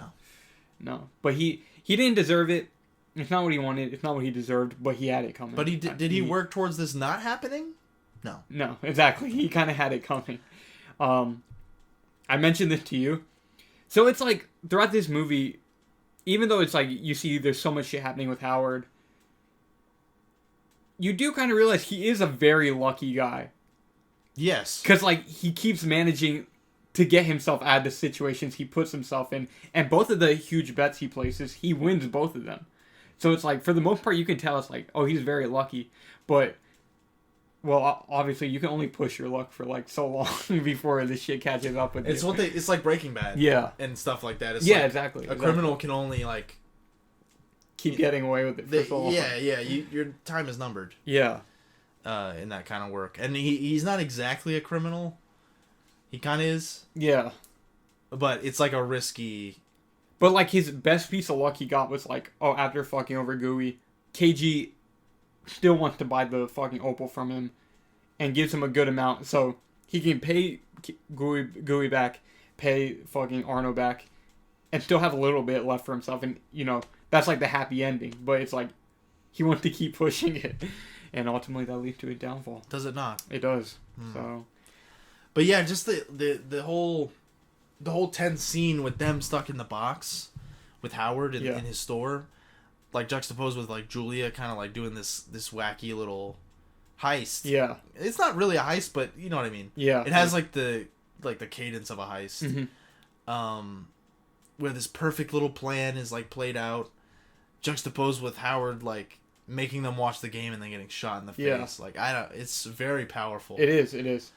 No. But he didn't deserve it. It's not what he wanted. It's not what he deserved, but he had it coming. But did he work towards this not happening? No. No, exactly. He kind of had it coming. I mentioned this to you. So it's like, throughout this movie, even though it's like, you see there's so much shit happening with Howard, you do kind of realize he is a very lucky guy. Yes. Because, like, he keeps managing to get himself out of the situations he puts himself in. And both of the huge bets he places, he wins both of them. So it's like, for the most part, you can tell it's like, oh, he's very lucky. But, well, obviously, you can only push your luck for, like, so long before this shit catches up with you. It's like Breaking Bad. Yeah. And stuff like that. It's yeah, like exactly. A criminal can only, like... keep getting away with it for so long. Yeah, your time is numbered. Yeah. In that kind of work. And he's not exactly a criminal. He kind of is. Yeah. But it's like a risky... But, like, his best piece of luck he got was, like, oh, after fucking over Gooey, KG still wants to buy the fucking Opal from him and gives him a good amount. So he can pay Gooey back, pay fucking Arno back, and still have a little bit left for himself. And, you know, that's, like, the happy ending. But it's like, he wants to keep pushing it. And ultimately that leads to a downfall. Does it not? It does. So, but yeah, just the whole tense scene with them stuck in the box with Howard in his store, like juxtaposed with like Julia kind of like doing this wacky little heist. Yeah. It's not really a heist, but you know what I mean. Yeah. It has like the cadence of a heist. Mm-hmm. Where this perfect little plan is like played out. juxtaposed with Howard like making them watch the game and then getting shot in the face. Like it's very powerful. It is.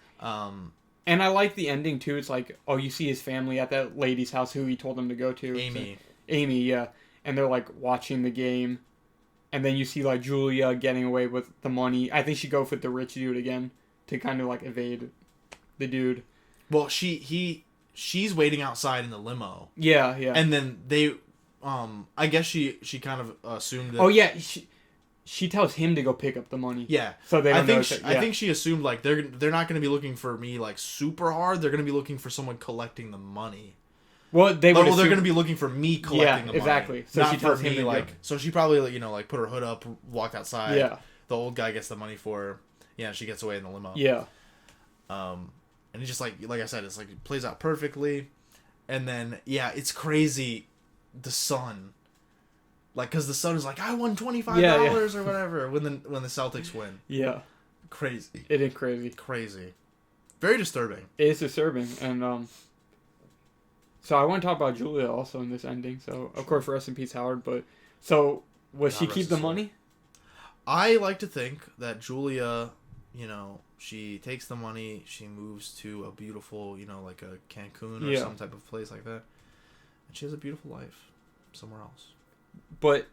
And I like the ending too. It's like, oh, you see his family at that lady's house who he told them to go to. Amy, yeah. And they're like watching the game. And then you see like Julia getting away with the money. I think she goes with the rich dude again to kind of like evade the dude. Well, she's waiting outside in the limo. Yeah. And then they I guess she kind of assumed that. Oh yeah, she tells him to go pick up the money. Yeah. So they don't I think she assumed like they're not going to be looking for me like super hard. They're going to be looking for someone collecting the money. Well, they're going to be looking for me collecting the money. Exactly. So she tells him to like. So she probably like put her hood up, walked outside. Yeah. The old guy gets the money for her. Yeah, she gets away in the limo. Yeah. And it just like I said, it's like it plays out perfectly, and then it's crazy. The son, like, because the son is like, I won $25 or whatever when the Celtics win. Yeah. Crazy. It is crazy. Crazy. Very disturbing. It is disturbing, and so I want to talk about Julia also in this ending. So of course, rest in peace, Howard. But so will she keep the money? I like to think that Julia, she takes the money, she moves to a beautiful, like a Cancun or some type of place like that. And she has a beautiful life somewhere else. But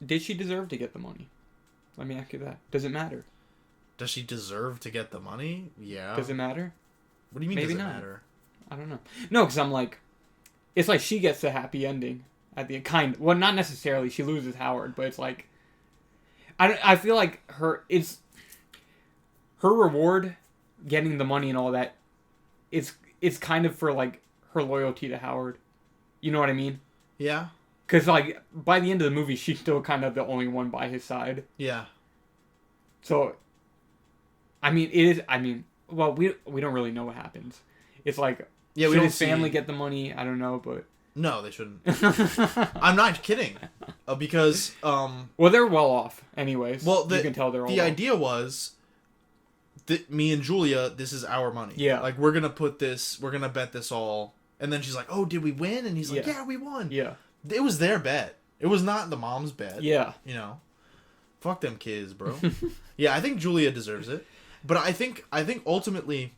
did she deserve to get the money? Let me ask you that. Does it matter? Does she deserve to get the money? Yeah. Does it matter? What do you mean Maybe does it not. matter? I don't know. No, because I'm like, it's like she gets the happy ending at the end. Well, not necessarily. She loses Howard, but it's like, I feel like her reward, getting the money and all that, it's kind of for like her loyalty to Howard. You know what I mean? Yeah. Because like by the end of the movie, she's still kind of the only one by his side. Yeah. So, I mean, it is. I mean, well, we don't really know what happens. It's like, should his family get the money? I don't know, but no, they shouldn't. I'm not kidding, because well, they're well off, anyways. Well, you can tell they're all. The idea was that me and Julia, this is our money. Yeah. Like we're gonna bet this all, and then she's like, "Oh, did we win?" And he's like, "Yeah, we won." Yeah. It was their bet. It was not the mom's bet. Yeah. Fuck them kids, bro. Yeah, I think Julia deserves it, but I think ultimately,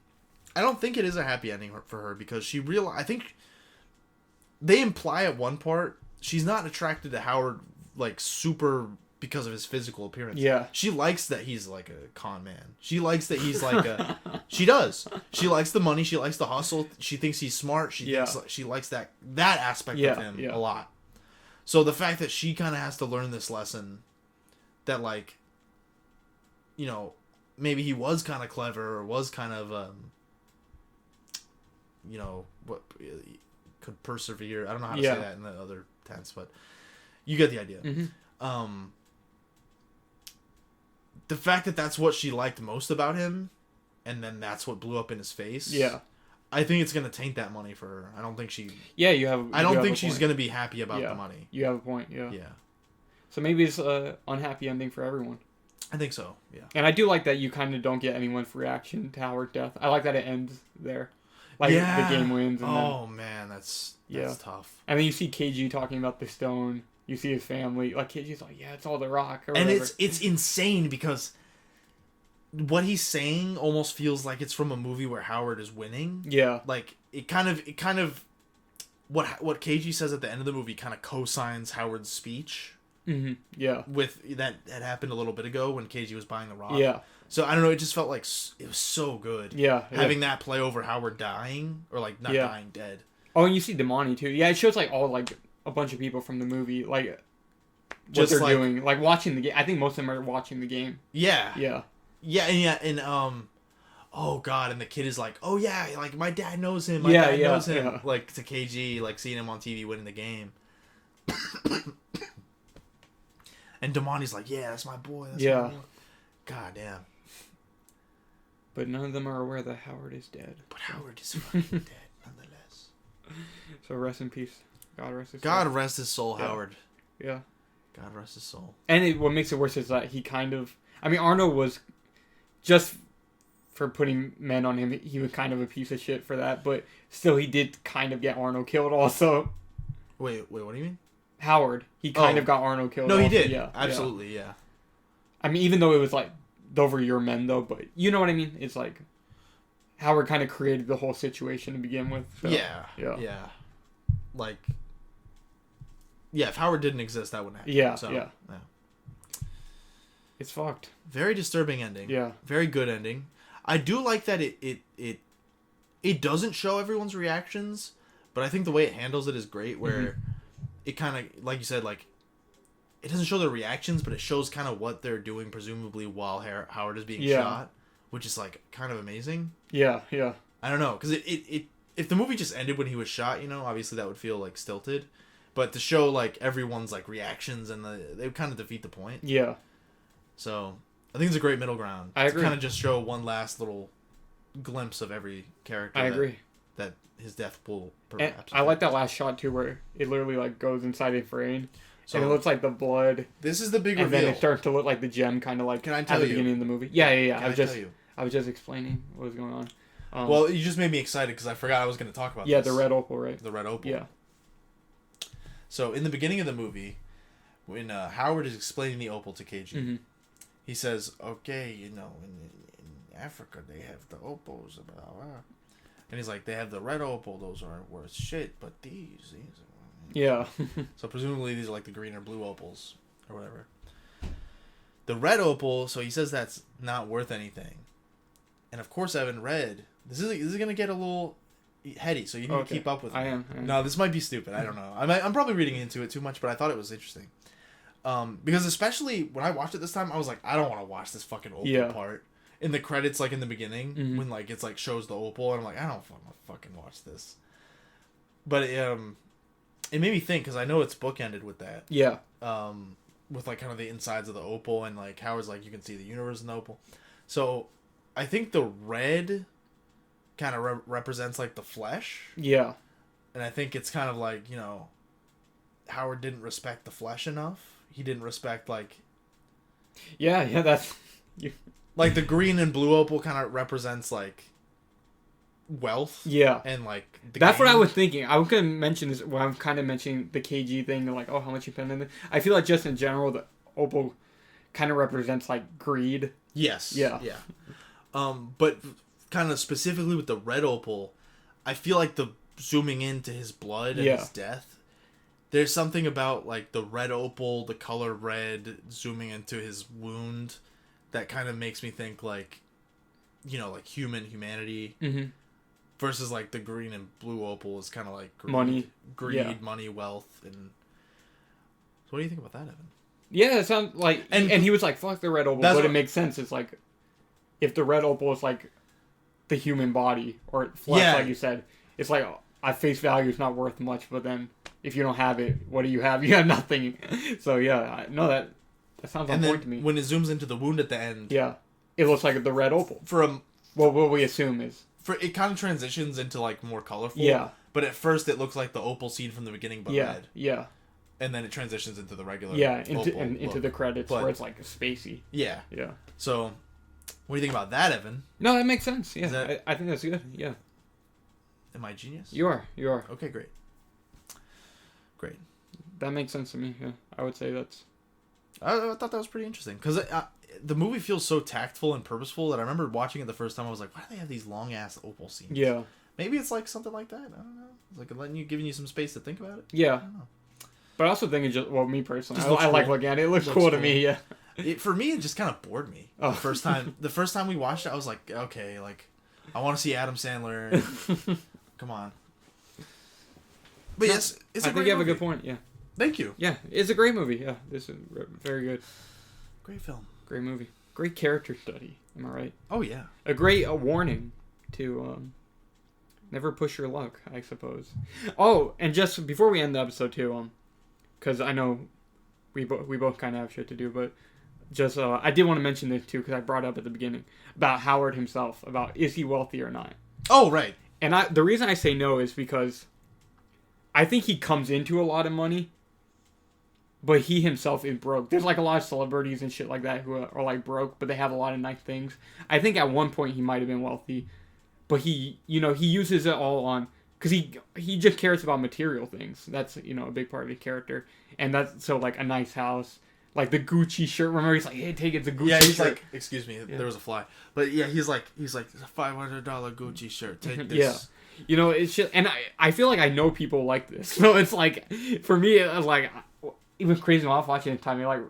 I don't think it is a happy ending for her because I think they imply at one part she's not attracted to Howard like super because of his physical appearance. Yeah. She likes that he's like a con man. She likes that he's like a she does. She likes the money, she likes the hustle. She thinks he's smart. She likes that aspect of him a lot. So the fact that she kind of has to learn this lesson that like maybe he was kind of clever or was kind of what could persevere. I don't know how to say that in the other tense, but you get the idea. Mm-hmm. The fact that that's what she liked most about him, and then that's what blew up in his face. Yeah, I think it's gonna taint that money for her. I don't think she. Yeah, you have. I don't think she's gonna be happy about the money. You have a point. Yeah. Yeah. So maybe it's an unhappy ending for everyone. I think so. Yeah. And I do like that you kind of don't get anyone's reaction to Howard's death. I like that it ends there. Like the game wins. And man, that's tough. And then you see KG talking about the stone. You see his family. Like KG's like, yeah, it's all the rock. Or and whatever. it's insane because what he's saying almost feels like it's from a movie where Howard is winning. Yeah. Like it kind of what KG says at the end of the movie kind of co-signs Howard's speech. Mm-hmm. Yeah. With that happened a little bit ago when KG was buying the rock. Yeah. So I don't know. It just felt like it was so good. Yeah. Having that play over Howard dying or like not dying, dead. Oh, and you see Damani too. Yeah, it shows like all like a bunch of people from the movie like what they're doing, like watching the game. I think most of them are watching the game. Yeah. Yeah. Yeah, and oh god, and the kid is like, oh yeah, like my dad knows him. My dad knows him. Yeah. Like to KG, like seeing him on TV winning the game. And Damani's like, yeah, that's my boy. That's my boy. God damn. But none of them are aware that Howard is dead. But Howard is fucking dead, nonetheless. So rest in peace. God rest his soul. God rest his soul, Howard. Yeah. God rest his soul. And what makes it worse is that he kind of... I mean, Arno was... Just for putting men on him, he was kind of a piece of shit for that. But still, he did kind of get Arno killed also. Wait, what do you mean? Howard. He kind of got Arnold killed. No, he also. did. Yeah, Absolutely, yeah. I mean, even though it was like, those were your men, though, but you know what I mean? It's like, Howard kind of created the whole situation to begin with. So, yeah. Like, yeah, if Howard didn't exist, that wouldn't happen. Yeah. It's fucked. Very disturbing ending. Yeah. Very good ending. I do like that it doesn't show everyone's reactions, but I think the way it handles it is great, where it kind of, like you said, like, it doesn't show their reactions, but it shows kind of what they're doing, presumably, while Howard is being shot, which is, like, kind of amazing. Yeah. I don't know, because if the movie just ended when he was shot, you know, obviously that would feel, like, stilted. But to show, like, everyone's, like, reactions, and they would kind of defeat the point. Yeah. So, I think it's a great middle ground. I agree. To kind of just show one last little glimpse of every character. I agree. That his death will perhaps. I like that last shot, too, where it literally, like, goes inside a frame. So, and it looks like the blood. This is the big reveal. reveal. And then it starts to look like the gem, kind of like Can I tell at the you? beginning of the movie. Yeah. I was just explaining what was going on. Well, you just made me excited because I forgot I was going to talk about this. Yeah, the red opal, right? The red opal. Yeah. So, in the beginning of the movie, when Howard is explaining the opal to KG, he says, okay, you know, in Africa, they have the opals, blah, blah. And he's like, they have the red opal, those aren't worth shit, but these are... Yeah. So, presumably, these are like the green or blue opals, or whatever. The red opal, so he says that's not worth anything. And, of course, Evan, red... This is going to get a little heady, so you need to keep up with me. I am. No, this might be stupid. I don't know. I'm probably reading into it too much, but I thought it was interesting. Because especially when I watched it this time, I was like, I don't want to watch this fucking opal part. In the credits, like in the beginning, when like it's like shows the opal, and I'm like, I don't want to fucking watch this. But it made me think, because I know it's bookended with that. Yeah. With like kind of the insides of the opal, and like Howard's like, you can see the universe in the opal. So I think the red kind of represents like the flesh. Yeah. And I think it's kind of like, you know, Howard didn't respect the flesh enough. He didn't respect like... Yeah, that's... Like the green and blue opal kind of represents like wealth. Yeah. And like... That's what I was thinking. I was going to mention this when I'm kind of mentioning the KG thing. Like, oh, how much you spend in it. I feel like just in general, the opal kind of represents like greed. Yes. Yeah. But kind of specifically with the red opal, I feel like the zooming into his blood and his death, there's something about like the red opal, the color red, zooming into his wound, that kind of makes me think like, you know, like humanity, versus like the green and blue opal is kind of like greed, money, wealth, and so what do you think about that, Evan? Yeah, it sounds like, and he was like, fuck the red opal, but it makes sense. It's like, if the red opal is like the human body or flesh, like you said, it's like at face value it's not worth much, but then if you don't have it, what do you have? You have nothing. So yeah, no, that sounds on point to me. When it zooms into the wound at the end, it looks like the red opal. What we assume is it kind of transitions into like more colorful. Yeah. But at first it looks like the opal scene from the beginning, but red. Yeah. And then it transitions into the regular. Into the credits where it's like spacey. Yeah. Yeah. So, what do you think about that, Evan? No, that makes sense. Yeah, I think that's good. Yeah. Am I a genius? You are. Okay, great. That makes sense to me. Yeah, I would say that's. I thought that was pretty interesting because the movie feels so tactful and purposeful that I remember watching it the first time. I was like, why do they have these long ass opal scenes? Yeah. Maybe it's like something like that. I don't know. It's like giving you some space to think about it. Yeah. I don't know. But I also think it just, me personally, I cool. like looking at it. It looks cool to me. Yeah. For me, it just kind of bored me. The first time we watched it, I was like, okay, like I want to see Adam Sandler. Come on. But yes, it's a great movie. I think you have a good point. Yeah. Thank you. Yeah, it's a great movie. Yeah, this is very good. Great film. Great movie. Great character study. Am I right? Oh yeah. A great warning to never push your luck, I suppose. Oh, and just before we end the episode too, because I know we both kind of have shit to do, but just I did want to mention this too because I brought it up at the beginning about Howard himself, about is he wealthy or not. Oh right. And the reason I say no is because I think he comes into a lot of money, but he himself is broke. There's like a lot of celebrities and shit like that who are like broke, but they have a lot of nice things. I think at one point he might have been wealthy, but he uses it all on because he just cares about material things. That's a big part of his character, and that's so like a nice house, like the Gucci shirt. Remember, he's like, hey, take it, it's a Gucci. Yeah, he's shirt. like, excuse me, there was a fly, but yeah, he's like it's a $500 Gucci shirt. Take this. Yeah. It's just, and I feel like I know people like this. So it's like, for me, it was like, it was crazy when I was watching it time. It like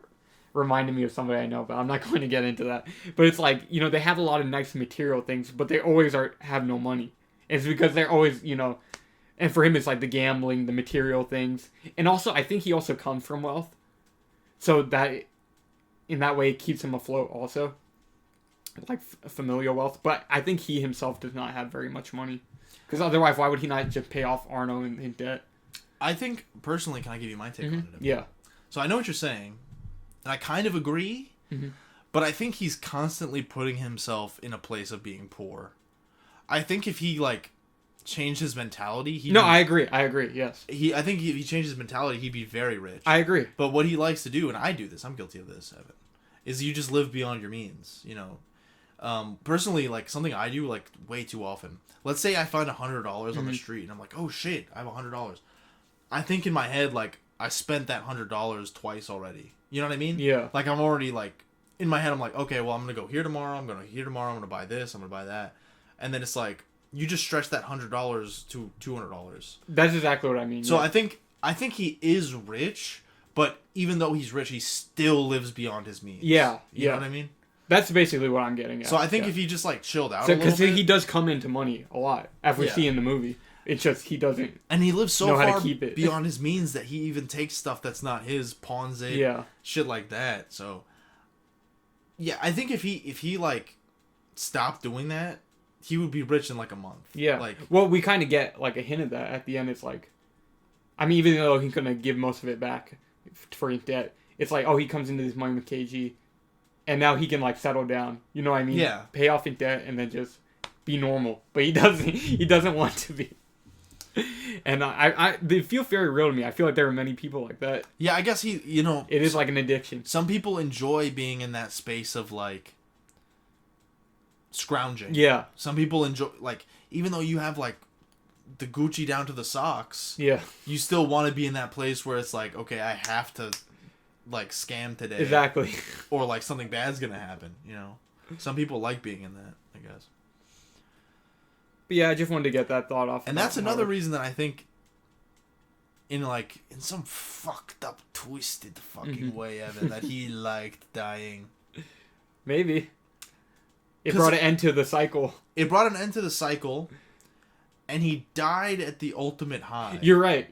reminded me of somebody I know, but I'm not going to get into that. But it's like, they have a lot of nice material things, but they always have no money. It's because they're always, and for him, it's like the gambling, the material things. And also, I think he also comes from wealth. So that, in that way, it keeps him afloat also. Like familial wealth. But I think he himself does not have very much money. Because otherwise, why would he not just pay off Arno in debt? I think, personally, can I give you my take on it? Yeah. So I know what you're saying, and I kind of agree, but I think he's constantly putting himself in a place of being poor. I think if he, like, changed his mentality... I agree, yes. I think if he changed his mentality, he'd be very rich. I agree. But what he likes to do, and I do this, I'm guilty of this, Evan, is you just live beyond your means, Personally, like, something I do, like, way too often. Let's say I find $100 on the street, and I'm like, oh, shit, I have $100. I think in my head, like, I spent that $100 twice already. You know what I mean? Yeah. Like, I'm already, like, in my head, I'm like, okay, well, I'm going to go here tomorrow, I'm going to buy this, I'm going to buy that. And then it's like, you just stretch that $100 to $200. That's exactly what I mean. So yeah. I think he is rich, but even though he's rich, he still lives beyond his means. Yeah. You know what I mean? That's basically what I'm getting at. So I think if he just, like, chilled out a little because bit... he does come into money a lot, as we see in the movie. It's just he doesn't and he lives so know how far to keep it. beyond his means that he even takes stuff that's not his, pawns it, shit like that. So, yeah, I think if he like, stopped doing that, he would be rich in, like, a month. Yeah. Like, well, we kind of get, like, a hint of that at the end. It's like... I mean, even though he's going to give most of it back for his debt, it's like, oh, he comes into this money with KG... And now he can, like, settle down. You know what I mean? Yeah. Pay off his debt and then just be normal. But he doesn't. He doesn't want to be. And they feel very real to me. I feel like there are many people like that. Yeah, I guess it is like an addiction. Some people enjoy being in that space of, like, scrounging. Yeah. Some people enjoy, like, even though you have, like, the Gucci down to the socks. Yeah. You still want to be in that place where it's like, okay, I have to... like, scam today. Exactly. Or, like, something bad's gonna happen, Some people like being in that, I guess. But yeah, I just wanted to get that thought off. And that's another reason that I think, in some fucked up, twisted fucking way, Evan, that he liked dying. Maybe. It brought an end to the cycle. It brought an end to the cycle, and he died at the ultimate high. You're right.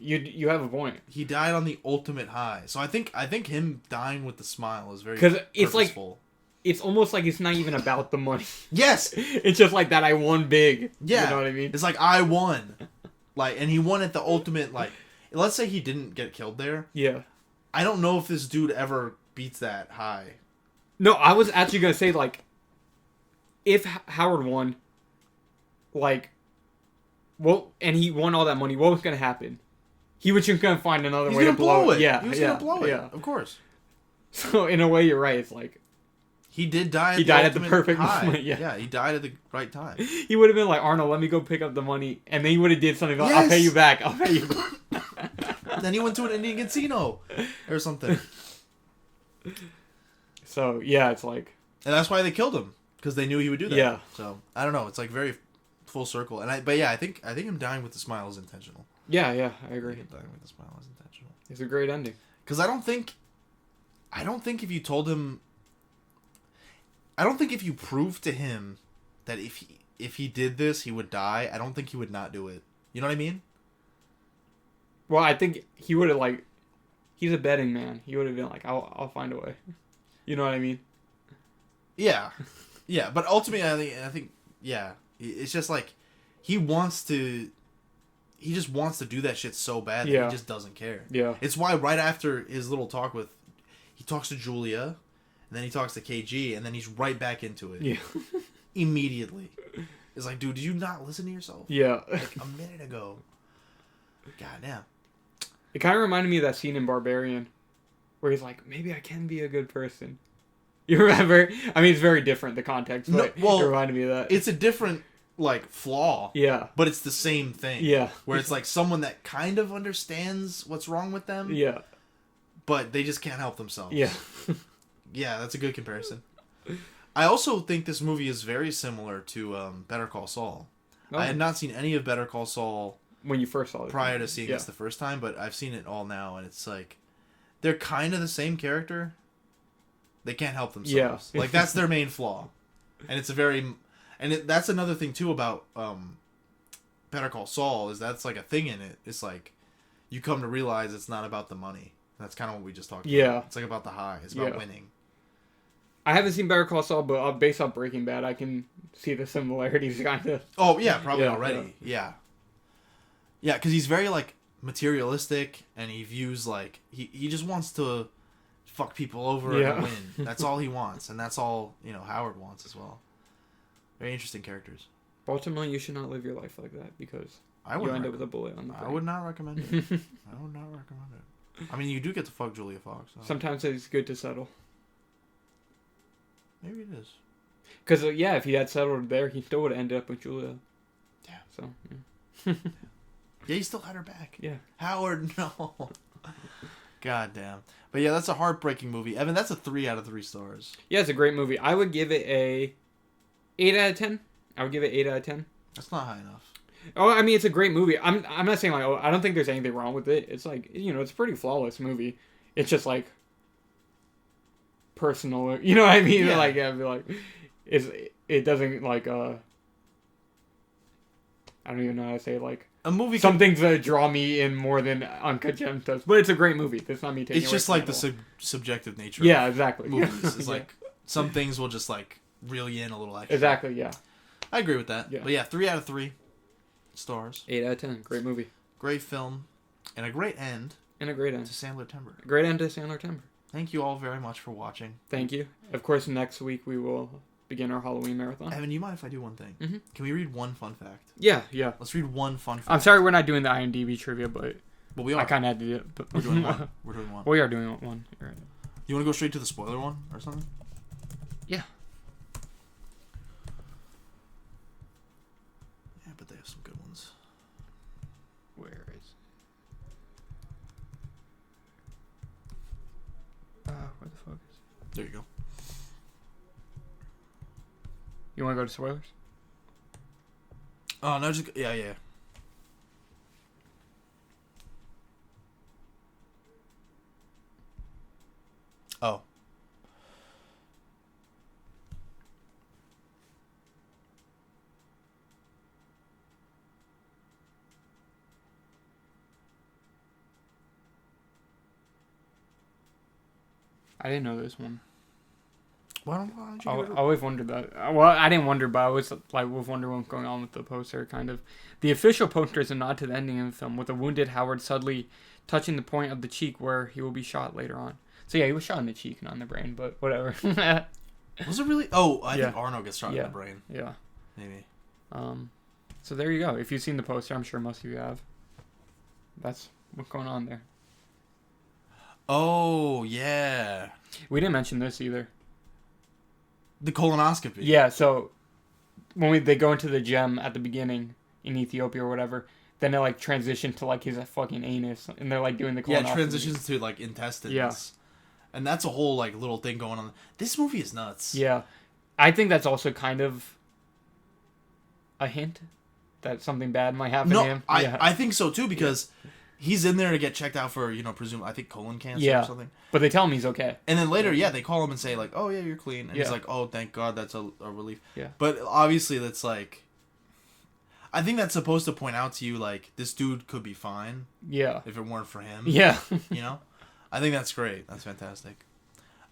You have a point. He died on the ultimate high. So I think him dying with the smile is very purposeful. It's like, it's almost like it's not even about the money. Yes! It's just like that I won big. Yeah. You know what I mean? It's like, I won. Like, and he won at the ultimate, like, let's say he didn't get killed there. Yeah. I don't know if this dude ever beats that high. No, I was actually going to say, like, if Howard won, like, well, and he won all that money, what was going to happen? He was just going to find another way to blow it. Yeah, he was going to blow it. Yeah, of course. So in a way, you're right. It's like he did die. He died at the perfect moment. Yeah, he died at the right time. He would have been like, Arnold, let me go pick up the money, and then he would have did something like, yes! I'll pay you back. I'll pay you back. Then he went to an Indian casino or something. So yeah, it's like, and that's why they killed him, because they knew he would do that. Yeah. So I don't know. It's like very full circle, but yeah, I think him dying with the smile is intentional. Yeah, I agree. Him dying with the smile is intentional. It's a great ending. Because I don't think if you told him, I don't think if you proved to him that if he did this, he would die, I don't think he would not do it. You know what I mean? Well, I think he would have, like, he's a betting man. He would have been like, I'll find a way. You know what I mean? Yeah. Yeah, but ultimately, I think, yeah, it's just like, he just wants to do that shit so bad that he just doesn't care. Yeah. It's why right after his little talk he talks to Julia, and then he talks to KG, and then he's right back into it. Yeah. Immediately. It's like, dude, did you not listen to yourself? Yeah. Like a minute ago. God damn. It kind of reminded me of that scene in Barbarian, where he's like, maybe I can be a good person. You remember? I mean, it's very different, the context, but it reminded me of that. It's a different like flaw. Yeah. But it's the same thing. Yeah. Where it's like someone that kind of understands what's wrong with them. Yeah. But they just can't help themselves. Yeah. Yeah, that's a good comparison. I also think this movie is very similar to Better Call Saul. Oh. I had not seen any of Better Call Saul when you first saw it prior to seeing this the first time, but I've seen it all now, and it's like they're kind of the same character. They can't help themselves. Yeah. Like that's their main flaw, and it's a very, that's another thing too about Better Call Saul is that's like a thing in it. It's like you come to realize it's not about the money. That's kind of what we just talked about. Yeah. It's like about the high. It's about winning. I haven't seen Better Call Saul, but based off Breaking Bad, I can see the similarities kind of. Oh, yeah, probably already. Yeah. Yeah, because he's very, like, materialistic, and he views, like, he just wants to fuck people over and win. That's all he wants, and that's all, Howard wants as well. Very interesting characters. Ultimately, you should not live your life like that, because you end up with a bullet on the brain. I would not recommend it. I would not recommend it. I mean, you do get to fuck Julia Fox. So. Sometimes it's good to settle. Maybe it is. Because, if he had settled there, he still would have ended up with Julia. Yeah. So, yeah, he still had her back. Yeah. Howard, no. God damn. But yeah, that's a heartbreaking movie. Evan, that's a 3 out of 3 stars. Yeah, it's a great movie. I would give it a 8 out of 10. I would give it 8 out of 10. That's not high enough. Oh, I mean, it's a great movie. I'm not saying, like, I don't think there's anything wrong with it. It's like, it's a pretty flawless movie. It's just, like, personal. You know what I mean? Yeah. Like, I feel like it doesn't, like, I don't even know how to say it, like, a movie some things that draw me in more than Uncut Gems does. But it's a great movie. That's not me taking It's just, like, the subjective nature of exactly. movies. It's like, some things will just, like, reel you in a little extra. Exactly, yeah. I agree with that. Yeah. But yeah, 3 out of 3 stars. 8 out of 10. Great movie. Great film. And a great end. And a great end. To Sandler-Tember. A great end to Sandler-Tember. Thank you all very much for watching. Thank you. Of course, next week we will begin our Halloween marathon. Evan, you mind if I do one thing? Mm-hmm. Can we read one fun fact? Yeah. Let's read one fun fact. I'm sorry we're not doing the IMDb trivia, but we are. I kind of had to do it. But We're doing one. We're doing one. We are doing one. You're right. You want to go straight to the spoiler one or something? Yeah. Yeah, but they have some good ones. Where is where the fuck is it? There you go. You want to go to spoilers? Oh, no, just... Yeah. Oh. I didn't know this one. Why don't you I always wondered that. Well, I didn't wonder, but I was like, was wondering what's going on with the poster, kind of. The official poster is a nod to the ending of the film, with a wounded Howard suddenly touching the point of the cheek where he will be shot later on. So yeah, he was shot in the cheek, not in the brain, but whatever. Was it really? Oh, I think Arno gets shot in the brain. Yeah. Maybe. So there you go. If you've seen the poster, I'm sure most of you have. That's what's going on there. Oh, yeah. We didn't mention this either. The colonoscopy. Yeah, so when they go into the gem at the beginning in Ethiopia or whatever, then it like transition to like his fucking anus, and they're like doing the colonoscopy. Yeah, transitions to like intestines. Yeah. And that's a whole like little thing going on. This movie is nuts. Yeah. I think that's also kind of a hint that something bad might happen to him. I think so too, because he's in there to get checked out for, I think colon cancer or something. But they tell him he's okay. And then later, they call him and say, like, oh, yeah, you're clean. And he's like, oh, thank God, that's a relief. Yeah. But obviously, that's like... I think that's supposed to point out to you, like, this dude could be fine. Yeah. If it weren't for him. Yeah. I think that's great. That's fantastic.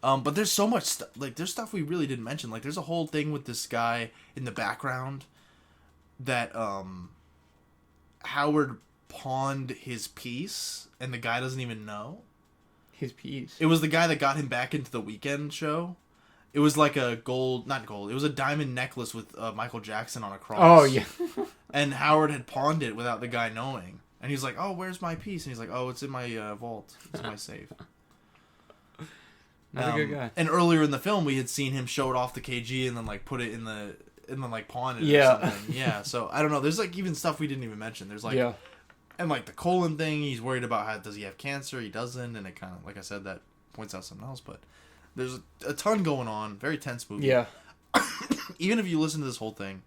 But there's so much stuff. Like, there's stuff we really didn't mention. Like, there's a whole thing with this guy in the background that Howard pawned his piece, and the guy doesn't even know. His piece? It was the guy that got him back into the Weekend show. It was like a not gold. It was a diamond necklace with Michael Jackson on a cross. Oh, yeah. And Howard had pawned it without the guy knowing. And he's like, oh, where's my piece? And he's like, oh, it's in my vault. It's in my safe. Not a good guy. And earlier in the film, we had seen him show it off the KG and then like put it in the and then like pawn it Yeah. or something. Yeah. So I don't know. There's like even stuff we didn't even mention. There's like Yeah. and like the colon thing. He's worried about how does he have cancer? He doesn't, and it kind of like I said that points out something else. But there's a ton going on. Very tense movie. Yeah. Even if you listen to this whole thing,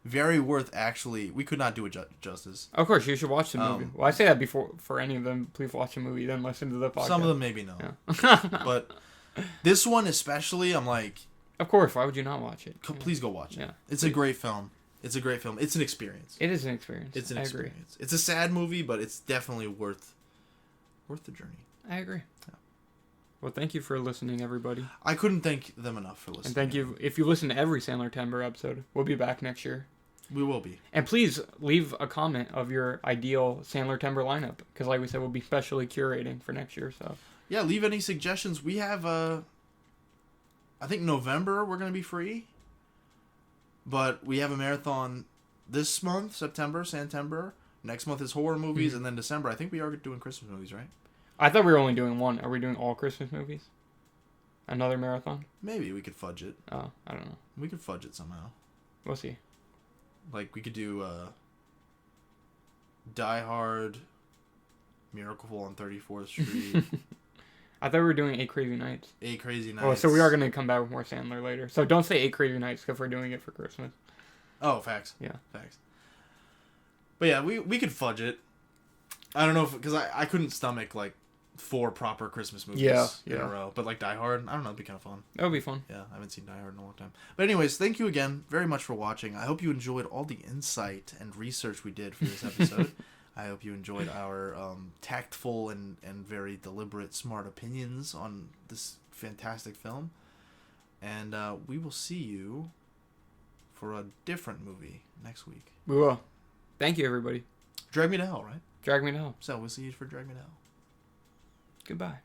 very worth actually. We could not do it justice. Of course, you should watch the movie. Well, I say that before for any of them. Please watch the movie, then listen to the podcast. Some of them maybe no. Yeah. But this one especially, I'm like, of course. Why would you not watch it? please go watch it. Yeah. It's a great film. It's a great film. It's an experience. It is an experience. It's an I experience. It's a sad movie, but it's definitely worth the journey. I agree. Yeah. Well, thank you for listening, everybody. I couldn't thank them enough for listening. And thank you if you listen to every Sandler-Tember episode. We'll be back next year. We will be. And please leave a comment of your ideal Sandler-Tember lineup, because like we said, we'll be specially curating for next year. So yeah, leave any suggestions. We have I think November we're gonna be free, but we have a marathon this month, September, Sandtember. Next month is horror movies, and then December I think we are doing Christmas movies, right? I thought we were only doing one. Are we doing all Christmas movies? Another marathon? Maybe we could fudge it. Oh, I don't know. We could fudge it somehow. We'll see. Like we could do Die Hard, Miracle on 34th Street, I thought we were doing 8 Crazy Nights. 8 Crazy Nights. Oh, so we are going to come back with more Sandler later. So don't say 8 Crazy Nights because we're doing it for Christmas. Oh, facts. Yeah. Facts. But yeah, we could fudge it. I don't know if because I couldn't stomach like 4 proper Christmas movies in a row. But like Die Hard, I don't know, it'd be kind of fun. That would be fun. Yeah, I haven't seen Die Hard in a long time. But anyways, thank you again very much for watching. I hope you enjoyed all the insight and research we did for this episode. I hope you enjoyed our tactful and very deliberate, smart opinions on this fantastic film. And we will see you for a different movie next week. We will. Thank you, everybody. Drag Me to Hell, right? Drag Me to Hell. So we'll see you for Drag Me to Hell. Goodbye.